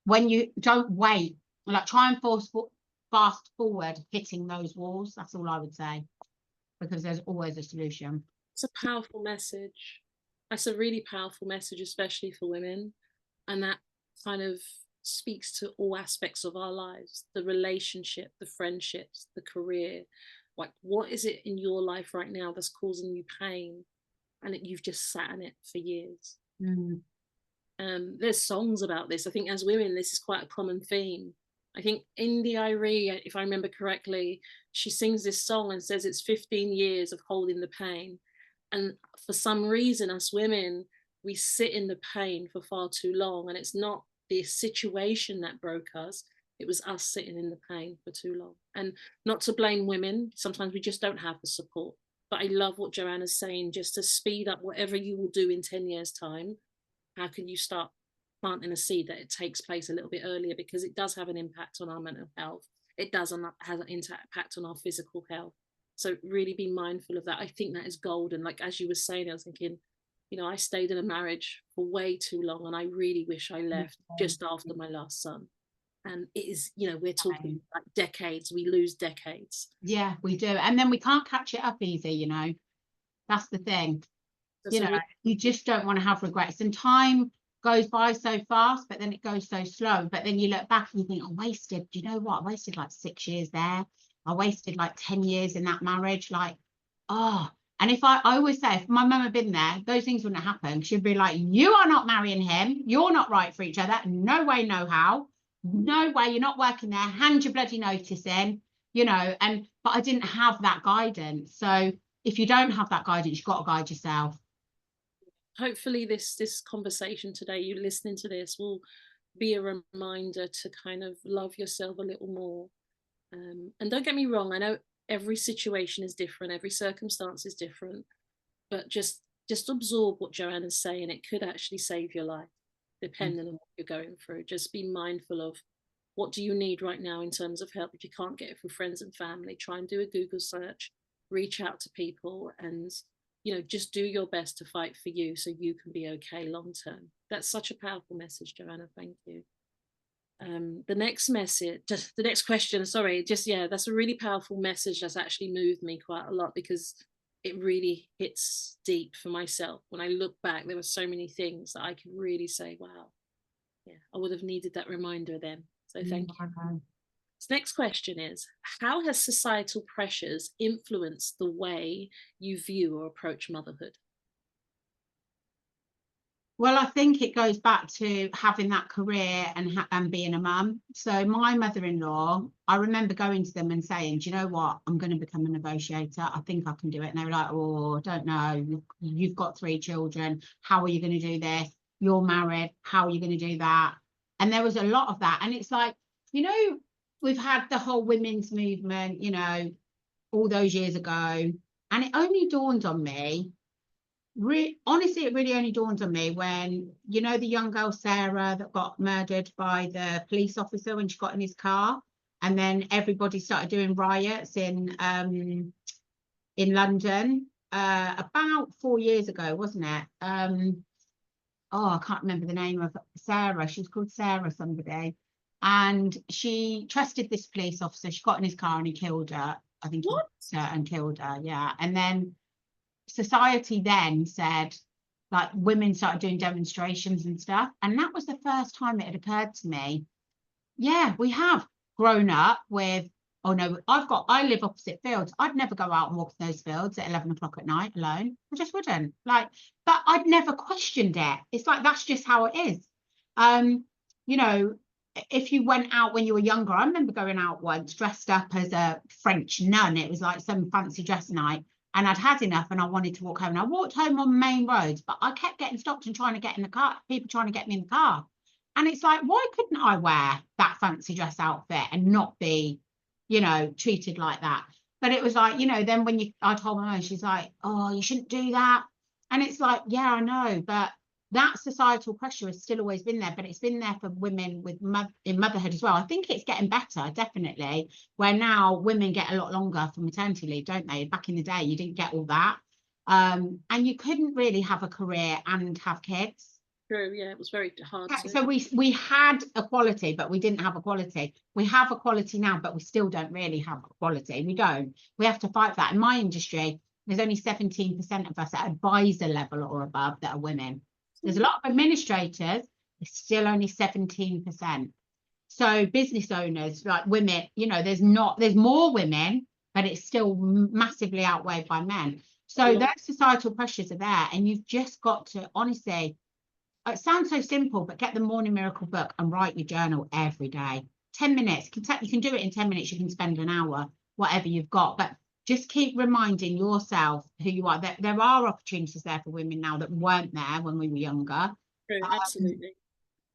When you don't wait, like, try and fast forward hitting those walls. That's all I would say, because there's always a solution. It's a powerful message. That's a really powerful message, especially for women. And that kind of speaks to all aspects of our lives, the relationship, the friendships, the career. Like, what is it in your life right now that's causing you pain, and you've just sat in it for years? There's songs about this. I think as women, this is quite a common theme. I think Indy Irie, if I remember correctly, she sings this song and says it's 15 years of holding the pain. And for some reason, us women, we sit in the pain for far too long. And it's not the situation that broke us, it was us sitting in the pain for too long. And not to blame women, sometimes we just don't have the support. But I love what Joanna's saying, just to speed up whatever you will do in 10 years' time. How can you start planting a seed that it takes place a little bit earlier? Because it does have an impact on our mental health. It does have an impact on our physical health. So really be mindful of that. I think that is golden. Like, as you were saying, I was thinking, you know, I stayed in a marriage for way too long, and I really wish I left just after my last son. And it is, you know, we're talking like decades. We lose decades. Yeah, we do. And then we can't catch it up easy, you know. That's the thing. You know, you just don't want to have regrets. And time goes by so fast, but then it goes so slow. But then you look back and you think, I wasted, do you know what? I wasted like 6 years there. I wasted like 10 years in that marriage. Like, oh. And if I always say, if my mum had been there, those things wouldn't happen. She'd be like, you are not marrying him. You're not right for each other. No way, no how. No way, you're not working there. Hand your bloody notice in, you know. But I didn't have that guidance. So if you don't have that guidance, you've got to guide yourself. Hopefully this conversation today, you listening to this, will be a reminder to kind of love yourself a little more. And don't get me wrong, I know every situation is different, every circumstance is different, but just absorb what Joanna's saying. It could actually save your life, depending on what you're going through. Just be mindful of, what do you need right now in terms of help? If you can't get it from friends and family, try and do a Google search, reach out to people, and, you know, just do your best to fight for you so you can be okay long term. That's such a powerful message, Joanna. Thank you. The next message, just the next question, sorry, just, yeah, that's a really powerful message that's actually moved me quite a lot, because it really hits deep for myself. When I look back, there were so many things that I could really say, wow, Yeah, I would have needed that reminder then. So thank you. Okay. So next question is, how has societal pressures influenced the way you view or approach motherhood? Well, I think it goes back to having that career and being a mum. So my mother-in-law, I remember going to them and saying, do you know what? I'm going to become a negotiator. I think I can do it. And they were like, oh, I don't know. You've got 3 children. How are you going to do this? You're married. How are you going to do that? And there was a lot of that. And it's like, you know, we've had the whole women's movement, you know, all those years ago. And it only dawned on me, honestly, it really only dawned on me when, you know, the young girl Sarah that got murdered by the police officer when she got in his car, and then everybody started doing riots in London about 4 years ago, wasn't it? Oh, I can't remember the name of Sarah. She was called Sarah somebody, and she trusted this police officer. She got in his car and he killed her. I think What? he and killed her. Yeah, and then society then said, like, women started doing demonstrations and stuff, and that was the first time it had occurred to me, yeah, we have grown up with, oh no, I live opposite fields. I'd never go out and walk in those fields at 11 o'clock at night alone. I just wouldn't, like, but I'd never questioned it. It's like, that's just how it is. You know, if you went out when you were younger, I remember going out once dressed up as a French nun. It was like some fancy dress night, and I'd had enough and I wanted to walk home, and I walked home on main roads, but I kept getting stopped and trying to get in the car, people trying to get me in the car. And it's like, why couldn't I wear that fancy dress outfit and not be, you know, treated like that? But it was like, you know, then when I told my mum, she's like, oh, you shouldn't do that. And it's like, yeah, I know, but that societal pressure has still always been there, but it's been there for women with in motherhood as well. I think it's getting better, definitely, where now women get a lot longer for maternity leave, don't they? Back in the day, you didn't get all that. And you couldn't really have a career and have kids. True, yeah, it was very hard to. So we had equality, but we didn't have equality. We have equality now, but we still don't really have equality. We don't. We have to fight for that. In my industry, there's only 17% of us at advisor level or above that are women. There's a lot of administrators, it's still only 17%. So business owners, like women, you know, there's more women, but it's still massively outweighed by men. So those societal pressures are there, and you've just got to, honestly, it sounds so simple, but get the Morning Miracle book and write your journal every day. 10 minutes. You can do it in 10 minutes. You can spend an hour, whatever you've got. But just keep reminding yourself who you are. There are opportunities there for women now that weren't there when we were younger. True, absolutely.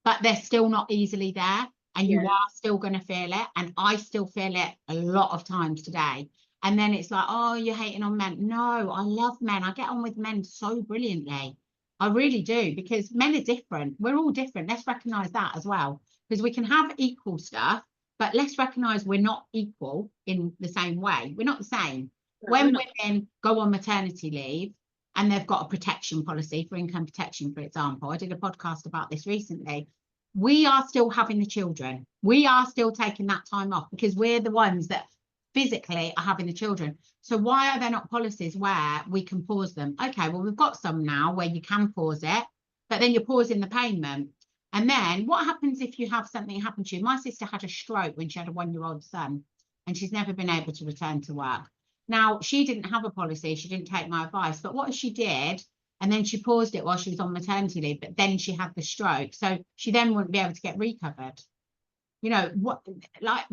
But they're still not easily there. And you are still going to feel it. And I still feel it a lot of times today. And then it's like, oh, you're hating on men. No, I love men. I get on with men so brilliantly. I really do, because men are different. We're all different. Let's recognize that as well, because we can have equal stuff, but let's recognize we're not equal in the same way. We're not the same. No, when women go on maternity leave and they've got a protection policy for income protection, for example, I did a podcast about this recently. We are still having the children. We are still taking that time off because we're the ones that physically are having the children. So why are there not policies where we can pause them? Okay, well, we've got some now where you can pause it, but then you're pausing the payment. And then what happens if you have something happen to you? My sister had a stroke when she had a 1-year-old son, and she's never been able to return to work. Now, she didn't have a policy. She didn't take my advice. But what she did, and then she paused it while she was on maternity leave, but then she had the stroke. So she then wouldn't be able to get recovered. You know, what, like,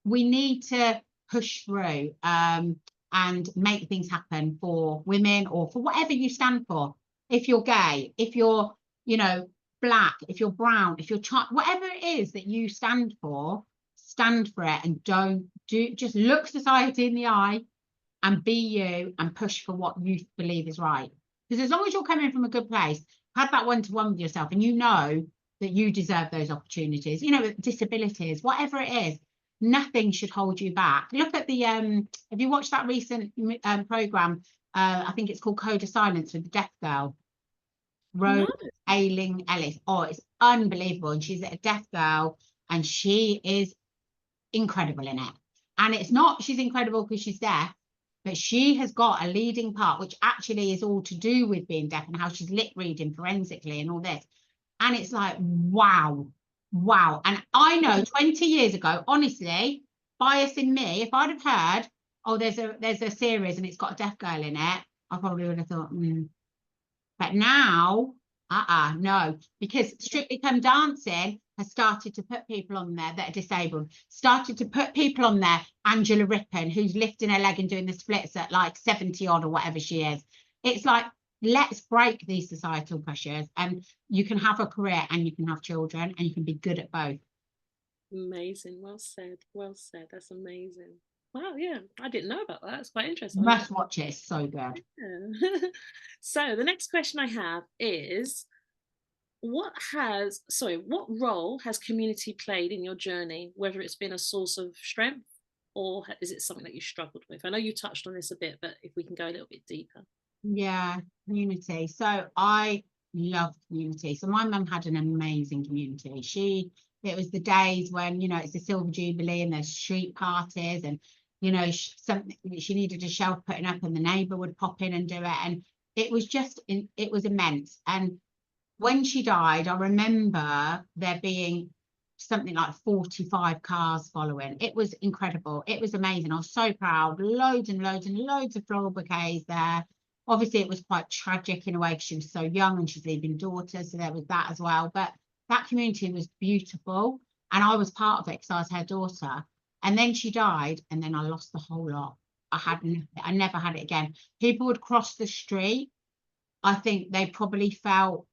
we need to push through and make things happen for women, or for whatever you stand for. If you're gay, if you're, you know, black, if you're brown, if you're whatever it is that you stand for it, and just look society in the eye and be you and push for what you believe is right. Because as long as you're coming from a good place, have that one-to-one with yourself, and you know that you deserve those opportunities, you know, disabilities, whatever it is, nothing should hold you back. Look at the have you watched that recent program? I think it's called Code of Silence, with the deaf girl, Rose Ailing Ellis. Oh, it's unbelievable. And she's a deaf girl, and she is incredible in it. And it's not she's incredible because she's deaf, but she has got a leading part, which actually is all to do with being deaf and how she's lip reading forensically and all this. And it's like, wow, wow. And I know 20 years ago, honestly, bias in me, if I'd have heard, oh, there's a series and it's got a deaf girl in it, I probably would have thought, But now, no, because Strictly Come Dancing has started to put people on there that are disabled, started to put people on there, Angela Rippon, who's lifting her leg and doing the splits at like 70 odd or whatever she is. It's like, let's break these societal pressures, and you can have a career and you can have children and you can be good at both. Amazing. Well said. Well said. That's amazing. Wow, yeah, I didn't know about that. That's quite interesting. Must watch it, it's so good. Yeah. So the next question I have is, what role has community played in your journey, whether it's been a source of strength or is it something that you struggled with? I know you touched on this a bit, but if we can go a little bit deeper. Yeah, community. So I love community. So my mum had an amazing community. It was the days when, you know, it's the Silver Jubilee and there's street parties, and, you know, something she needed a shelf putting up and the neighbour would pop in and do it. And it was just, it was immense. And when she died, I remember there being something like 45 cars following. It was incredible. It was amazing. I was so proud. Loads and loads and loads of floral bouquets there. Obviously, it was quite tragic in a way because she was so young and she's leaving daughters, so there was that as well. But that community was beautiful, and I was part of it because I was her daughter. And then she died, and then I lost the whole lot. I never had it again. People would cross the street. I think they probably felt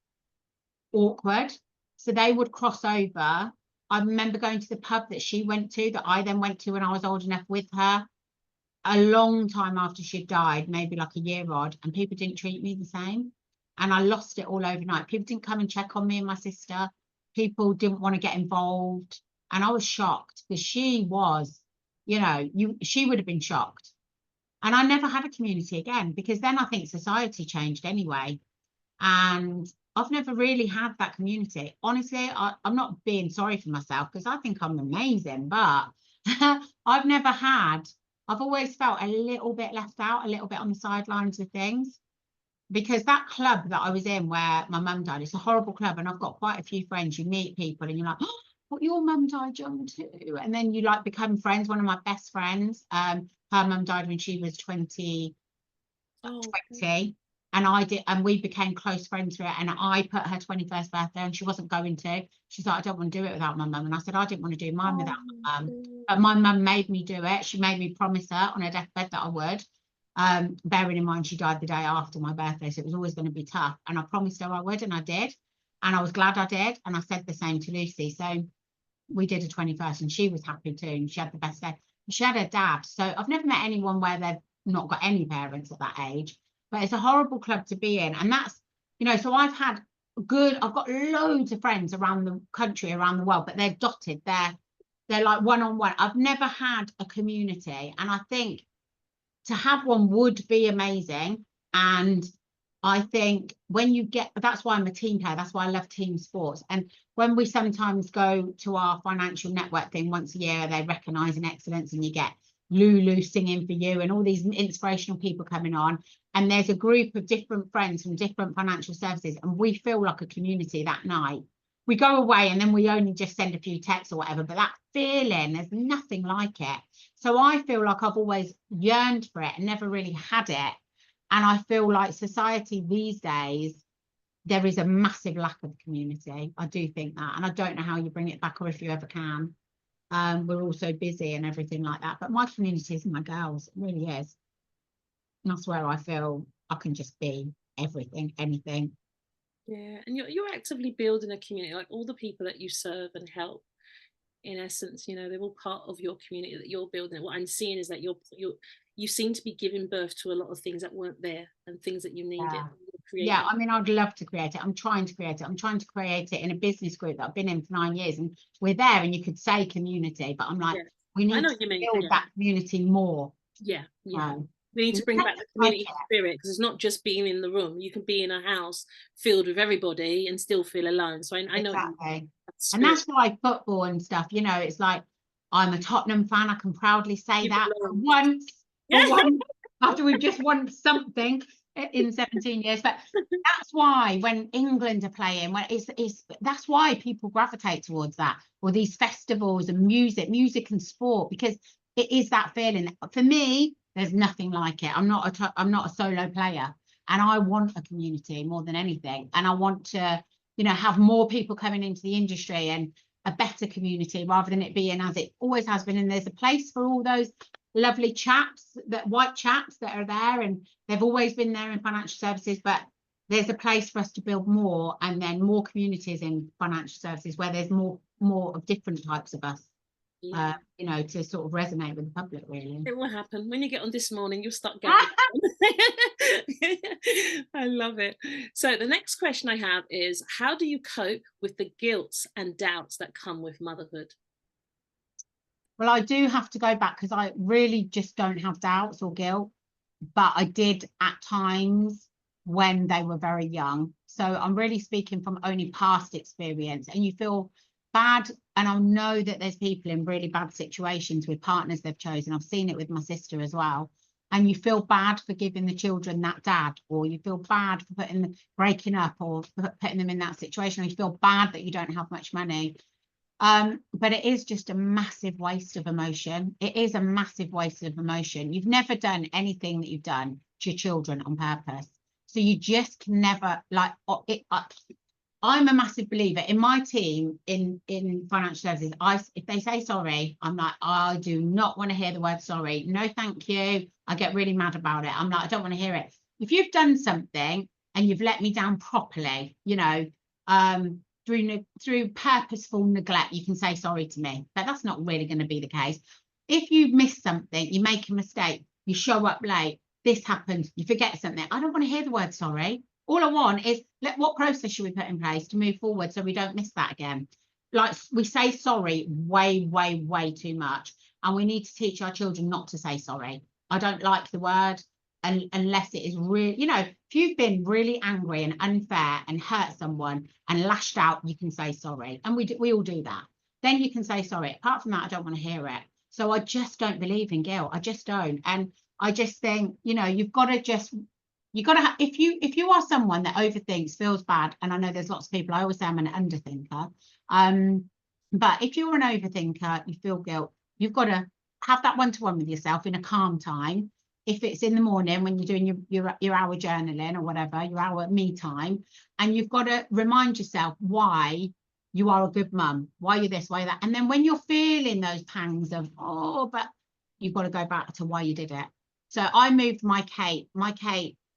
awkward, so they would cross over. I remember going to the pub that she went to, that I then went to when I was old enough with her, a long time after she'd died, maybe like a year odd, and people didn't treat me the same. And I lost it all overnight. People didn't come and check on me and my sister. People didn't want to get involved. And I was shocked because she was, you know, she would have been shocked. And I never had a community again, because then I think society changed anyway. And I've never really had that community. Honestly, I'm not being sorry for myself because I think I'm amazing, but I've always felt a little bit left out, a little bit on the sidelines of things, because that club that I was in where my mum died, it's a horrible club, and I've got quite a few friends. You meet people and you're like, oh, but your mum died young too, and then you like become friends. One of my best friends, her mum died when she was 20, and I did, and we became close friends through it. And I put her 21st birthday, and she wasn't going to. She's like, I don't want to do it without my mum. And I said, I didn't want to do mine without my mum. But my mum made me do it. She made me promise her on her deathbed that I would. Bearing in mind she died the day after my birthday, so it was always going to be tough. And I promised her I would, and I did. And I was glad I did. And I said the same to Lucy. So we did a 21st, and she was happy too. And she had the best day. She had her dad. So I've never met anyone where they've not got any parents at that age. But it's a horrible club to be in. And that's, you know, so I've got loads of friends around the country, around the world, but they're dotted. They're like one-on-one. I've never had a community. And I think to have one would be amazing. And I think when you get, that's why I'm a team player. That's why I love team sports. And when we sometimes go to our financial network thing once a year, they recognise an excellence, and you get Lulu singing for you and all these inspirational people coming on. And there's a group of different friends from different financial services, and we feel like a community that night. We go away and then we only just send a few texts or whatever, but that feeling, there's nothing like it. So I feel like I've always yearned for it and never really had it. And I feel like society these days, there is a massive lack of community. I do think that. And I don't know how you bring it back, or if you ever can. We're all so busy and everything like that. But my community is my girls. It really is. And that's where I feel I can just be everything, anything. Yeah, and you're actively building a community, like all the people that you serve and help. In essence, you know, they're all part of your community that you're building. What I'm seeing is that you seem to be giving birth to a lot of things that weren't there and things that you needed. Yeah, I mean, I'd love to create it. I'm trying to create it. I'm trying to create it in a business group that I've been in for 9 years, and we're there, and you could say community, but I'm like, we need to build that community more. Yeah. We need to bring back the community spirit, because it's not just being in the room. You can be in a house filled with everybody and still feel alone. So I know exactly. And that's why football and stuff, you know, it's like, I'm a Tottenham fan. I can proudly say that for once, after we've just won something. in 17 years. But that's why when England are playing, that's why people gravitate towards that, or these festivals and music and sport, because it is that feeling. For me, there's nothing like it. I'm not a solo player, and I want a community more than anything, and I want to, have more people coming into the industry and a better community, rather than it being as it always has been. And there's a place for all those lovely chaps, that white chaps that are there, and they've always been there in financial services, but there's a place for us to build more, and then more communities in financial services where there's more of different types of us. Yeah. To sort of resonate with the public, really. It will happen. When you get on This Morning, you'll start getting I love it. So the next question I have is, how do you cope with the guilt and doubts that come with motherhood? Well, I do have to go back, because I really just don't have doubts or guilt, but I did at times when they were very young. So I'm really speaking from only past experience, and you feel bad. And I know that there's people in really bad situations with partners they've chosen. I've seen it with my sister as well. And you feel bad for giving the children that dad, or you feel bad for breaking up, or putting them in that situation, or you feel bad that you don't have much money. But it is just a massive waste of emotion. It is a massive waste of emotion. You've never done anything that you've done to your children on purpose. So you just can never, I'm a massive believer in my team in financial services. If they say sorry, I'm like, I do not want to hear the word sorry. No, thank you. I get really mad about it. I'm like, I don't want to hear it. If you've done something and you've let me down properly, through purposeful neglect, you can say sorry to me, but that's not really going to be the case. If you miss something, you make a mistake, you show up late, this happens, you forget something, I don't want to hear the word sorry. All I want is, what process should we put in place to move forward so we don't miss that again? Like, we say sorry way too much, and we need to teach our children not to say sorry. I don't like the word, unless it is really, if you've been really angry and unfair and hurt someone and lashed out, you can say sorry, and we all do that. Then you can say sorry. Apart from that, I don't want to hear it. So I just don't believe in guilt. I just don't. And I just think, you've got to if you are someone that overthinks, feels bad, and I know there's lots of people, I always say I'm an underthinker, but if you're an overthinker, you feel guilt, you've got to have that one-to-one with yourself in a calm time. If it's in the morning when you're doing your hour journaling or whatever, your hour me time, and you've got to remind yourself why you are a good mum, why you're this, why you're that. And then when you're feeling those pangs of, but you've got to go back to why you did it. So I moved my Kate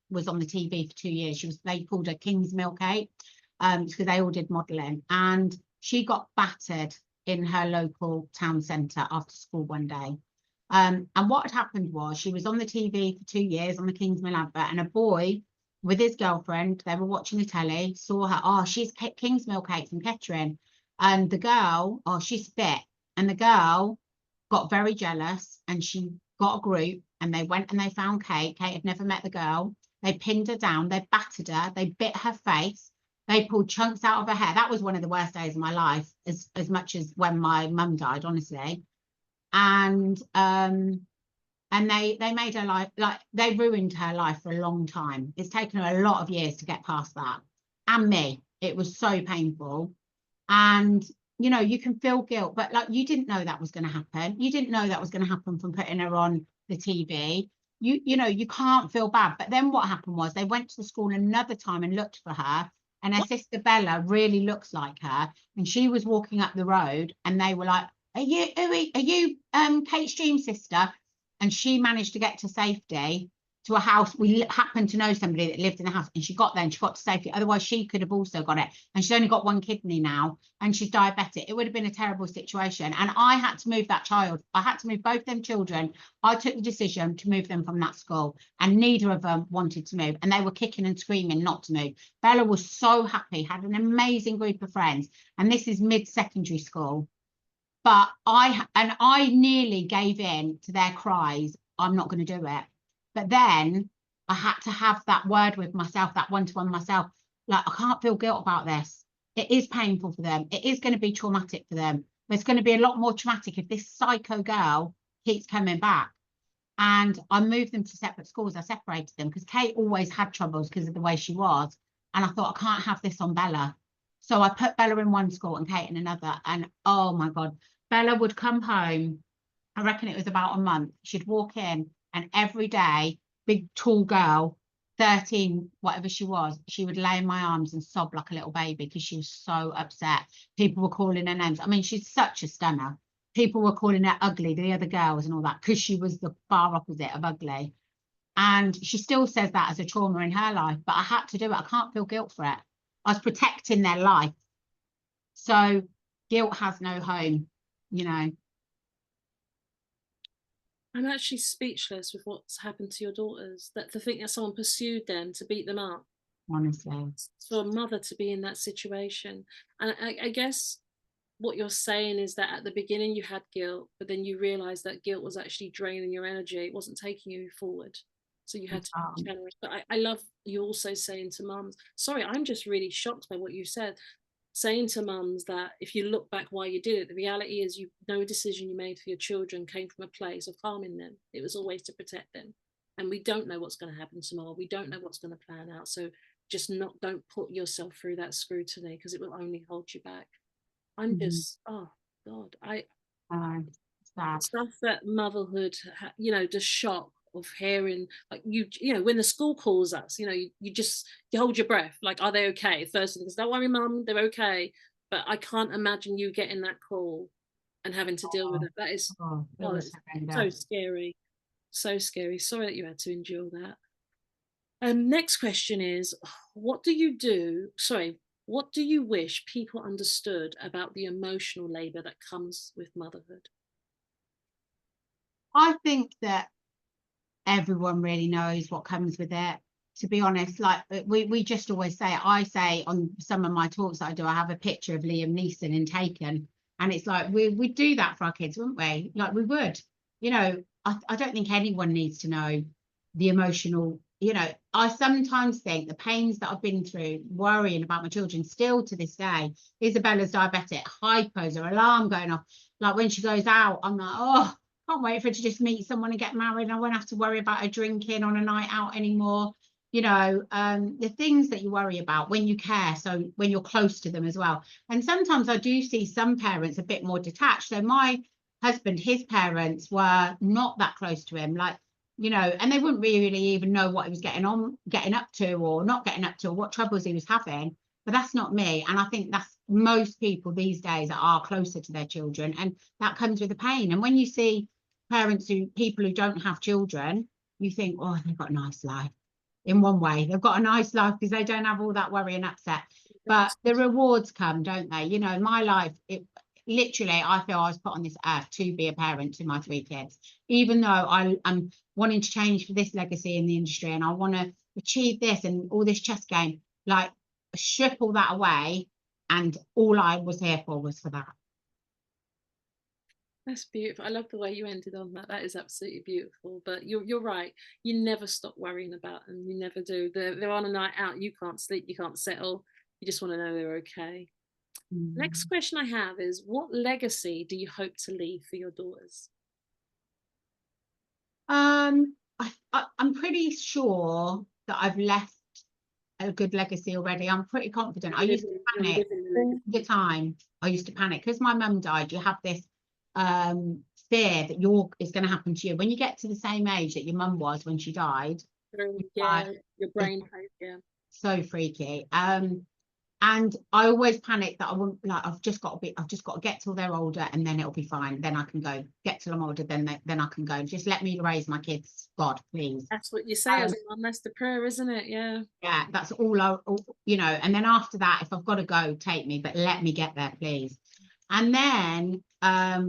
was on the TV for 2 years. They called her Kingsmill Kate, because they all did modelling, and she got battered in her local town centre after school one day. And what had happened was, she was on the TV for 2 years on the Kingsmill advert, and a boy with his girlfriend, they were watching the telly, saw her, she's Kingsmill Kate from Kettering, and the girl, she's fit, and the girl got very jealous, and she got a group, and they went and they found Kate. Kate had never met the girl. They pinned her down, they battered her, they bit her face, they pulled chunks out of her hair. That was one of the worst days of my life, as much as when my mum died, honestly. And they made her life, they ruined her life for a long time. It's taken her a lot of years to get past that, and me. It was so painful. And you can feel guilt, but you didn't know that was going to happen. You didn't know that was going to happen from putting her on the TV. You can't feel bad. But then what happened was, they went to the school another time and looked for her, and her sister Bella really looks like her, and she was walking up the road, and they were like, are you Kate Streames' sister? And she managed to get to safety, to a house. We happened to know somebody that lived in the house, and she got there and she got to safety. Otherwise she could have also got it, and she's only got one kidney now, and she's diabetic. It would have been a terrible situation, and I had to move that child. I had to move both them children. I took the decision to move them from that school, and neither of them wanted to move, and they were kicking and screaming not to move. Bella was so happy, had an amazing group of friends, and this is mid-secondary school. But I nearly gave in to their cries. I'm not going to do it. But then I had to have that word with myself, that one-to-one myself. I can't feel guilt about this. It is painful for them. It is going to be traumatic for them. But it's going to be a lot more traumatic if this psycho girl keeps coming back. And I moved them to separate schools. I separated them because Kate always had troubles because of the way she was. And I thought, I can't have this on Bella. So I put Bella in one school and Kate in another. And oh my God, Bella would come home. I reckon it was about a month. She'd walk in and every day, big tall girl, 13, whatever she was, she would lay in my arms and sob like a little baby because she was so upset. People were calling her names. I mean, she's such a stunner. People were calling her ugly, the other girls and all that, because she was the far opposite of ugly. And she still says that as a trauma in her life, but I had to do it. I can't feel guilt for it. I was protecting their life. So guilt has no home, you know. I'm actually speechless with what's happened to your daughters. That to think that someone pursued them to beat them up. Honestly. For a mother to be in that situation. And I guess what you're saying is that at the beginning you had guilt, but then you realized that guilt was actually draining your energy. It wasn't taking you forward. So you had to channel it. But I love you also saying to mums, sorry, I'm just really shocked by what you said. Saying to mums that if you look back why you did it, the reality is no decision you made for your children came from a place of harming them. It was always to protect them. And we don't know what's going to happen tomorrow. We don't know what's going to plan out. So just don't put yourself through that scrutiny because it will only hold you back. I'm just, oh God, stuff that motherhood, the shock of hearing, like when the school calls us, you just you hold your breath, like, are they okay? First thing is, don't worry, mum, they're okay. But I can't imagine you getting that call and having to deal with it. That is, so scary, so scary. Sorry that you had to endure that. Next question is, what do you wish people understood about the emotional labor that comes with motherhood? I think that everyone really knows what comes with it. To be honest, like we just always say, I say on some of my talks that I do, I have a picture of Liam Neeson in Taken, and it's like we do that for our kids, wouldn't we? Like we would, I don't think anyone needs to know the emotional. I sometimes think the pains that I've been through worrying about my children still to this day. Isabella's diabetic, hypos, her alarm going off. Like when she goes out, I'm like, oh, can't wait for her to just meet someone and get married. I won't have to worry about her drinking on a night out anymore. The things that you worry about when you care, so when you're close to them as well. And sometimes I do see some parents a bit more detached. So my husband, his parents were not that close to him, and they wouldn't really even know what he was getting up to or not getting up to, or what troubles he was having. But that's not me. And I think that's most people these days are closer to their children, and that comes with the pain. And when you see people who don't have children, you think, oh, they've got a nice life. In one way, they've got a nice life because they don't have all that worry and upset. But the rewards come, don't they? In my life, literally, I feel I was put on this earth to be a parent to my 3 kids, even though I'm wanting to change for this legacy in the industry and I want to achieve this and all this chess game, like strip all that away, and all I was here for was for that. That's beautiful. I love the way you ended on that. That is absolutely beautiful. But you're right. You never stop worrying about them. You never do. They're on a night out. You can't sleep. You can't settle. You just want to know they're okay. Next question I have is, what legacy do you hope to leave for your daughters? I'm pretty sure that I've left a good legacy already. I'm pretty confident. I used to panic all the time. I used to panic because my mum died. You have this fear that it's going to happen to you when you get to the same age that your mum was when she died. Yeah, your brain, yeah. So freaky. And I always panic that I won't, like, I've just got to get till they're older and then it'll be fine. Then I can go. Get till I'm older, then I can go. Just let me raise my kids, God, please. That's what you say as a mum. That's the prayer, isn't it? Yeah. Yeah, that's all and then after that, if I've got to go, take me, but let me get there, please. And then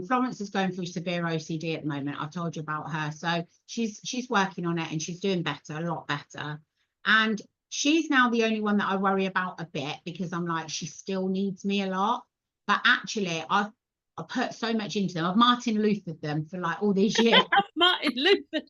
Florence is going through severe OCD at the moment. I've told you about her. So she's working on it and she's doing better, a lot better. And she's now the only one that I worry about a bit because I'm like, she still needs me a lot. But actually, I've put so much into them. I've Martin Luthered them for like all these years. Martin Luther.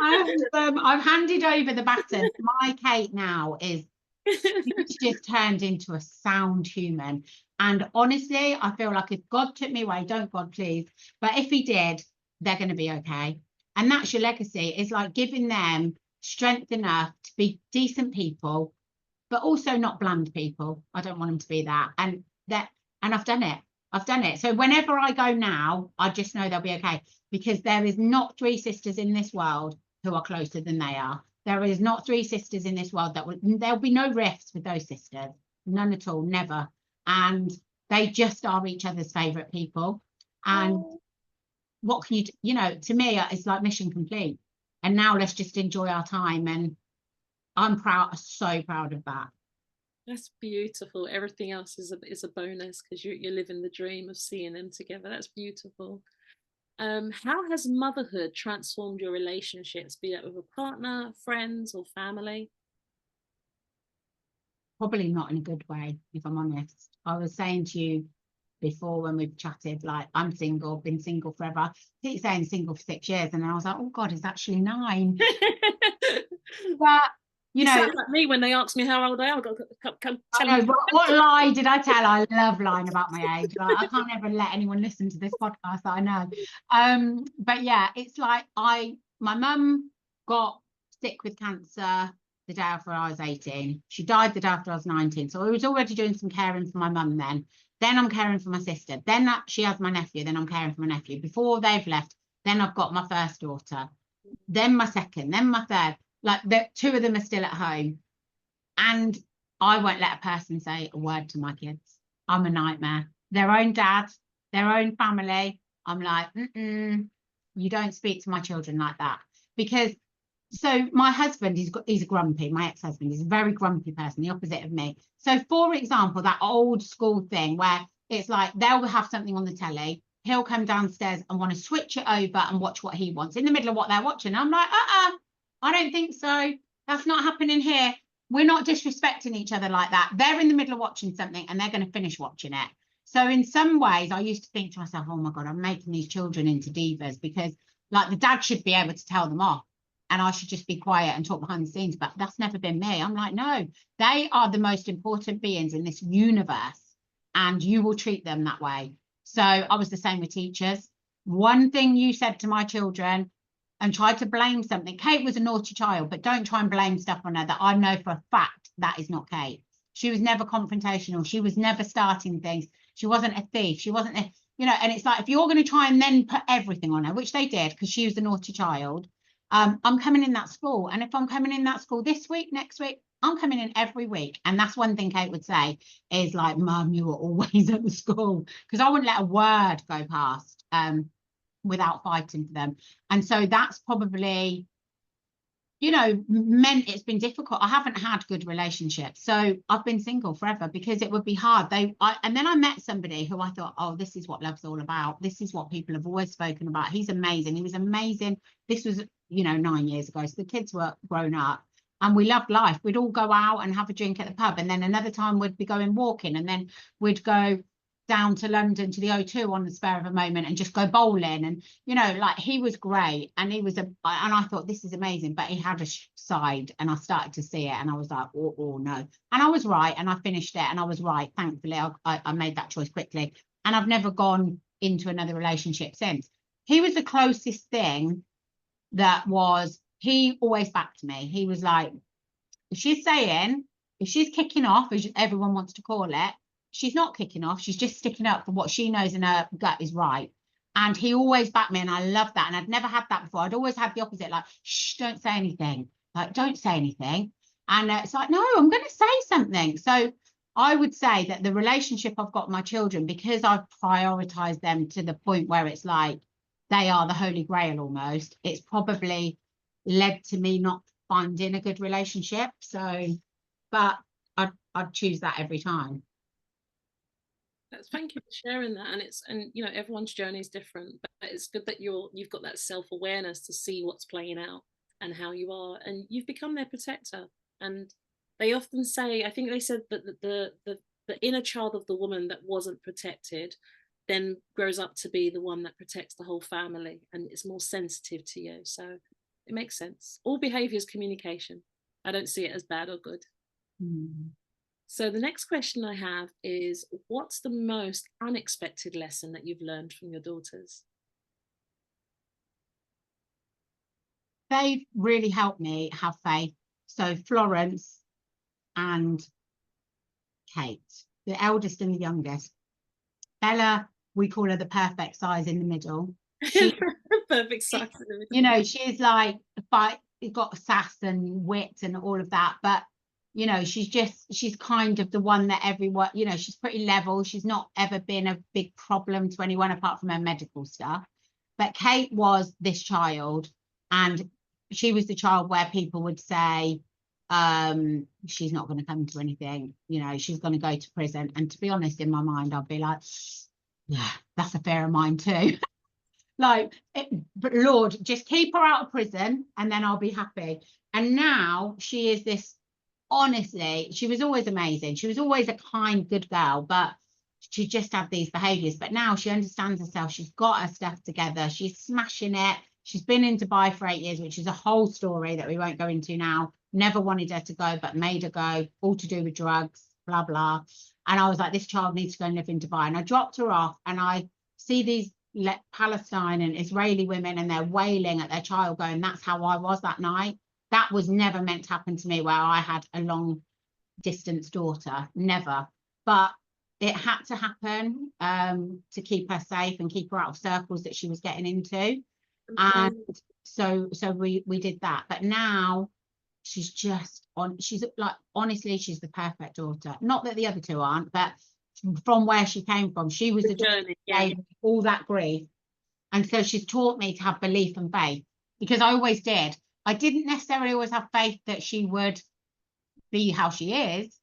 I've handed over the baton. My Kate now is she's just turned into a sound human. And honestly, I feel like if God took me away, don't God please, but if he did, they're going to be okay. And that's your legacy. It's like giving them strength enough to be decent people, but also not bland people. I don't want them to be that. And I've done it. I've done it. So whenever I go now, I just know they'll be okay, because there is not 3 sisters in this world who are closer than they are. There is not 3 sisters in this world there'll be no rifts with those sisters. None at all, never. And they just are each other's favourite people. And what can you know, to me, it's like mission complete. And now let's just enjoy our time. And I'm so proud of that. That's beautiful. Everything else is a bonus, because you're living the dream of seeing them together. That's beautiful. How has motherhood transformed your relationships, be that with a partner, friends, or family? Probably not in a good way, if I'm honest. I was saying to you before when we've chatted, like, I'm single, been single forever. I keep saying single for 6 years, and I was like, oh God, it's actually 9. But you know, sound like me when they ask me how old I am. Come tell I know, what lie did I tell? I love lying about my age. Like, I can't ever let anyone listen to this podcast that I know. But yeah, it's like my mum got sick with cancer the day after I was 18. She died the day after I was 19. So I was already doing some caring for my mum then. Then I'm caring for my sister. Then she has my nephew. Then I'm caring for my nephew. Before they've left, then I've got my first daughter. Then my second. Then my third. Like, 2 of them are still at home. And I won't let a person say a word to my kids. I'm a nightmare. Their own dad, their own family. I'm like, you don't speak to my children like that. Because, so my husband, he's a grumpy, my ex-husband is a very grumpy person, the opposite of me. So for example, that old school thing where it's like they'll have something on the telly, he'll come downstairs and want to switch it over and watch what he wants in the middle of what they're watching. I'm like, I don't think so. That's not happening here. We're not disrespecting each other like that. They're in the middle of watching something and they're going to finish watching it. So in some ways, I used to think to myself, oh my God, I'm making these children into divas, because like the dad should be able to tell them off and I should just be quiet and talk behind the scenes. But that's never been me. I'm like, no, they are the most important beings in this universe and you will treat them that way. So I was the same with teachers. One thing you said to my children, and try to blame something. Kate was a naughty child, but don't try and blame stuff on her that I know for a fact that is not Kate. She was never confrontational. She was never starting things. She wasn't a thief. She wasn't a, you know, and it's like, if you're going to try and then put everything on her, which they did because she was a naughty child, I'm coming in that school. And if I'm coming in that school this week, next week, I'm coming in every week. And that's one thing Kate would say is like, Mum, you were always at the school, because I wouldn't let a word go past without fighting for them. And so that's probably, you know, meant it's been difficult. I haven't had good relationships. So I've been single forever because it would be hard. And then I met somebody who I thought, oh, this is what love's all about. This is what people have always spoken about. He's amazing. He was amazing. This was, you know, 9 years ago. So the kids were grown up and we loved life. We'd all go out and have a drink at the pub. And then another time we'd be going walking, and then we'd go down to London to the O2 on the spare of a moment and just go bowling. And, you know, like, he was great. And he was and I thought, this is amazing. But he had a side, and I started to see it, and I was like, oh no. And I was right, and I finished it, and I was right. Thankfully, I made that choice quickly. And I've never gone into another relationship since. He was the closest thing that was, he always backed me. He was like, if she's kicking off, as everyone wants to call it, she's not kicking off. She's just sticking up for what she knows in her gut is right. And he always backed me, and I love that. And I'd never had that before. I'd always had the opposite, like, shh, don't say anything. Like, don't say anything. And it's like, no, I'm going to say something. So I would say that the relationship I've got with my children, because I've prioritized them to the point where it's like they are the holy grail almost, it's probably led to me not finding a good relationship. So, but I'd choose that every time. Thank you for sharing that. And you know, everyone's journey is different, but it's good that you've got that self-awareness to see what's playing out and how you are, and you've become their protector. And they often say, I think they said that the inner child of the woman that wasn't protected then grows up to be the one that protects the whole family and is more sensitive to you. So it makes sense. All behavior is communication. I don't see it as bad or good. So the next question I have is, what's the most unexpected lesson that you've learned from your daughters? they've really helped me have faith. So Florence and Kate, the eldest and the youngest. Bella, we call her the perfect size in the middle. She, Perfect size. you know, she's like, but got sass and wit and all of that, but you know, she's kind of the one that everyone, you know, she's pretty level. She's not ever been a big problem to anyone apart from her medical stuff. But Kate was this child, and she was the child where people would say, she's not going to come to anything, you know, she's going to go to prison. And to be honest, in my mind, I'd be like, yeah, that's a fear of mine too. Like, but Lord, just keep her out of prison and then I'll be happy. And now she is this, honestly, she was always amazing. She was always a kind, good girl, but she just had these behaviors. But now she understands herself. She's got her stuff together. She's smashing it. She's been in Dubai for 8 years, which is a whole story that we won't go into now. Never wanted her to go, but made her go, all to do with drugs, blah, blah. And I was like, this child needs to go and live in Dubai. And I dropped her off, and I see these Palestine and Israeli women, and they're wailing at their child, going, that's how I was that night. That was never meant to happen to me, where I had a long distance daughter, never. But it had to happen to keep her safe and keep her out of circles that she was getting into. And so we did that. But now she's just on, she's like, honestly, she's the perfect daughter. Not that the other two aren't, but from where she came from, she was the journey, all that grief. And so she's taught me to have belief and faith, because I always did. I didn't necessarily always have faith that she would be how she is.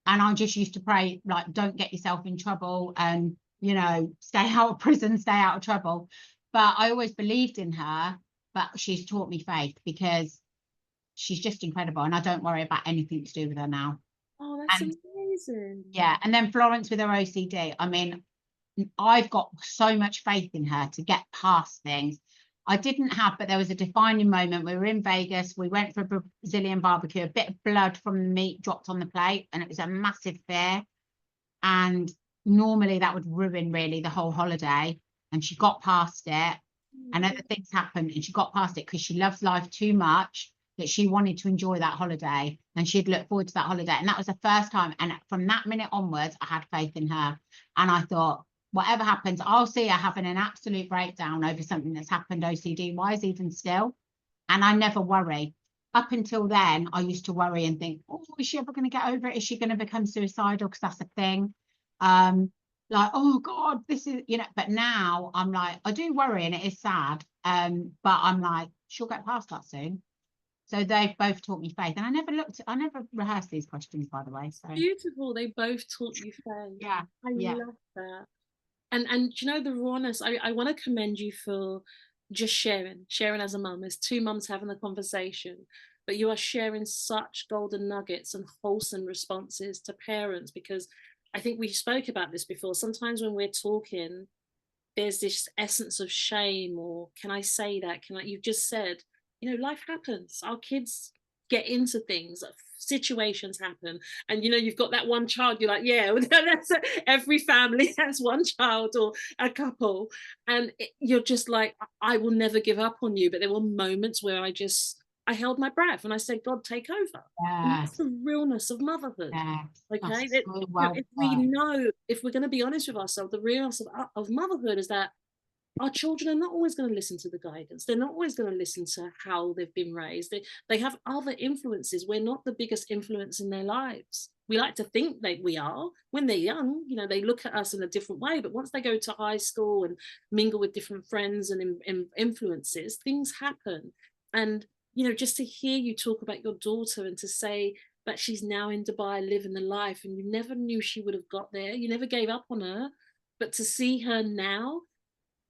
And I just used to pray, like, don't get yourself in trouble, and, you know, stay out of prison, stay out of trouble. But I always believed in her, but she's taught me faith, because she's just incredible. And I don't worry about anything to do with her now. Oh, that's amazing. Yeah. And then Florence with her OCD. I mean, I've got so much faith in her to get past things. I didn't have, but there was a defining moment. We were in Vegas. We went for a Brazilian barbecue. A bit of blood from the meat dropped on the plate, and it was a massive fear. And normally that would ruin really the whole holiday. And she got past it, and other things happened, and she got past it because she loves life too much that she wanted to enjoy that holiday, and she'd look forward to that holiday. And that was the first time. And from that minute onwards, I had faith in her. And I thought, whatever happens, I'll see her having an absolute breakdown over something that's happened OCD wise, even still. And I never worry. Up until then, I used to worry and think, oh, is she ever going to get over it? Is she going to become suicidal? Because that's a thing. Like, oh God, this is, you know, but now I'm like, I do worry, and it is sad. But I'm like, she'll get past that soon. So they've both taught me faith. And I never rehearsed these questions, by the way. So beautiful. They both taught you faith. Yeah. I love that. And you know, the rawness, I want to commend you for just sharing as a mum. There's two mums having a conversation, but you are sharing such golden nuggets and wholesome responses to parents, because I think we spoke about this before. Sometimes when we're talking, there's this essence of shame, or can I say that? You've just said, you know, life happens. Our kids get into things, situations happen, and you know, you've got that one child, you're like, yeah, that's every family has one child or a couple, and you're just like, I will never give up on you. But there were moments where I held my breath and I said, God, take over. And that's the realness of motherhood. Okay, if we know, if we're going to be honest with ourselves, the realness of motherhood is that our children are not always going to listen to the guidance. They're not always going to listen to how they've been raised. They have other influences. We're not the biggest influence in their lives. We like to think that we are. When they're young, you know, they look at us in a different way. But once they go to high school and mingle with different friends and influences, things happen. And, you know, just to hear you talk about your daughter and to say that she's now in Dubai living the life, and you never knew she would have got there. You never gave up on her. But to see her now,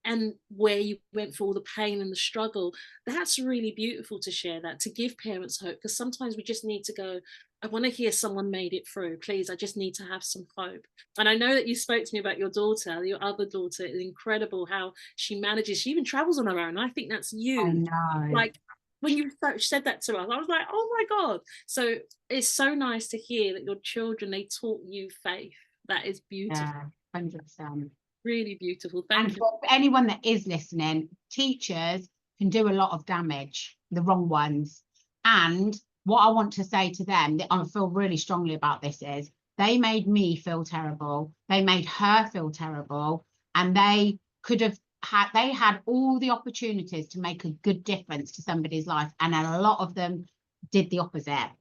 and where you went through all the pain and the struggle, that's really beautiful to share that, to give parents hope. Because sometimes we just need to go, I want to hear someone made it through, please, I just need to have some hope. And I know that you spoke to me about your daughter, your other daughter. It's incredible how she manages, she even travels on her own. I think that's you. I know. Like, when you said that to us, I was like, oh my God. So it's so nice to hear that your children, they taught you faith. That is beautiful. Yeah, 100%. Really beautiful. Thank you. For anyone that is listening, teachers can do a lot of damage, the wrong ones. And what I want to say to them, that I feel really strongly about this, is they made me feel terrible. They made her feel terrible. And they could have they had all the opportunities to make a good difference to somebody's life. And a lot of them did the opposite.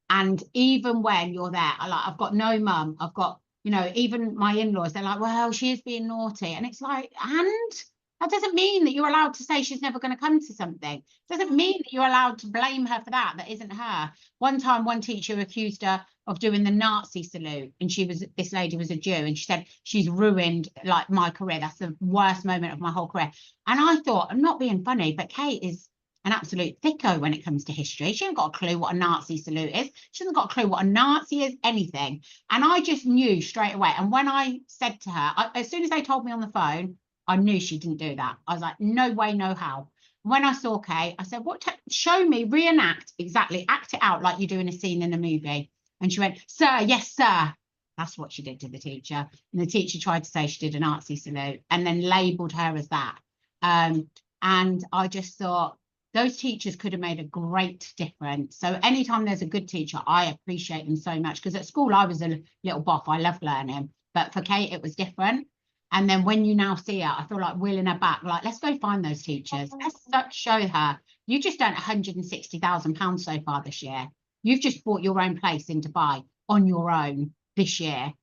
And even when you're there, I've got no mum, I've got, you know, even my in-laws, they're like, well, she is being naughty. And it's like, and that doesn't mean that you're allowed to say she's never going to come to something. It doesn't mean that you're allowed to blame her for that isn't her. One time, one teacher accused her of doing the Nazi salute, and this lady was a Jew, and she said, she's ruined like my career. That's the worst moment of my whole career. And I thought, I'm not being funny, but Kate is an absolute thicko when it comes to history. She hasn't got a clue what a Nazi salute is. She hasn't got a clue what a Nazi is, anything. And I just knew straight away. And when I said to her, as soon as they told me on the phone, I knew she didn't do that. I was like, no way, no how. When I saw Kate, I said, show me, reenact, exactly, act it out like you're doing a scene in a movie. And she went, sir, yes, sir. That's what she did to the teacher. And the teacher tried to say she did a Nazi salute and then labelled her as that. And I just thought, those teachers could have made a great difference. So anytime there's a good teacher, I appreciate them so much, because at school I was a little boff. I loved learning, but for Kate it was different. And then when you now see her, I feel like wheeling her back, like, let's go find those teachers. Let's show her. You just earned £160,000 so far this year. You've just bought your own place in Dubai on your own this year.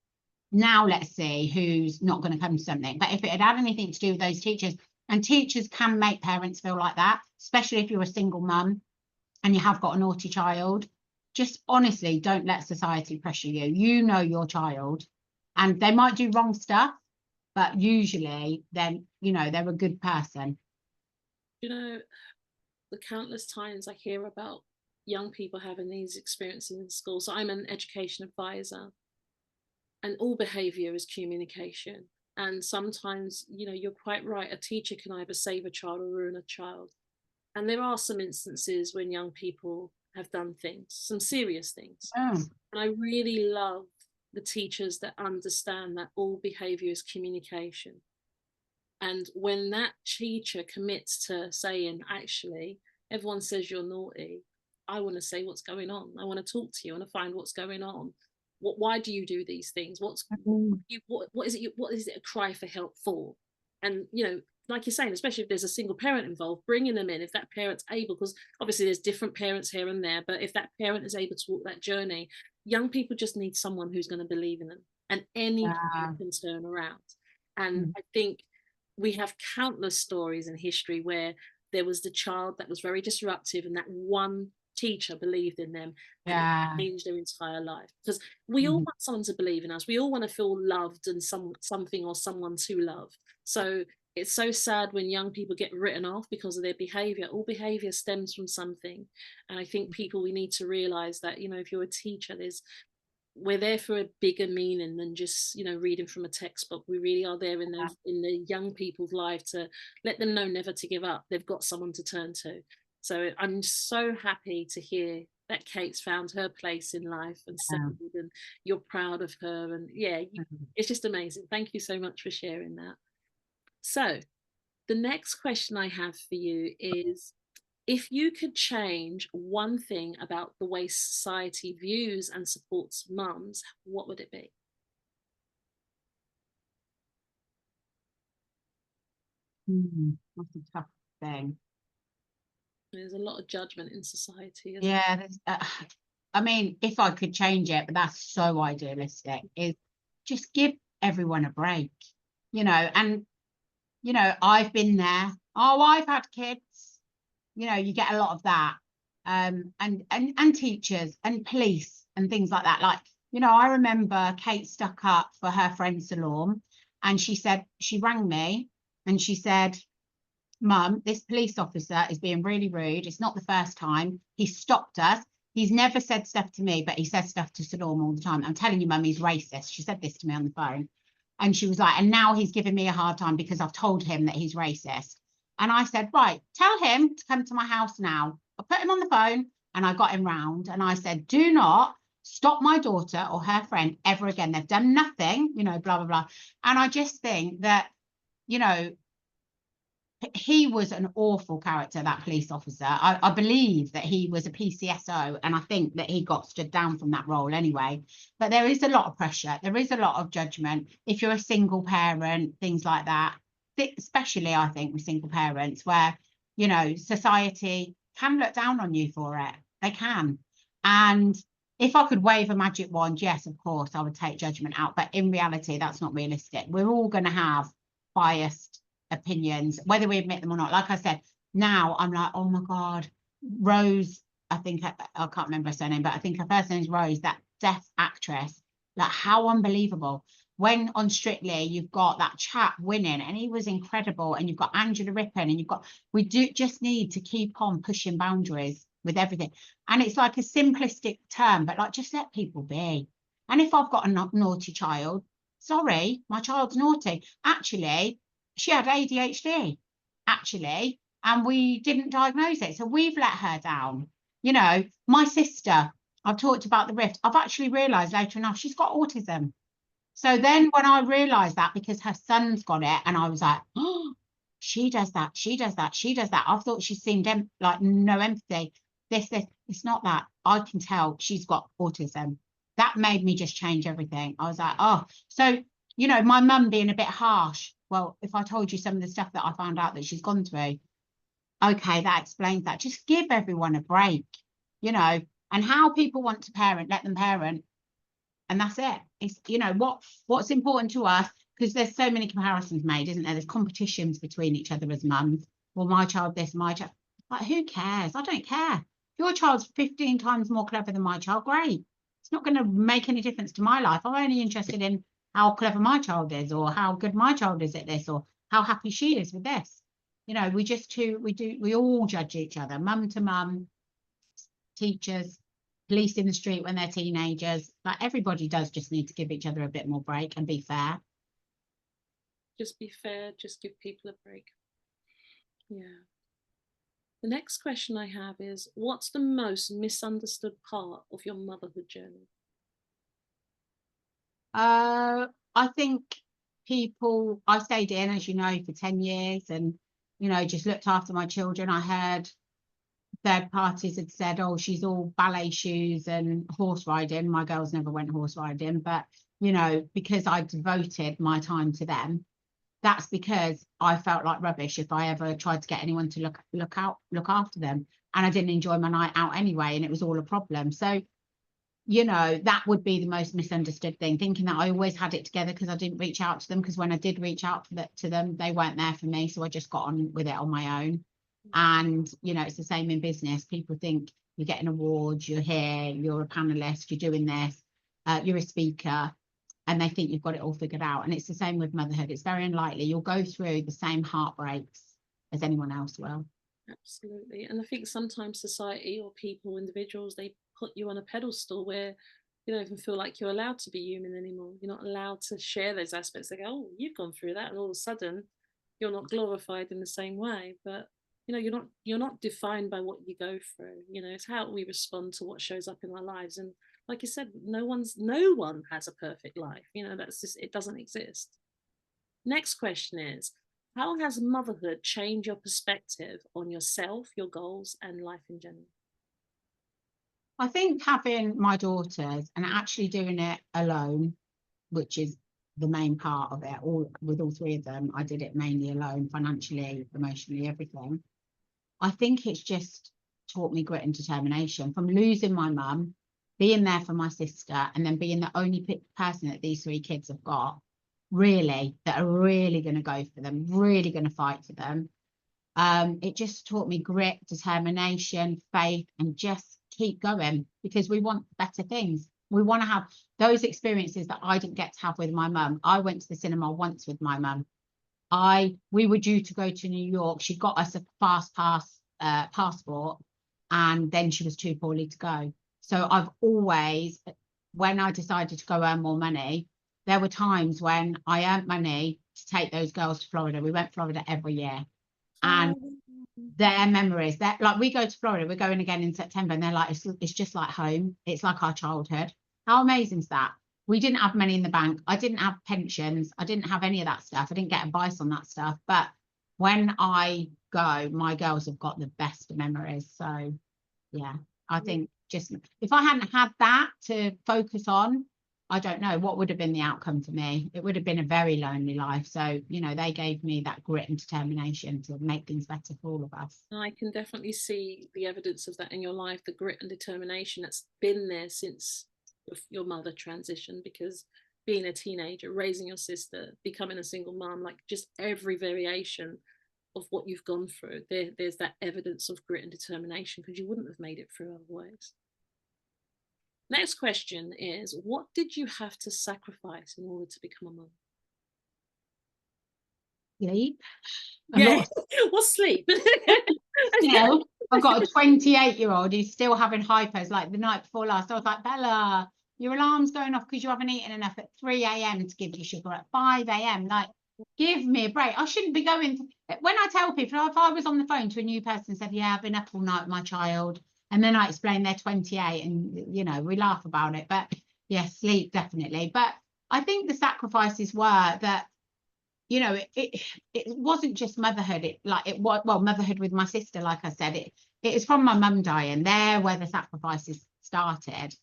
Now let's see who's not going to come to something. But if it had anything to do with those teachers, and teachers can make parents feel like that, especially if you're a single mum and you have got a naughty child. Just honestly, don't let society pressure you. You know your child, and they might do wrong stuff, but usually then, you know, they're a good person. You know, the countless times I hear about young people having these experiences in school. So I'm an education advisor, and all behavior is communication. And sometimes, you know, you're quite right, a teacher can either save a child or ruin a child. And there are some instances when young people have done things, some serious things. Oh. And I really love the teachers that understand that all behavior is communication. And when that teacher commits to saying, actually, everyone says you're naughty, I want to say what's going on. I want to talk to you. I want to find what's going on. Why do you do these things? What is it a cry for help for? And, you know, like you're saying, especially if there's a single parent involved, bringing them in, if that parent's able, because obviously there's different parents here and there, but if that parent is able to walk that journey, young people just need someone who's going to believe in them, and anything can turn around. And I think we have countless stories in history where there was the child that was very disruptive, and that one teacher believed in them and changed their entire life. Because we all want someone to believe in us. We all want to feel loved and something or someone to love. So it's so sad when young people get written off because of their behavior. All behavior stems from something. And I think we need to realize that, you know, if you're a teacher, we're there for a bigger meaning than just, you know, reading from a textbook. We really are there in the young people's life to let them know never to give up. They've got someone to turn to. So I'm so happy to hear that Kate's found her place in life and settled, and you're proud of her. And it's just amazing. Thank you so much for sharing that. So the next question I have for you is, if you could change one thing about the way society views and supports mums, what would it be? That's a tough thing. There's a lot of judgment in society. I mean, if I could change it, but that's so idealistic, is just give everyone a break, you know. And, you know, I've been there. Oh, I've had kids. You know, you get a lot of that. And teachers and police and things like that. Like, you know, I remember Kate stuck up for her friend Salome, and she rang me and she said, Mum, this police officer is being really rude. It's not the first time. He stopped us. He's never said stuff to me, but he says stuff to Salome all the time. I'm telling you, Mum, he's racist. She said this to me on the phone. And she was like, and now he's giving me a hard time because I've told him that he's racist. And I said, right, tell him to come to my house now. I put him on the phone and I got him round. And I said, do not stop my daughter or her friend ever again. They've done nothing, you know, blah, blah, blah. And I just think that, you know, he was an awful character, that police officer. I believe that he was a PCSO, and I think that he got stood down from that role anyway. But there is a lot of pressure. There is a lot of judgment. If you're a single parent, things like that, especially I think with single parents, where, you know, society can look down on you for it. They can. And if I could wave a magic wand, yes, of course, I would take judgment out. But in reality, that's not realistic. We're all going to have biased opinions, whether we admit them or not. Like I said, now I'm like, oh my God, Rose, I think, I can't remember her surname, but I think her first name is Rose, that deaf actress. Like, how unbelievable. When on Strictly, you've got that chap winning, and he was incredible, and you've got Angela Rippon, and you've got, we do just need to keep on pushing boundaries with everything. And it's like a simplistic term, but like, just let people be. And if I've got a naughty child, sorry, my child's naughty. Actually, she had ADHD, actually, and we didn't diagnose it. So we've let her down. You know, my sister, I've talked about the rift. I've actually realised later enough, she's got autism. So then when I realised that, because her son's got it, and I was like, oh, she does that, she does that, she does that. I thought she seemed like no empathy. This, it's not that. I can tell she's got autism. That made me just change everything. I was like, oh, so, you know, my mum being a bit harsh. Well, if I told you some of the stuff that I found out that she's gone through, okay, that explains that. Just give everyone a break, you know, and how people want to parent, let them parent. And that's it. It's, you know, what's important to us, because there's so many comparisons made, isn't there? There's competitions between each other as mums. Well, my child this, my child, like, who cares? I don't care. If your child's 15 times more clever than my child, great. It's not going to make any difference to my life. I'm only interested in how clever my child is, or how good my child is at this, or how happy she is with this. You know, we all judge each other, mum to mum, teachers, police in the street when they're teenagers. Like, everybody does just need to give each other a bit more break and be fair. Just be fair, just give people a break. Yeah. The next question I have is, what's the most misunderstood part of your motherhood journey? I think I stayed in, as you know, for 10 years, and, you know, just looked after my children. I heard third parties had said, oh, she's all ballet shoes and horse riding. My girls never went horse riding, but, you know, because I devoted my time to them, that's because I felt like rubbish if I ever tried to get anyone to look after them. And I didn't enjoy my night out anyway, and it was all a problem. So, you know, that would be the most misunderstood thing, thinking that I always had it together because I didn't reach out to them, because when I did reach out to them, they weren't there for me. So I just got on with it on my own. And, you know, it's the same in business. People think you're getting awards, you're here, you're a panelist, you're doing this, you're a speaker, and they think you've got it all figured out. And it's the same with motherhood. It's very unlikely. You'll go through the same heartbreaks as anyone else will. Absolutely. And I think sometimes society or people, individuals, they put you on a pedestal where you don't even feel like you're allowed to be human anymore. You're not allowed to share those aspects. They go, oh, you've gone through that, and all of a sudden you're not glorified in the same way. But you know, you're not defined by what you go through. You know, it's how we respond to what shows up in our lives. And like you said, no one has a perfect life. You know, that's just, it doesn't exist. Next question is, how has motherhood changed your perspective on yourself, your goals, and life in general? I think having my daughters and actually doing it alone, which is the main part of it, with all three of them, I did it mainly alone, financially, emotionally, everything. I think it's just taught me grit and determination, from losing my mum, being there for my sister, and then being the only person that these three kids have got, really, that are really going to go for them, really going to fight for them. It just taught me grit, determination, faith, and just keep going, because we want better things. We want to have those experiences that I didn't get to have with my mum. I went to the cinema once with my mum. We were due to go to New York. She got us a fast pass passport, and then she was too poorly to go. So I've always, when I decided to go earn more money, there were times when I earned money to take those girls to Florida. We went to Florida every year. And their memories, that, like, we go to Florida, we're going again in September, and they're like, it's just like home. It's like our childhood. How amazing is that? We didn't have money in the bank. I didn't have pensions. I didn't have any of that stuff. I didn't get advice on that stuff. But when I go, my girls have got the best memories. So yeah, I think just if I hadn't had that to focus on, I don't know what would have been the outcome for me. It would have been a very lonely life. So, you know, they gave me that grit and determination to make things better for all of us. I can definitely see the evidence of that in your life, the grit and determination that's been there since your mother transitioned, because being a teenager, raising your sister, becoming a single mom, like just every variation of what you've gone through, there's that evidence of grit and determination, because you wouldn't have made it through otherwise. Next question is, what did you have to sacrifice in order to become a mum? Sleep. Yeah, what's sleep? You know, I've got a 28-year-old who's still having hypos. Like the night before last, I was like, Bella, your alarm's going off because you haven't eaten enough at 3 a.m. to give you sugar at 5 a.m. Like, give me a break. I shouldn't be going. When I tell people, if I was on the phone to a new person and said, yeah, I've been up all night with my child, and then I explain they're 28 and, you know, we laugh about it. But yeah, sleep, definitely. But I think the sacrifices were that, you know, it wasn't just motherhood. It was, well, motherhood with my sister, like I said, it is from my mum dying. There where the sacrifices started.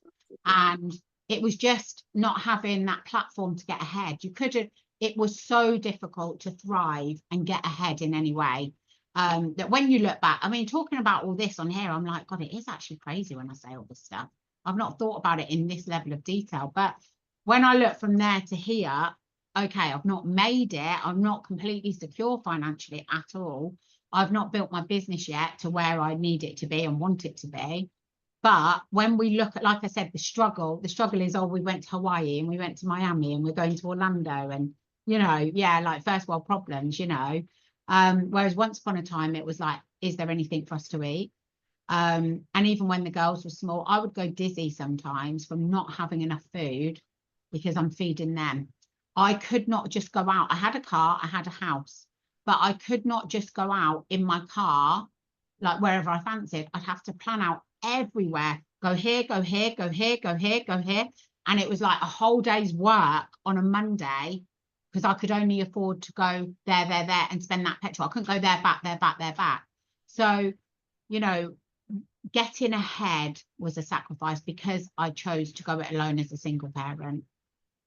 And it was just not having that platform to get ahead. You couldn't, it was so difficult to thrive and get ahead in any way. That when you look back, I mean, talking about all this on here, I'm like, God, it is actually crazy when I say all this stuff. I've not thought about it in this level of detail. But when I look from there to here, okay, I've not made it. I'm not completely secure financially at all. I've not built my business yet to where I need it to be and want it to be. But when we look at, like I said, the struggle is, oh, we went to Hawaii and we went to Miami and we're going to Orlando and, you know, yeah, like first world problems, you know. Whereas once upon a time, it was like, is there anything for us to eat? And even when the girls were small, I would go dizzy sometimes from not having enough food because I'm feeding them. I could not just go out. I had a car, I had a house, but I could not just go out in my car, like wherever I fancied. I'd have to plan out everywhere. Go here, go here, go here, go here, go here. And it was like a whole day's work on a Monday because I could only afford to go there, and spend that petrol. I couldn't go there, back, there, back, there, back. So, you know, getting ahead was a sacrifice because I chose to go it alone as a single parent,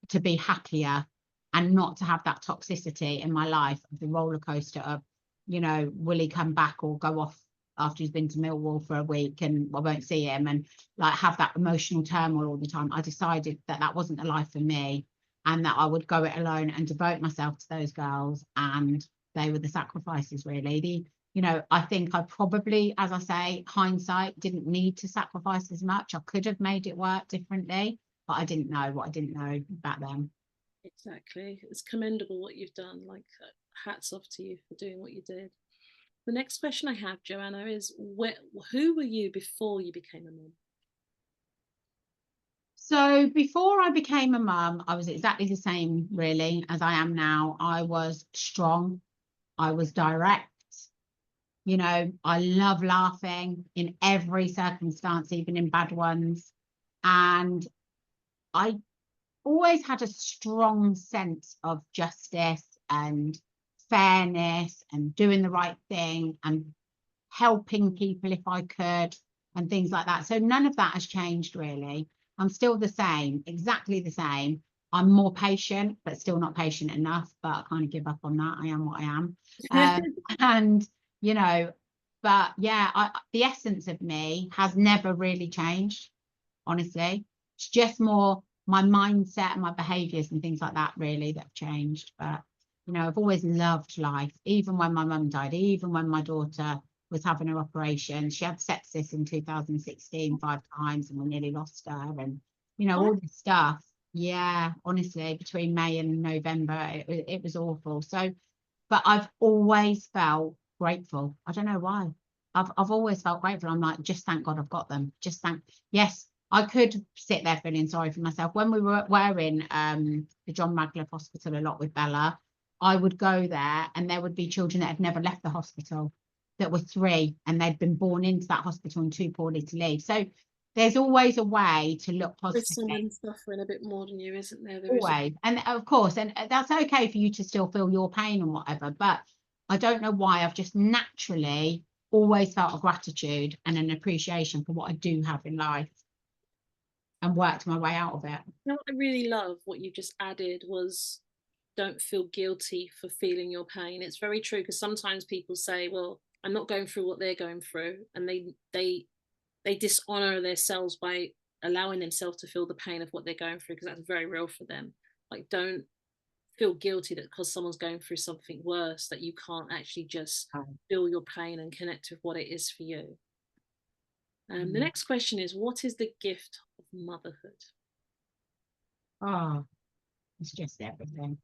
to be happier and not to have that toxicity in my life of the roller coaster of, you know, will he come back or go off after he's been to Millwall for a week and I won't see him, and like have that emotional turmoil all the time. I decided that that wasn't the life for me and that I would go it alone and devote myself to those girls, and they were the sacrifices really. You know, I think I probably, as I say, hindsight, didn't need to sacrifice as much. I could have made it work differently, but I didn't know what I didn't know back then. Exactly. It's commendable what you've done. Like, hats off to you for doing what you did. The next question I have, Joanna, is who were you before you became a mum? So before I became a mum, I was exactly the same, really, as I am now. I was strong. I was direct. You know, I love laughing in every circumstance, even in bad ones. And I always had a strong sense of justice and fairness and doing the right thing and helping people if I could and things like that. So none of that has changed really. I'm still the same, exactly the same. I'm more patient, but still not patient enough. But I kind of give up on that. I am what I am. And, you know, but yeah, the essence of me has never really changed, honestly. It's just more my mindset and my behaviors and things like that really that have changed. But, you know, I've always loved life, even when my mum died, even when my daughter was having her operation. She had sepsis in 2016 5 times and we nearly lost her, and you know, all this stuff. Yeah, honestly, between May and November it was awful. So but I've always felt grateful. I don't know why. I've always felt grateful. I'm like, just thank God I've got them. Just thank, yes, I could sit there feeling sorry for myself. When we were in the John Radcliffe Hospital a lot with Bella, I would go there and there would be children that had never left the hospital, that were 3 and they'd been born into that hospital and too poorly to leave. So there's always a way to look There's positively. someone suffering a bit more than you, isn't there? Always. And of course, and that's okay for you to still feel your pain and whatever, but I don't know why, I've just naturally always felt a gratitude and an appreciation for what I do have in life, and worked my way out of it. You know what I really love, what you just added, was don't feel guilty for feeling your pain. It's very true, because sometimes people say, well, I'm not going through what they're going through, and they dishonor themselves by allowing themselves to feel the pain of what they're going through, because that's very real for them. Like, don't feel guilty that because someone's going through something worse that you can't actually just feel your pain and connect with what it is for you. The next question is, what is the gift of motherhood? Oh, it's just everything.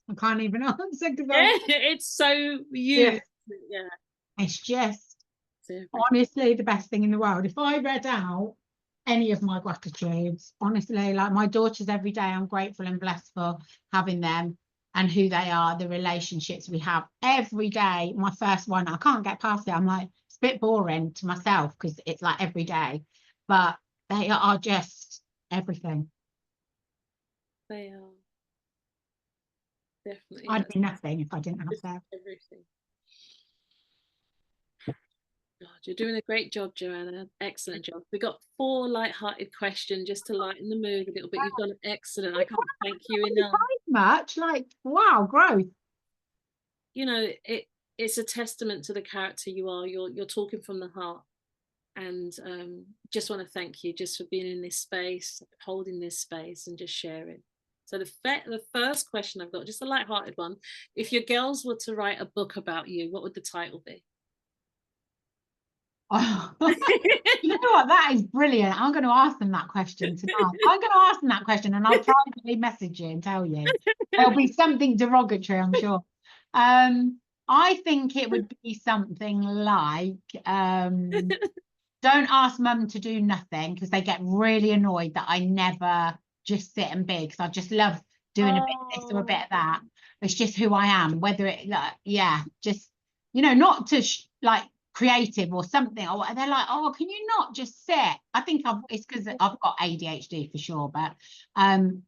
I can't even answer because it's so you. Yeah. It's just honestly the best thing in the world. If I read out any of my gratitudes, honestly, like my daughters, every day I'm grateful and blessed for having them and who they are, the relationships we have every day. My first one, I can't get past it. I'm like, it's a bit boring to myself because it's like every day, but they are just everything. They are. Definitely. I'd be nothing if I didn't have that. Everything. God, you're doing a great job, Joanna. Excellent job. We got 4 light-hearted questions just to lighten the mood a little bit. You've done excellent. I can't thank you enough. Much like, wow, growth. You know, it's a testament to the character you are. You're talking from the heart, and just want to thank you just for being in this space, holding this space, and just sharing. So the first question I've got, just a light-hearted one. If your girls were to write a book about you, what would the title be? Oh. You know what? That is brilliant. I'm going to ask them that question tonight. I'm going to ask them that question, and I'll privately message you and tell you. There'll be something derogatory, I'm sure. I think it would be something like, don't ask mum to do nothing, because they get really annoyed that I never just sit and be, because I just love doing a bit of this or a bit of that. It's just who I am, whether it, like, yeah, just, you know, not to like creative or something, or they're like, oh, can you not just sit? I think it's because I've got ADHD for sure, but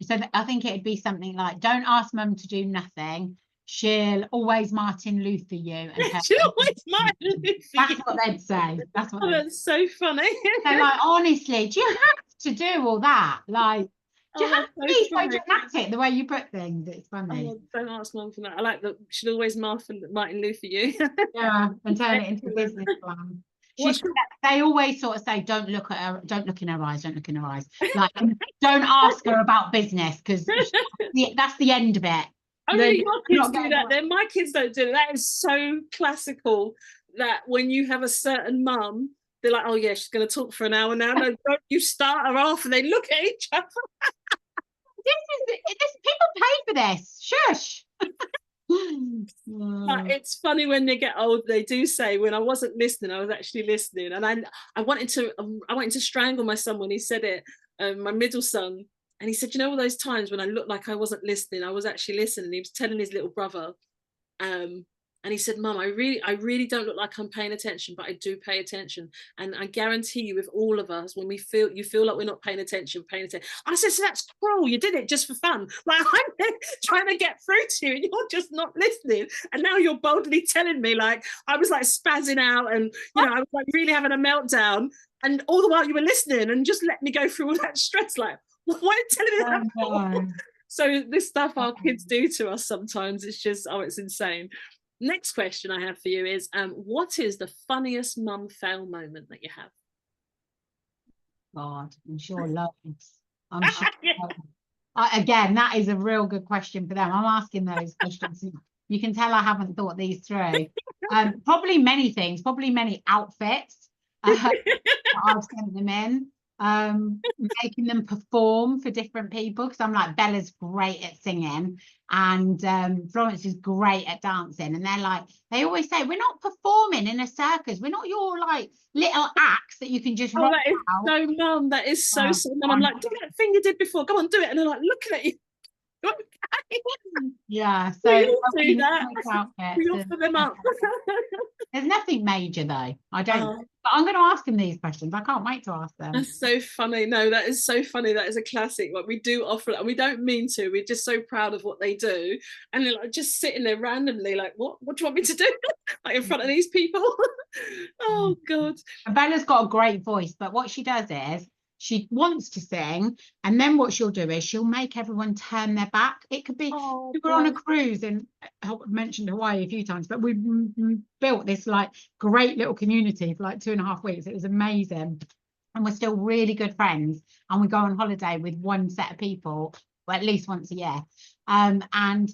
so I think it'd be something like, don't ask mum to do nothing, she'll always Martin Luther you, and she'll always Martin Luther. That's what they'd say. That's what that's so funny. They're like, honestly, do you have to do all that? Like, do you have to be so dramatic the way you put things? It's funny. Oh, don't ask mum for that. I like that. She'll always Martin Luther you. Yeah, and turn it into a business plan. They always sort of say, don't look at her, don't look in her eyes, don't look in her eyes. Like, don't ask her about business, because that's the end of it. Only your kids do that. Then my kids don't do it. That is so classical. That when you have a certain mum, they're like, oh yeah, she's going to talk for an hour now. No, don't you start her off, and they look at each other. This people pay for this. Shush. But it's funny when they get old. They do say, when I wasn't listening, I was actually listening, and I wanted to strangle my son when he said it. My middle son, and he said, you know, all those times when I looked like I wasn't listening, I was actually listening. He was telling his little brother, and he said, Mum, I really don't look like I'm paying attention, but I do pay attention. And I guarantee you, with all of us, when you feel like we're not paying attention. I said, so that's cruel. You did it just for fun. Like, I'm trying to get through to you, and you're just not listening. And now you're boldly telling me, like, I was like spazzing out, and you know, I was like really having a meltdown. And all the while you were listening and just let me go through all that stress. Like, why are you telling me that for? So this stuff our kids do to us sometimes, it's just, oh, it's insane. Next question I have for you is, what is the funniest mum fail moment that you have? God, I'm sure loads. I'm sure. Again, that is a real good question for them. I'm asking those questions. You can tell I haven't thought these through. Probably many things, probably many outfits. I've sent them in. Making them perform for different people, because I'm like, Bella's great at singing and Florence is great at dancing, and they're like, they always say, we're not performing in a circus, we're not your like little acts that you can just that is out. So mum, that is so mum. I'm like, do that thing you did before, come on, do it. And they're like looking at you. Yeah, so we do that. We offer them up. There's nothing major though. I don't. Oh, But I'm going to ask him these questions. I can't wait to ask them. that's so funny. No, that is so funny. That is a classic. Like, we do offer it, and we don't mean to. We're just so proud of what they do, and they're like just sitting there randomly, like, what do you want me to do? Like in front of these people? Oh God. Bella's got a great voice, but what she does is she wants to sing, and then what she'll do is she'll make everyone turn their back. It could be Oh, we were on a cruise, and I mentioned Hawaii a few times, but we built this like great little community for like 2.5 weeks. It was amazing, and we're still really good friends. And we go on holiday with one set of people, well, at least once a year. And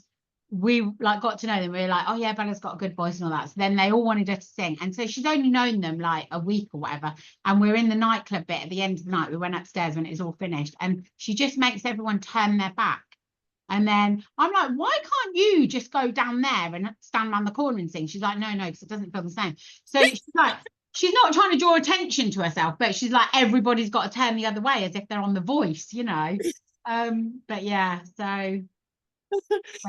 we like got to know them. We were like, oh yeah, Bella's got a good voice and all that. So then they all wanted her to sing, and so she's only known them like a week or whatever. And we're in the nightclub bit at the end of the night. We went upstairs when it was all finished, and she just makes everyone turn their back. And then I'm like, why can't you just go down there and stand around the corner and sing? She's like, no, because it doesn't feel the same. So she's like, she's not trying to draw attention to herself, but she's like, everybody's got to turn the other way as if they're on The Voice, you know. But yeah, so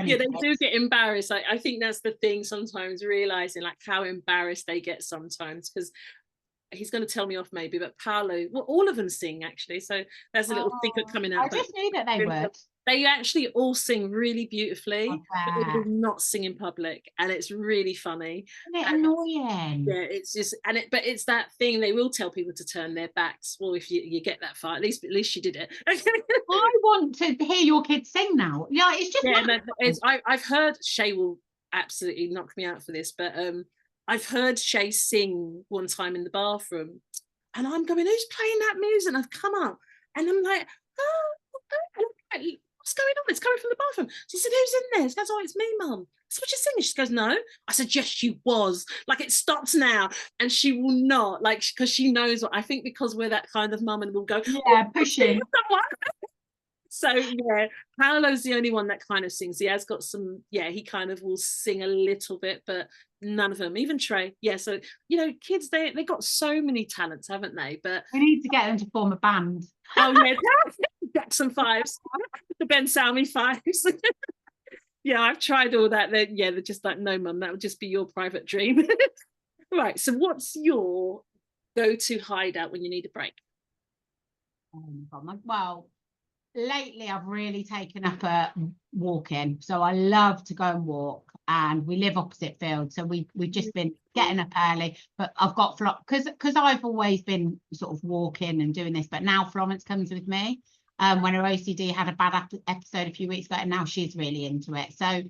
yeah, they do get embarrassed. I think that's the thing, sometimes realizing like how embarrassed they get sometimes, because he's going to tell me off maybe, but Paolo, well, all of them sing actually, so there's a little secret coming out. I just knew that they would. They actually all sing really beautifully, but they will not sing in public, and it's really funny. Isn't it annoying? Yeah, it's just, but it's that thing, they will tell people to turn their backs. Well, if you get that far, at least you did it. I want to hear your kids sing now. Yeah, it's just I've heard Shay will absolutely knock me out for this, but I've heard Shay sing one time in the bathroom, and I'm going, who's playing that music? And I've come up, and I'm like, oh, what's going on? It's coming from the bathroom. She said, who's in there? She goes, oh, it's me, Mum. So what you singing? She goes, no. I said, yes, she was. Like, it stops now. And she will not, like, because she knows what I think, because we're that kind of mum, and we'll go, yeah, pushing. So yeah, Paolo's the only one that kind of sings. He has got some, yeah, he kind of will sing a little bit, but none of them, even Trey. Yeah, so you know, kids, they got so many talents, haven't they? But we need to get them to form a band. Oh yeah, Jackson Fives, the Ben Salmi Fives. Yeah, I've tried all that. They're just like, no, Mum, that would just be your private dream. Right. So, what's your go-to hideout when you need a break? Oh my God. Well, lately I've really taken up walking, so I love to go and walk, and we live opposite fields, so we've just been getting up early. But I've got because I've always been sort of walking and doing this, but now Florence comes with me when her OCD had a bad episode a few weeks ago, and now she's really into it. So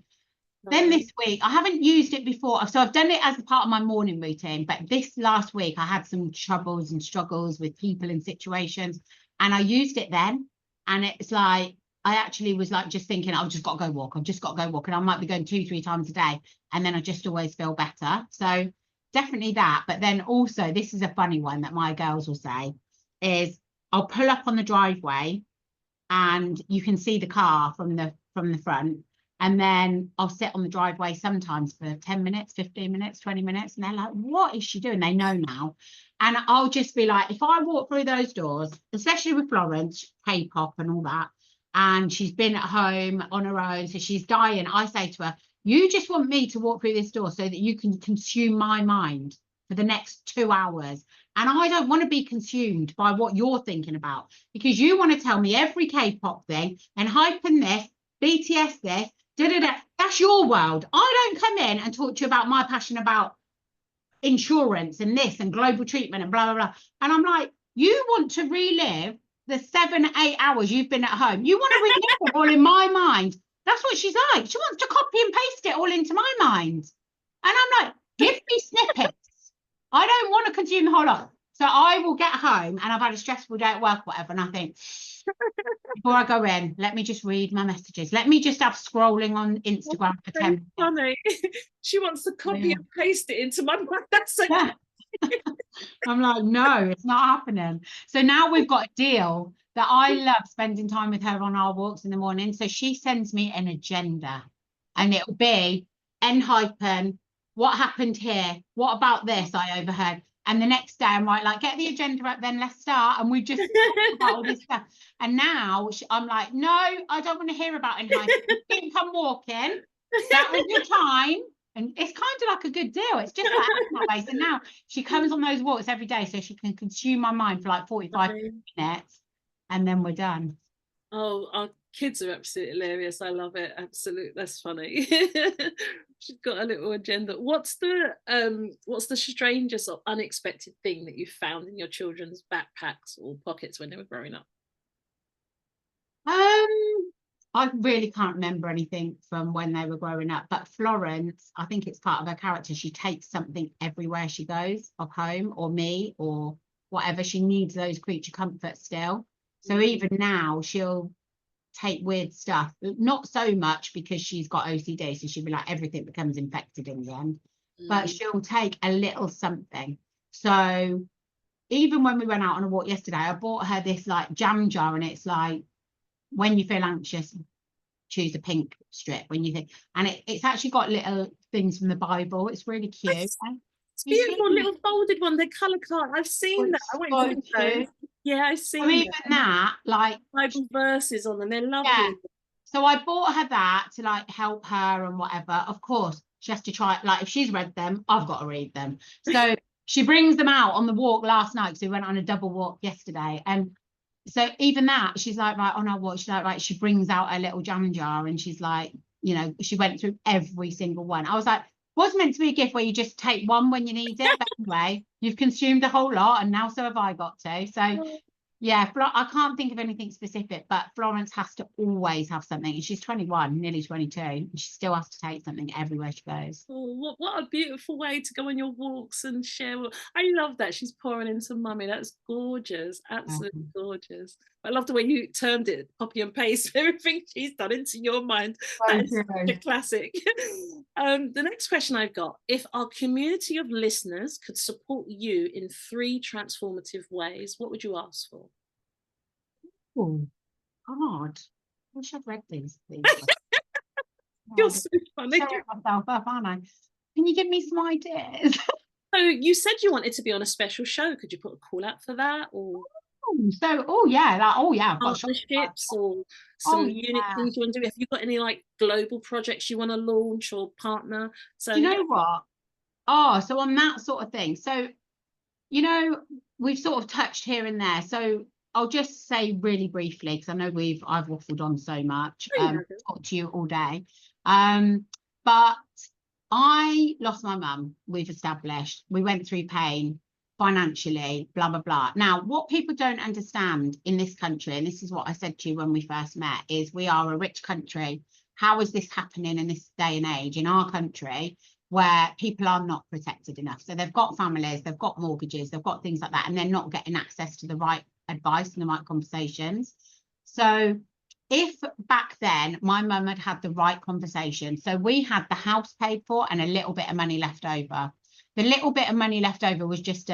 then this week, I haven't used it before, so I've done it as a part of my morning routine, but this last week I had some troubles and struggles with people and situations, and I used it then. And it's like, I actually was like just thinking, I've just got to go walk. And I might be going 2-3 times a day. And then I just always feel better. So definitely that. But then also, this is a funny one that my girls will say, is I'll pull up on the driveway and you can see the car from the front. And then I'll sit on the driveway sometimes for 10 minutes, 15 minutes, 20 minutes. And they're like, what is she doing? They know now. And I'll just be like, if I walk through those doors, especially with Florence, K-pop and all that, and she's been at home on her own, so she's dying, I say to her, you just want me to walk through this door so that you can consume my mind for the next 2 hours. And I don't want to be consumed by what you're thinking about, because you want to tell me every K-pop thing and hyping this, BTS this, da-da-da. That's your world. I don't come in and talk to you about my passion about insurance and this and global treatment and blah, blah, blah. And I'm like, you want to relive the 7-8 hours you've been at home. You want to relive it all in my mind. That's what she's like. She wants to copy and paste it all into my mind. And I'm like, give me snippets. I don't want to consume the whole lot. So I will get home and I've had a stressful day at work, whatever, and I think, before I go in, let me just read my messages. Let me just have scrolling on Instagram for 10 minutes. Funny. She wants to copy and paste it into my mind. That's so yeah. I'm like, no, it's not happening. So now we've got a deal that I love spending time with her on our walks in the morning. So she sends me an agenda, and it'll be N-hyphen, what happened here? What about this I overheard? And the next day I'm like, get the agenda up, then let's start. And we just talk about all this stuff. And now I'm like, no, I don't want to hear about N-hyphen. You think I'm walking. That was your time. And it's kind of like a good deal. It's just like that way. So now she comes on those walks every day so she can consume my mind for like 45 minutes and then we're done. Oh, our kids are absolutely hilarious. I love it. Absolutely, that's funny. She's got a little agenda. What's the strangest or unexpected thing that you found in your children's backpacks or pockets when they were growing up? I really can't remember anything from when they were growing up, but Florence, I think it's part of her character. She takes something everywhere she goes, of home or me or whatever. She needs those creature comforts still. So even now she'll take weird stuff, not so much because she's got OCD, so she'll be like everything becomes infected in the end, but she'll take a little something. So even when we went out on a walk yesterday, I bought her this like jam jar, and it's like, when you feel anxious, choose a pink strip. When you think, and it's actually got little things from the Bible. It's really cute. It's beautiful, little folded one. They're colour card. I've seen that. I went to those. Yeah, I've seen even that, like Bible verses on them. They're lovely. Yeah. So I bought her that to like help her and whatever. Of course, she has to try, like if she's read them, I've got to read them. So she brings them out on the walk last night. So we went on a double walk yesterday, and so even that, she's like, right, on our walk, she's like, right, she brings out her little jam jar, and she's like, you know, she went through every single one. I was like, was meant to be a gift where you just take one when you need it, but anyway, you've consumed a whole lot, and now so have I got to. So yeah, I can't think of anything specific, but Florence has to always have something. And she's 21, nearly 22, and she still has to take something everywhere she goes. Oh, what a beautiful way to go on your walks and share. I love that she's pouring into mummy. That's gorgeous, absolutely gorgeous. I love the way you turned it, copy and paste everything she's done into your mind. That is such a classic. The next question I've got: if our community of listeners could support you in 3 transformative ways, what would you ask for? Oh God, I wish I'd read these. You're so funny. Myself up, aren't I? Can you give me some ideas? So you said you wanted to be on a special show. Could you put a call out for that, or partnerships, or some unique things you want to do? Have you got any like global projects you want to launch or partner? So do you know what? Oh, so on that sort of thing. So, you know, we've sort of touched here and there. So I'll just say really briefly, because I know I've waffled on so much, talked to you all day. But I lost my mum. We've established, we went through pain financially, blah, blah, blah. Now, what people don't understand in this country, and this is what I said to you when we first met, is we are a rich country. How is this happening in this day and age in our country where people are not protected enough? So they've got families, they've got mortgages, they've got things like that, and they're not getting access to the right advice and the right conversations. So if back then my mum had had the right conversation, so we had the house paid for and a little bit of money left over. The little bit of money left over was just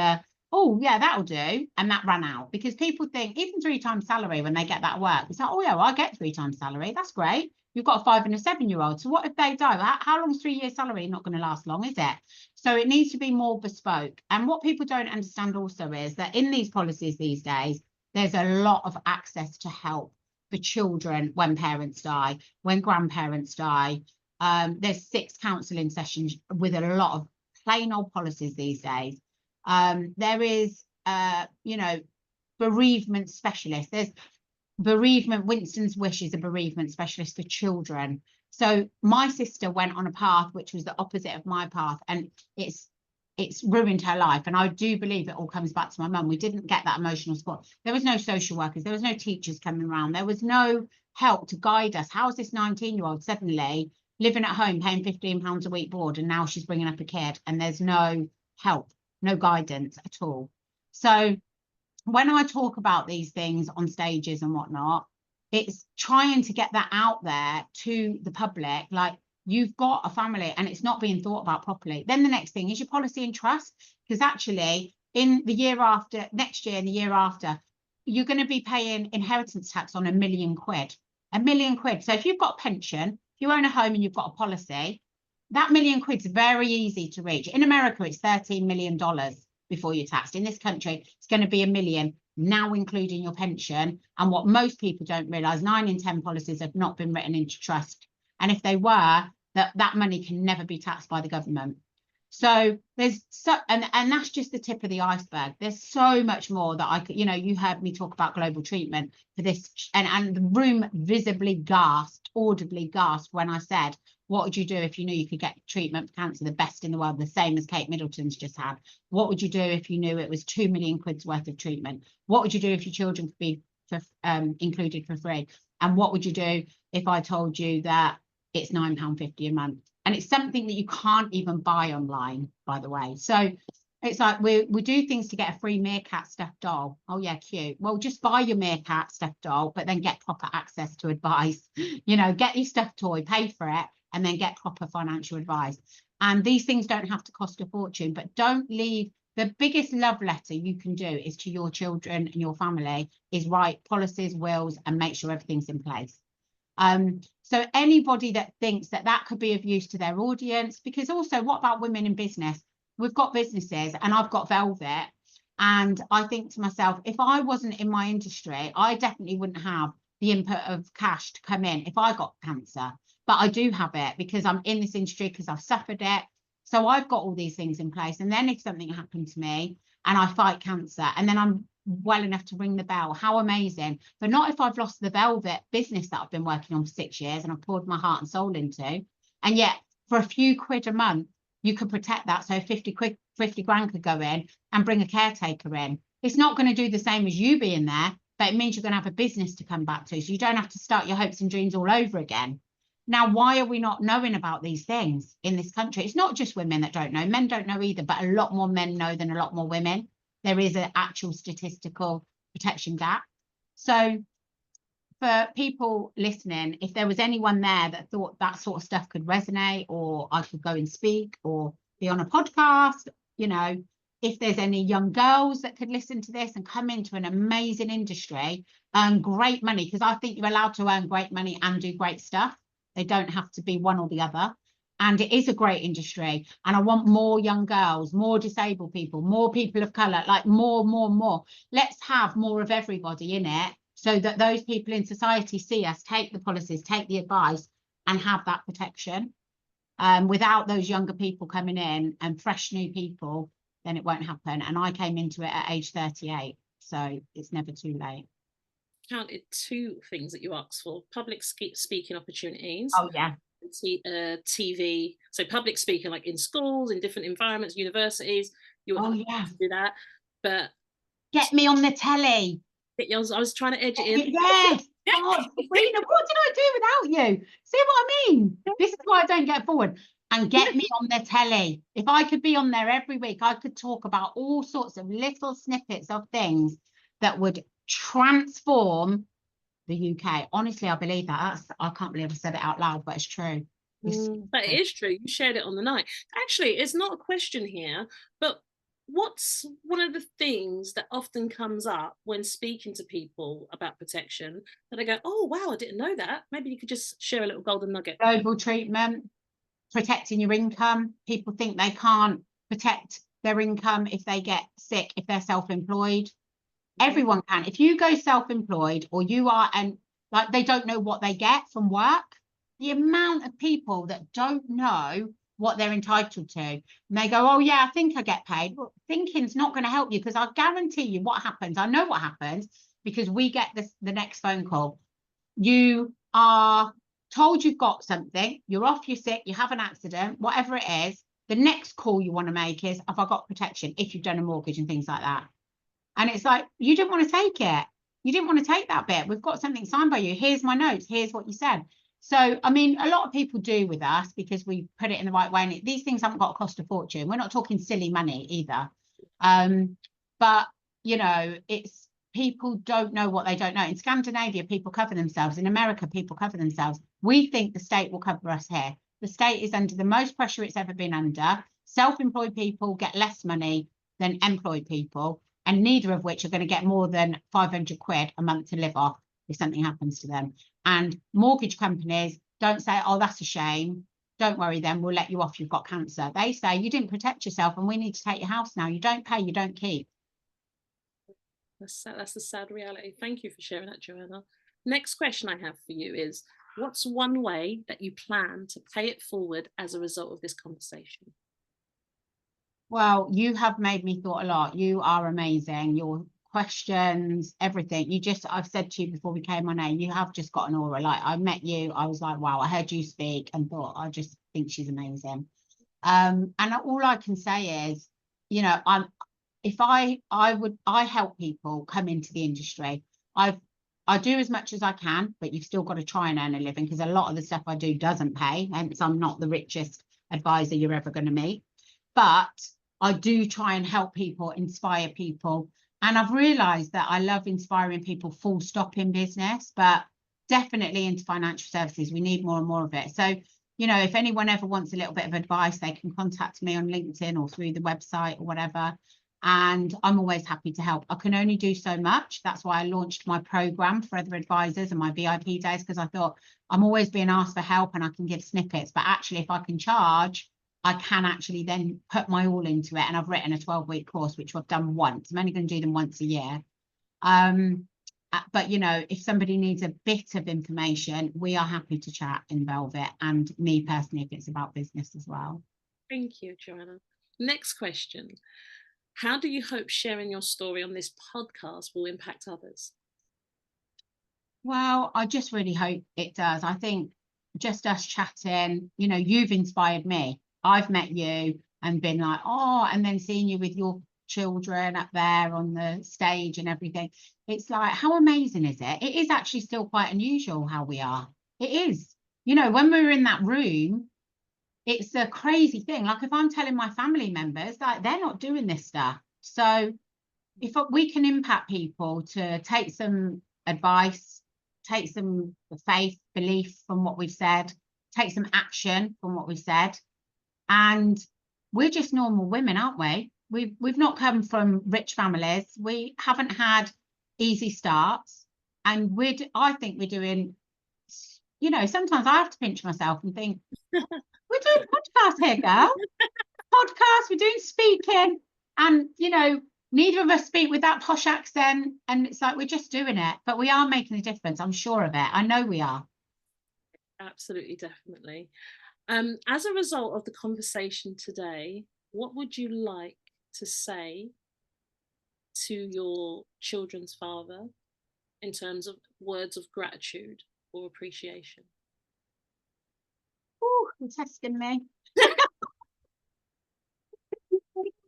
oh yeah, that'll do, and that ran out, because people think even 3 times salary when they get that work, it's like, oh yeah, well, I get 3 times salary, that's great. You've got a 5 and a 7-year-old, so what if they die? How long is 3 years salary? Not going to last long, is it? So it needs to be more bespoke. And what people don't understand also is that in these policies these days, there's a lot of access to help for children when parents die, when grandparents die. There's 6 counselling sessions with a lot of plain old policies these days. There is, you know, bereavement specialists. There's bereavement. Winston's Wish is a bereavement specialist for children. So my sister went on a path which was the opposite of my path, and it's ruined her life. And I do believe it all comes back to my mum. We didn't get that emotional support. There was no social workers, there was no teachers coming around, there was no help to guide us. How is this 19-year-old suddenly living at home paying £15 a week board, and now she's bringing up a kid and there's no help, no guidance at all? So when I talk about these things on stages and whatnot, it's trying to get that out there to the public, like, you've got a family and it's not being thought about properly. Then the next thing is your policy and trust, because actually in the year after, next year and the year after, you're going to be paying inheritance tax on £1 million. £1 million. So if you've got a pension, if you own a home and you've got a policy, that £1 million is very easy to reach. In America, it's $13 million before you're taxed. In this country, it's going to be $1 million, now including your pension. And what most people don't realise, 9 in 10 policies have not been written into trust. And if they were, that money can never be taxed by the government. So there's and that's just the tip of the iceberg. There's so much more that I could, you heard me talk about global treatment for this, and the room visibly gasped, audibly gasped when I said, what would you do if you knew you could get treatment for cancer, the best in the world, the same as Kate Middleton's just had? What would you do if you knew it was 2 million quid's worth of treatment? What would you do if your children could be included for free? And what would you do if I told you that it's £9.50 a month? And it's something that you can't even buy online, by the way. So it's like we do things to get a free meerkat stuffed doll. Oh yeah, cute. Well, just buy your meerkat stuffed doll, but then get proper access to advice. Get your stuffed toy, pay for it, and then get proper financial advice. And these things don't have to cost a fortune, but don't leave. The biggest love letter you can do is to your children and your family is write policies, wills, and make sure everything's in place. So anybody that thinks that could be of use to their audience, because also, what about women in business? We've got businesses, and I've got Velvet, and I think to myself, if I wasn't in my industry, I definitely wouldn't have the input of cash to come in if I got cancer. But I do have it because I'm in this industry, because I've suffered it. So I've got all these things in place. And then if something happened to me and I fight cancer, and then I'm well enough to ring the bell, how amazing. But not if I've lost the Velvet business that I've been working on for 6 years and I've poured my heart and soul into. And yet for a few quid a month, you could protect that. So 50 grand could go in and bring a caretaker in. It's not going to do the same as you being there, but it means you're going to have a business to come back to. So you don't have to start your hopes and dreams all over again. Now, why are we not knowing about these things in this country? It's not just women that don't know. Men don't know either, but a lot more men know than a lot more women. There is an actual statistical protection gap. So for people listening, if there was anyone there that thought that sort of stuff could resonate, or I could go and speak or be on a podcast, if there's any young girls that could listen to this and come into an amazing industry, earn great money, because I think you're allowed to earn great money and do great stuff. They don't have to be one or the other. And it is a great industry. And I want more young girls, more disabled people, more people of colour, like more. Let's have more of everybody in it, so that those people in society see us, take the policies, take the advice, and have that protection. Without those younger people coming in and fresh new people, then it won't happen. And I came into it at age 38. So it's never too late. Counted 2 things that you asked for: public speaking opportunities. Oh yeah. TV, so public speaking, like in schools, in different environments, universities. You oh yeah, do that, but get me on the telly. I was trying to edge it in. Yes. God, Sabrina, what did I do without you? See what I mean? This is why I don't get forward. And get me on the telly. If I could be on there every week, I could talk about all sorts of little snippets of things that would transform the UK. Honestly, I believe that. I can't believe I said it out loud, but it's true. But it is true. You shared it on the night. Actually, it's not a question here, but what's one of the things that often comes up when speaking to people about protection that I go, oh, wow, I didn't know that. Maybe you could just share a little golden nugget. Global treatment, protecting your income. People think they can't protect their income if they get sick, if they're self-employed. Everyone can. If you go self-employed, or you are, and like, they don't know what they get from work. The amount of people that don't know what they're entitled to, and they go, oh yeah, I think I get paid. Well, thinking's not going to help you, because I guarantee you what happens. I know what happens, because we get the next phone call. You are told you've got something, you're off, you're sick, you have an accident, whatever it is. The next call you want to make is, have I got protection, if you've done a mortgage and things like that. And it's like, you didn't want to take it. You didn't want to take that bit. We've got something signed by you. Here's my notes. Here's what you said. So, I mean, a lot of people do with us, because we put it in the right way. And these things haven't got to cost a fortune. We're not talking silly money either. But, it's, people don't know what they don't know. In Scandinavia, people cover themselves. In America, people cover themselves. We think the state will cover us here. The state is under the most pressure it's ever been under. Self-employed people get less money than employed people, and neither of which are going to get more than 500 quid a month to live off if something happens to them. And mortgage companies don't say, oh, that's a shame, don't worry then, we'll let you off, you've got cancer. They say, you didn't protect yourself and we need to take your house now. You don't pay, you don't keep. That's the sad reality. Thank you for sharing that, Joanna. Next question I have for you is, What's one way that you plan to pay it forward as a result of this conversation? Well, you have made me thought a lot. You are amazing. Your questions, everything. I've said to you before we came on air, you have just got an aura. Like, I met you, I was like, wow, I heard you speak and thought, I just think she's amazing. And all I can say is, you know, I help people come into the industry. I do as much as I can, but you've still got to try and earn a living, because a lot of the stuff I do doesn't pay, hence I'm not the richest advisor you're ever going to meet. But I do try and help people, inspire people. And I've realized that I love inspiring people full stop in business, but definitely into financial services. We need more and more of it. So, you know, if anyone ever wants a little bit of advice, they can contact me on LinkedIn or through the website or whatever. And I'm always happy to help. I can only do so much. That's why I launched my program for other advisors and my VIP days, because I thought I'm always being asked for help and I can give snippets. But actually, if I can charge, I can actually then put my all into it. And I've written a 12-week course, which I've done once. I'm only going to do them once a year. But, you know, if somebody needs a bit of information, we are happy to chat in Velvet, and me personally, if it's about business as well. Thank you, Joanna. Next question. How do you hope sharing your story on this podcast will impact others? Well, I just really hope it does. I think just us chatting, you know, you've inspired me. I've met you and been like, oh, and then seeing you with your children up there on the stage and everything. It's like, how amazing is it? It is actually still quite unusual how we are. It is. You know, when we were in that room, it's a crazy thing. Like, if I'm telling my family members, like, they're not doing this stuff. So if we can impact people to take some advice, take some faith, belief from what we've said, take some action from what we've said. And we're just normal women, aren't we? We've not come from rich families. We haven't had easy starts. And I think we're doing, you know, sometimes I have to pinch myself and think, we're doing podcasts here, girl. Podcasts, we're doing speaking. And, you know, neither of us speak with that posh accent. And it's like, we're just doing it. But we are making a difference. I'm sure of it. I know we are. Absolutely, definitely. As a result of the conversation today, what would you like to say to your children's father in terms of words of gratitude or appreciation? Oh, you're testing me.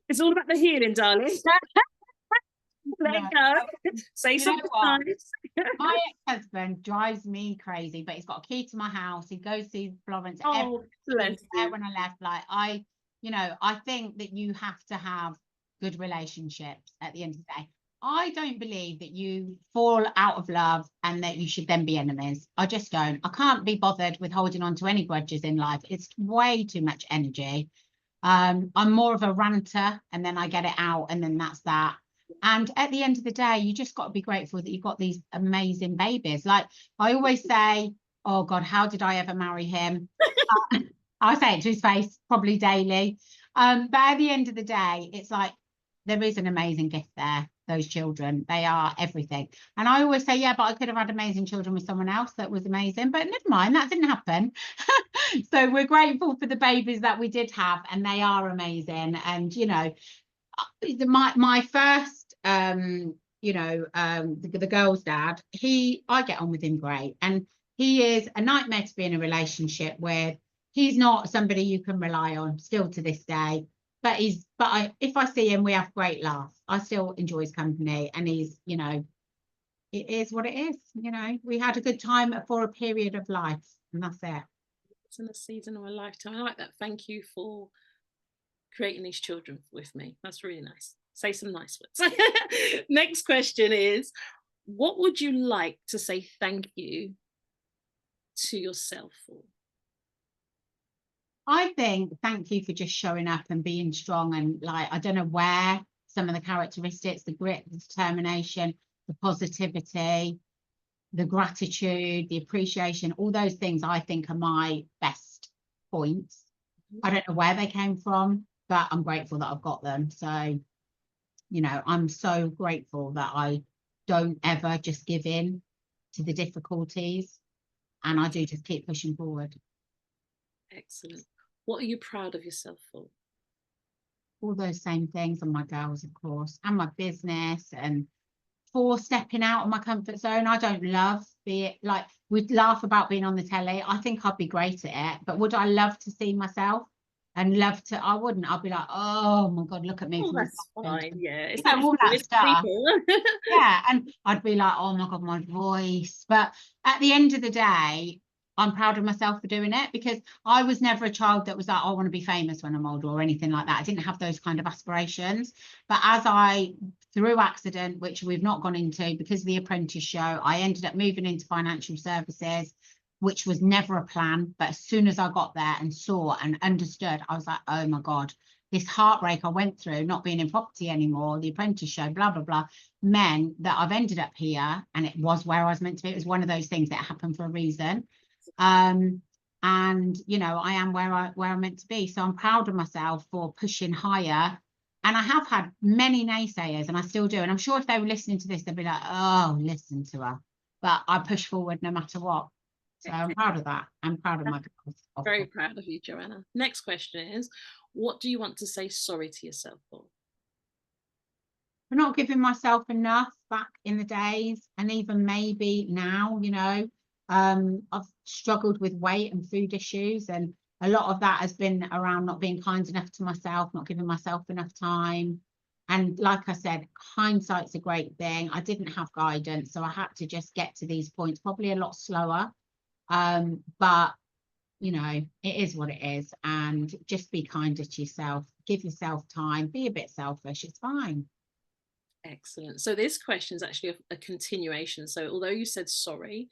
It's all about the healing, darling. Let it go. Say something nice. My ex-husband drives me crazy, but he's got a key to my house. He goes to Florence Bless you. when I left. Like, I think that you have to have good relationships at the end of the day. I don't believe that you fall out of love and that you should then be enemies. I just don't. I can't be bothered with holding on to any grudges in life. It's way too much energy. I'm more of a ranter, and then I get it out, and then that's that. And at the end of the day, you just got to be grateful that you've got these amazing babies. Like, I always say, oh God, how did I ever marry him? I say it to his face probably daily. But at the end of the day, it's like, there is an amazing gift there, those children. They are everything. And I always say, yeah, but I could have had amazing children with someone else that was amazing. But never mind, that didn't happen. So we're grateful for the babies that we did have, and they are amazing. And, you know, my first the girl's dad, I get on with him great, and he is a nightmare to be in a relationship with. He's not somebody you can rely on still to this day, but if I see him, we have great laughs. I still enjoy his company, and he's, you know, it is what it is. You know, we had a good time for a period of life, and that's it. It's in a season of a lifetime. I like that. Thank you for creating these children with me. That's really nice. Say some nice words. Next question is, what would you like to say thank you to yourself for? I think thank you for just showing up and being strong, and, like, I don't know where some of the characteristics, the grit, the determination, the positivity, the gratitude, the appreciation, all those things I think are my best points. I don't know where they came from, but I'm grateful that I've got them. So, you know, I'm so grateful that I don't ever just give in to the difficulties. And I do just keep pushing forward. Excellent. What are you proud of yourself for? All those same things, and my girls, of course, and my business, and for stepping out of my comfort zone. I don't love like, we'd laugh about being on the telly. I think I'd be great at it, but would I love to see myself and love to? I wouldn't. I'd be like, oh my God, look at me. Oh, that's fine. Yeah, it's not all that stuff. people. Yeah, and I'd be like, oh my God, my voice. But at the end of the day, I'm proud of myself for doing it, because I was never a child that was like, I want to be famous when I'm older or anything like that. I didn't have those kind of aspirations. But as through accident, which we've not gone into because of the Apprentice show, I ended up moving into financial services, which was never a plan. But as soon as I got there and saw and understood, I was like, oh my God, this heartbreak I went through, not being in property anymore, the Apprentice show, blah, blah, blah, meant that I've ended up here, and it was where I was meant to be. It was one of those things that happened for a reason. And you know, I am where I'm meant to be. So I'm proud of myself for pushing higher. And I have had many naysayers, and I still do. And I'm sure if they were listening to this, they'd be like, oh, listen to her. But I push forward no matter what. So I'm proud of that. I'm proud of my girls. Very proud of you, Joanna. Next question is, what do you want to say sorry to yourself for? For not giving myself enough back in the days, and even maybe now, you know. I've struggled with weight and food issues, and a lot of that has been around not being kind enough to myself, not giving myself enough time. And like I said, hindsight's a great thing. I didn't have guidance, so I had to just get to these points probably a lot slower. But you know, it is what it is, and just be kinder to yourself, give yourself time, be a bit selfish, it's fine. Excellent. So this question is actually a continuation. So although you said sorry,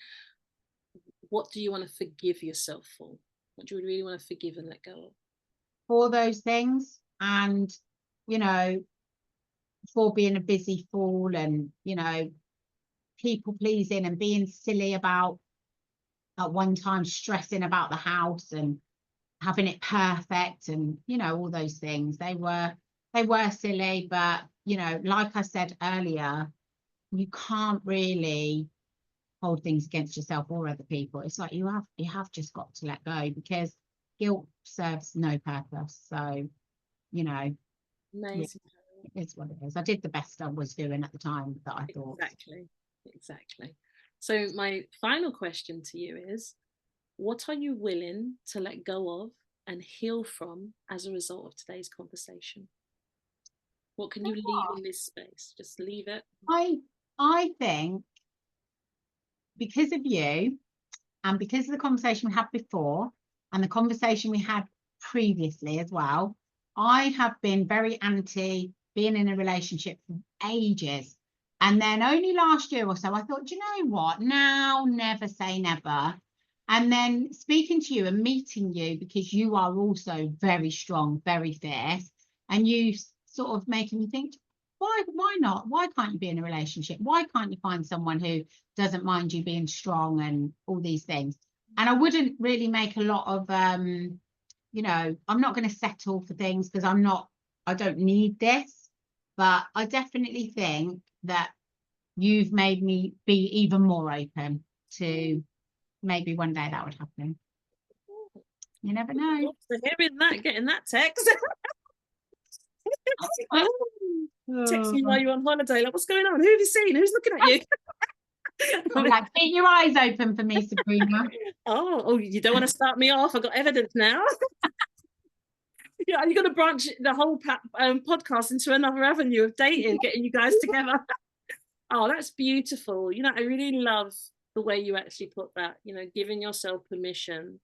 what do you want to forgive yourself for? What do you really want to forgive and let go of? For those things, and you know, for being a busy fool, and you know, people pleasing and being silly about, at one time, stressing about the house and having it perfect, and you know, all those things. They were silly, but you know, like I said earlier, you can't really hold things against yourself or other people. It's like you have just got to let go, because guilt serves no purpose. So you know, Amazing. Yeah, it is what it is. I did the best I was doing at the time that I thought. Exactly. So my final question to you is, what are you willing to let go of and heal from as a result of today's conversation? What can you leave in this space? Just leave it. I think, because of you, and because of the conversation we had before, and the conversation we had previously as well, I have been very anti being in a relationship for ages. And then only last year or so, I thought, do you know what? Now, never say never. And then speaking to you and meeting you, because you are also very strong, very fierce, and you sort of making me think, why not? Why can't you be in a relationship? Why can't you find someone who doesn't mind you being strong and all these things? And I wouldn't really make a lot of, you know, I'm not going to settle for things, because I don't need this. But I definitely think that you've made me be even more open to maybe one day that would happen. You never know. So hearing that, getting that text. Text me while you're on holiday. Like, what's going on? Who have you seen? Who's looking at you? I'm like, keep your eyes open for me, Sabrina. Oh, you don't want to start me off? I've got evidence now. Yeah, you're going to branch the whole podcast into another avenue of dating, getting you guys together. Oh, that's beautiful. You know, I really love the way you actually put that, you know, giving yourself permission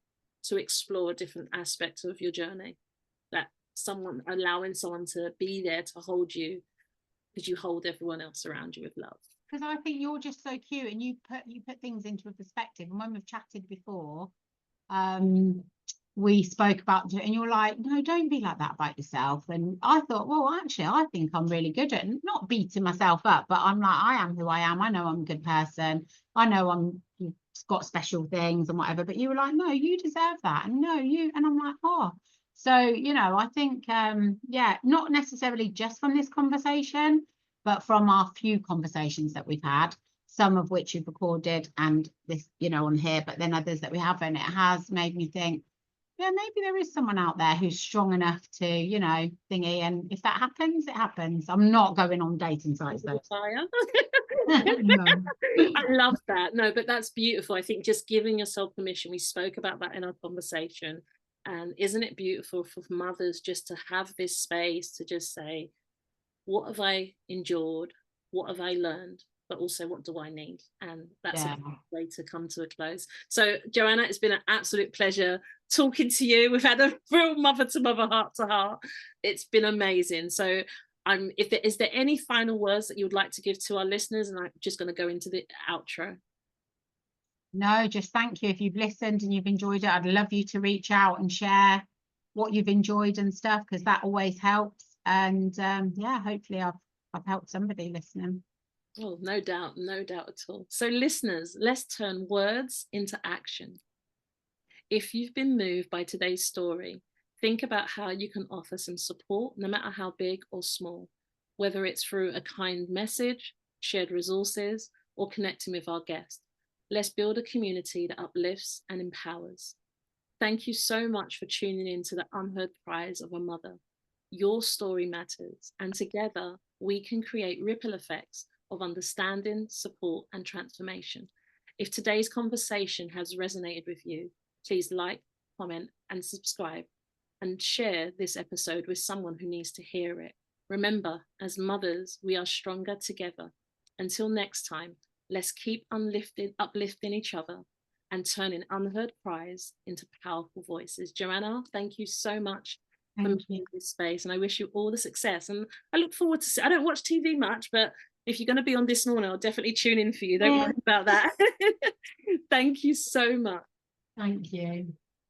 to explore different aspects of your journey. That allowing someone to be there to hold you, because you hold everyone else around you with love. Because I think you're just so cute, and you put things into a perspective. And when we've chatted before, we spoke about it, and you're like, no, don't be like that about yourself. And I thought, well, actually, I think I'm really good at not beating myself up, but I'm like, I am who I am. I know I'm a good person. I know I'm got special things and whatever. But you were like, no, you deserve that. And no, you. And I'm like, oh. So, you know, I think, yeah, not necessarily just from this conversation, but from our few conversations that we've had. some of which you've recorded and this, you know, on here, but then others that we haven't, it has made me think, yeah, maybe there is someone out there who's strong enough to, you know, thingy. And if that happens, it happens. I'm not going on dating sites though. No. I love that. No, but that's beautiful. I think just giving yourself permission. We spoke about that in our conversation. And isn't it beautiful for mothers just to have this space to just say, what have I endured? What have I learned? But also, what do I need? And that's a way to come to a close. So, Joanna, it's been an absolute pleasure talking to you. We've had a real mother to mother, heart to heart. It's been amazing. So, is there any final words that you would like to give to our listeners? And I'm just going to go into the outro. No, just thank you. If you've listened and you've enjoyed it, I'd love you to reach out and share what you've enjoyed and stuff, because that always helps. And yeah, hopefully I've helped somebody listening. Oh, no doubt at all. So listeners, let's turn words into action. If you've been moved by today's story, think about how you can offer some support, no matter how big or small, whether it's through a kind message, shared resources, or connecting with our guest. Let's build a community that uplifts and empowers. Thank you so much for tuning in to the Unheard Cries of a Mother. Your story matters, and together we can create ripple effects of understanding, support, and transformation. If today's conversation has resonated with you, please like, comment, and subscribe, and share this episode with someone who needs to hear it. Remember, as mothers, we are stronger together. Until next time, let's keep uplifting each other and turning unheard cries into powerful voices. Joanna, thank you so much for making this space, and I wish you all the success. And I look forward to see. I don't watch TV much, but if you're going to be on this morning, I'll definitely tune in for you. Don't worry about that. Thank you so much. Thank you.